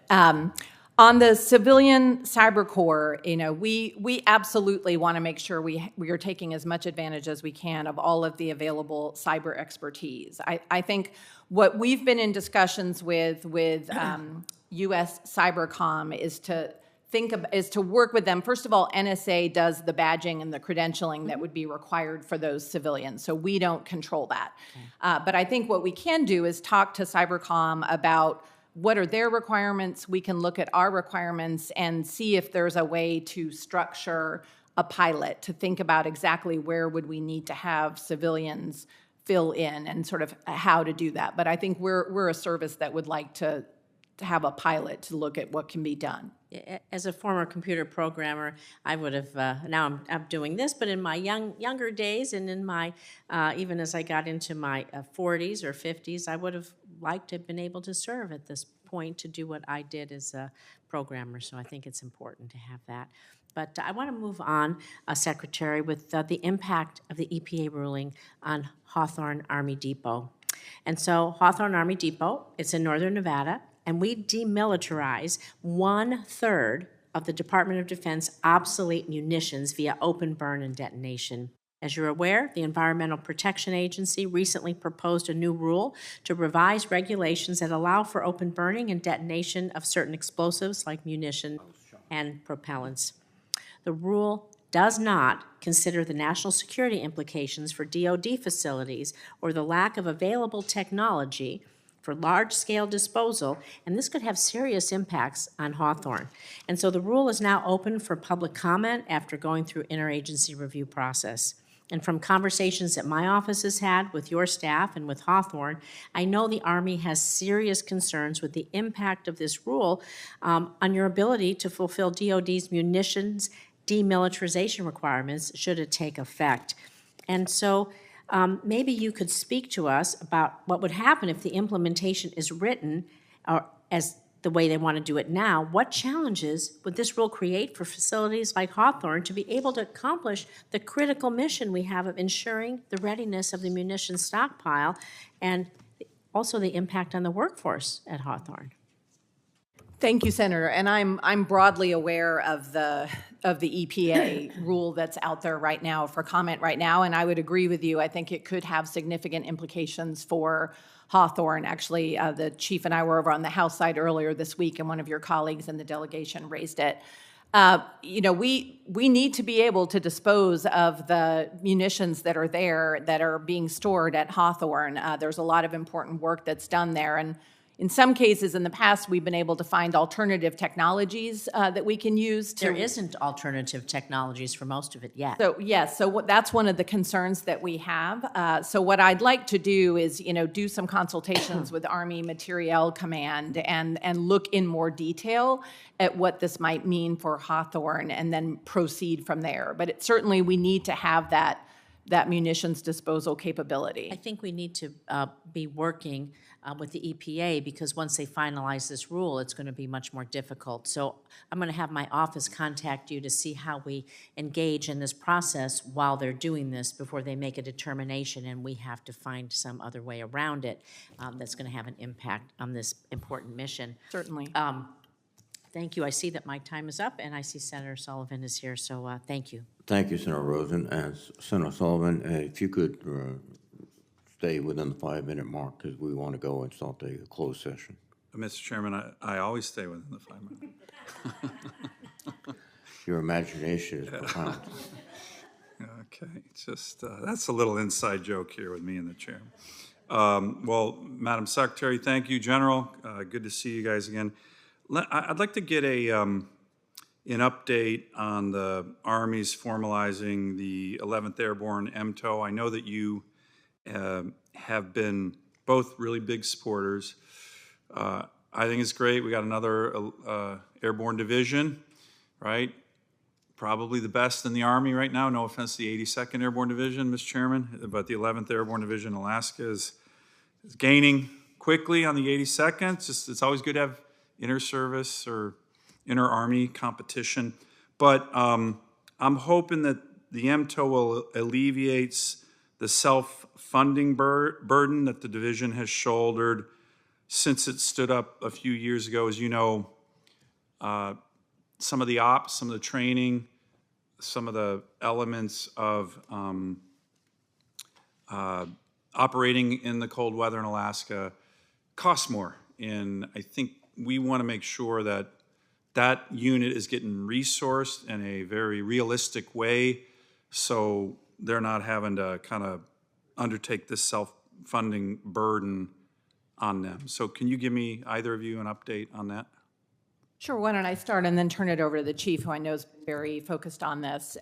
Speaker 3: On the civilian cyber corps, we absolutely want to make sure we are taking as much advantage as we can of all of the available cyber expertise. I think what we've been in discussions with U.S. Cybercom is to work with them. First of all, NSA does the badging and the credentialing that would be required for those civilians, so we don't control that. But I think what we can do is talk to Cybercom about what are their requirements. We can look at our requirements and see if there's a way to structure a pilot to think about exactly where would we need to have civilians fill in and sort of how to do that. But I think we're a service that would like to have a pilot to look at what can be done.
Speaker 20: As a former computer programmer, I would have, now I'm doing this, but in my younger days and in my, even as I got into my 40s or 50s, I would have liked to have been able to serve at this point to do what I did as a programmer. So I think it's important to have that. But I want to move on, Secretary, with the impact of the EPA ruling on Hawthorne Army Depot. And so Hawthorne Army Depot, it's in northern Nevada, and we demilitarize 1/3 of the Department of Defense obsolete munitions via open burn and detonation. As you're aware, the Environmental Protection Agency recently proposed a new rule to revise regulations that allow for open burning and detonation of certain explosives like munitions and propellants. The rule does not consider the national security implications for DoD facilities or the lack of available technology for large-scale disposal, and this could have serious impacts on Hawthorne. And so the rule is now open for public comment after going through interagency review process. And from conversations that my office has had with your staff and with Hawthorne, I know the Army has serious concerns with the impact of this rule on your ability to fulfill DoD's munitions demilitarization requirements should it take effect. And so maybe you could speak to us about what would happen if the implementation is written as the way they want to do it now. What challenges would this rule create for facilities like Hawthorne to be able to accomplish the critical mission we have of ensuring the readiness of the munitions stockpile and also the impact on the workforce at Hawthorne?
Speaker 3: Thank you, Senator. And I'm broadly aware of the EPA rule that's out there right now for comment right now, and I would agree with you. I think it could have significant implications for Hawthorne. Actually, the chief and I were over on the House side earlier this week, and one of your colleagues in the delegation raised it. We need to be able to dispose of the munitions that are there that are being stored at Hawthorne. There's a lot of important work that's done there, and in some cases in the past, we've been able to find alternative technologies that we can use.
Speaker 20: There isn't alternative technologies for most of it yet.
Speaker 3: So yes, that's one of the concerns that we have. So what I'd like to do is, do some consultations with Army Materiel Command and look in more detail at what this might mean for Hawthorne and then proceed from there. But certainly we need to have that munitions disposal capability.
Speaker 20: I think we need to be working with the EPA because once they finalize this rule, it's going to be much more difficult. So I'm going to have my office contact you to see how we engage in this process while they're doing this before they make a determination and we have to find some other way around it that's going to have an impact on this important mission.
Speaker 3: Certainly.
Speaker 20: Thank you. I see that my time is up, and I see Senator Sullivan is here, so thank you.
Speaker 1: Thank you, Senator Rosen. Senator Sullivan, if you could stay within the 5-minute mark, because we want to go and start a closed session.
Speaker 21: Mr. Chairman, I always stay within the 5 minutes.
Speaker 1: Your imagination is profound.
Speaker 21: Okay, just that's a little inside joke here with me and the chairman. Well, Madam Secretary, thank you, General. Good to see you guys again. I'd like to get an update on the Army's formalizing the 11th Airborne MTO. I know that you have been both really big supporters. I think it's great. We got another airborne division, right? Probably the best in the Army right now. No offense to the 82nd Airborne Division, Mr. Chairman, but the 11th Airborne Division in Alaska is gaining quickly on the 82nd. It's always good to have inter-service or inter-Army competition. But I'm hoping that the MTO will alleviates the self-funding burden that the division has shouldered since it stood up a few years ago. As you know, some of the ops, some of the training, some of the elements of operating in the cold weather in Alaska cost more. And I think we want to make sure that that unit is getting resourced in a very realistic way so they're not having to kind of undertake this self-funding burden on them. So can you give me, either of you, an update on that?
Speaker 3: Sure, why don't I start and then turn it over to the chief, who I know is very focused on this.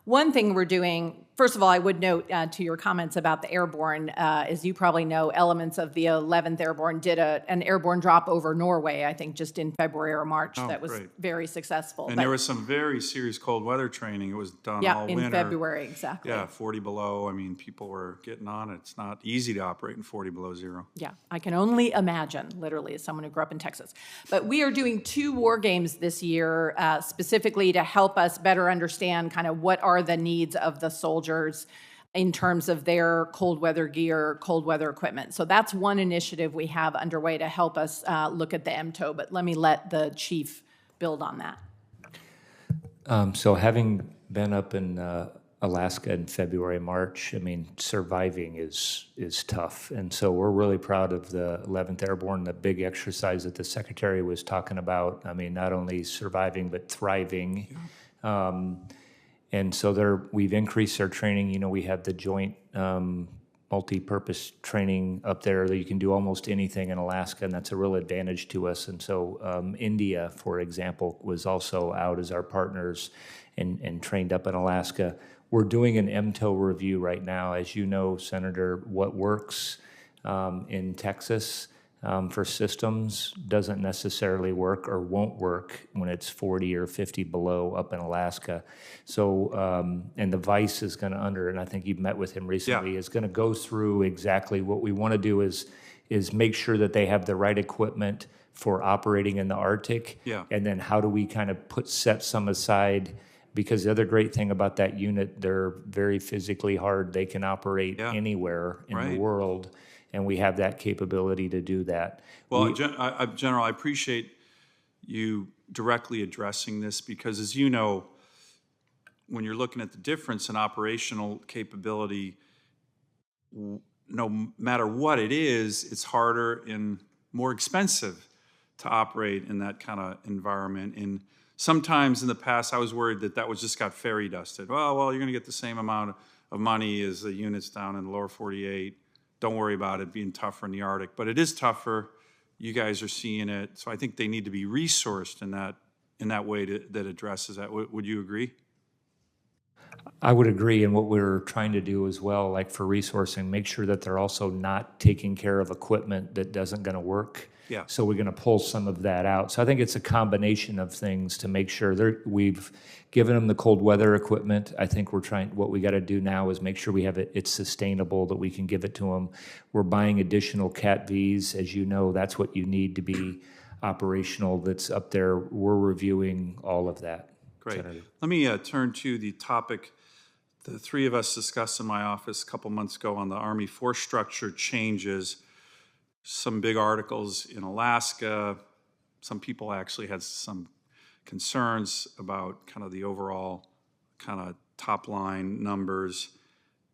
Speaker 3: One thing we're doing, first of all, I would note to your comments about the airborne, as you probably know, elements of the 11th Airborne did an airborne drop over Norway, I think just in February or March. That was
Speaker 21: great.
Speaker 3: Very successful.
Speaker 21: And there was some very serious cold weather training. It was done all winter.
Speaker 3: Yeah, in February, exactly.
Speaker 21: Yeah, 40 below. I mean, people were getting on it. It's not easy to operate in 40 below zero.
Speaker 3: Yeah, I can only imagine, literally, as someone who grew up in Texas. But we are doing 2 war games this year, specifically to help us better understand kind of what are the needs of the soldiers in terms of their cold weather gear, cold weather equipment. So that's one initiative we have underway to help us look at the MTO, but let me let the chief build on that.
Speaker 4: So having been up in Alaska in February, March, I mean, surviving is tough. And so we're really proud of the 11th Airborne, the big exercise that the Secretary was talking about. I mean, not only surviving, but thriving. And so we've increased our training. You know, we have the joint multi-purpose training up there that you can do almost anything in Alaska, and that's a real advantage to us. And so India, for example, was also out as our partners and trained up in Alaska. We're doing an MTO review right now. As you know, Senator, what works in Texas for systems doesn't necessarily work or won't work when it's 40 or 50 below up in Alaska. So, and the vice is going to and I think you've met with him recently, is going to go through exactly what we want to do is make sure that they have the right equipment for operating in the Arctic.
Speaker 21: Yeah.
Speaker 4: And then how do we kind of set some aside, because the other great thing about that unit, they're very physically hard. They can operate anywhere in the world. And we have that capability to do that.
Speaker 21: Well, General, I appreciate you directly addressing this because, as you know, when you're looking at the difference in operational capability, no matter what it is, it's harder and more expensive to operate in that kind of environment. And sometimes in the past, I was worried that was just got fairy dusted. Well, you're going to get the same amount of money as the units down in the lower 48. Don't worry about it being tougher in the Arctic, but it is tougher. You guys are seeing it, so I think they need to be resourced in that way that addresses that. Would you agree?
Speaker 4: I would agree, and what we're trying to do as well, like for resourcing, make sure that they're also not taking care of equipment that doesn't going to work.
Speaker 21: Yeah.
Speaker 4: So we're going to pull some of that out. So I think it's a combination of things to make sure we've given them the cold weather equipment. I think what we got to do now is make sure we have it's sustainable, that we can give it to them. We're buying additional Cat Vs. As you know, that's what you need to be operational. That's up there. We're reviewing all of that.
Speaker 21: Great.
Speaker 4: Senator.
Speaker 21: Let me turn to the topic the three of us discussed in my office a couple months ago on the Army force structure changes. Some big articles in Alaska. Some people actually had some concerns about kind of the overall kind of top line numbers.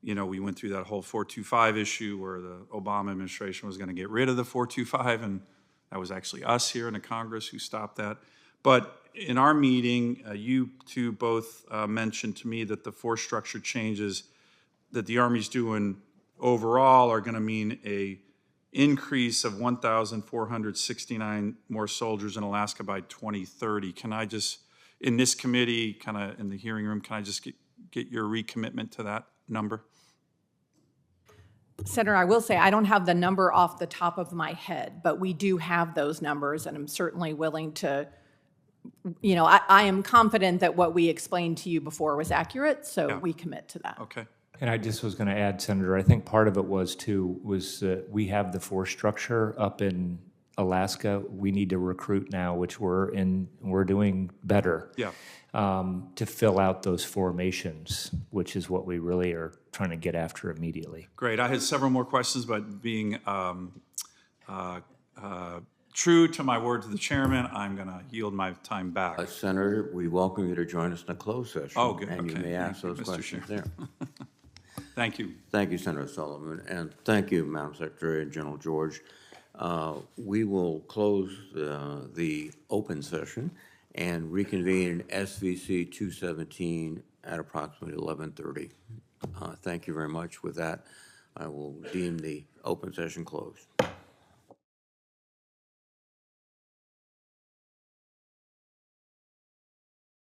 Speaker 21: You know, we went through that whole 425 issue where the Obama administration was going to get rid of the 425, and that was actually us here in the Congress who stopped that. But in our meeting, you two both mentioned to me that the force structure changes that the Army's doing overall are going to mean a increase of 1,469 more soldiers in Alaska by 2030. Can I just, in this committee, kind of in the hearing room, can I just get your recommitment to that number?
Speaker 3: Senator, I will say I don't have the number off the top of my head, but we do have those numbers, and I'm certainly willing to, you know, I am confident that what we explained to you before was accurate, so we commit to that.
Speaker 21: Okay.
Speaker 4: And I just was going to add, Senator, I think part of it was we have the force structure up in Alaska. We need to recruit now, which we're doing better.
Speaker 21: Yeah.
Speaker 4: To fill out those formations, which is what we really are trying to get after immediately.
Speaker 21: Great. I had several more questions, but being true to my word to the chairman, I'm going to yield my time back.
Speaker 1: Senator, we welcome you to join us in a closed session.
Speaker 21: Oh, good.
Speaker 1: And you
Speaker 21: Okay.
Speaker 1: may ask
Speaker 21: Thank you,
Speaker 1: those
Speaker 21: Mr.
Speaker 1: questions
Speaker 21: Chair.
Speaker 1: there.
Speaker 21: Thank you.
Speaker 1: Thank you, Senator Sullivan, and thank you, Madam Secretary and General George. We will close the open session and reconvene in SVC 217 at approximately 11:30. Thank you very much. With that, I will deem the open session closed.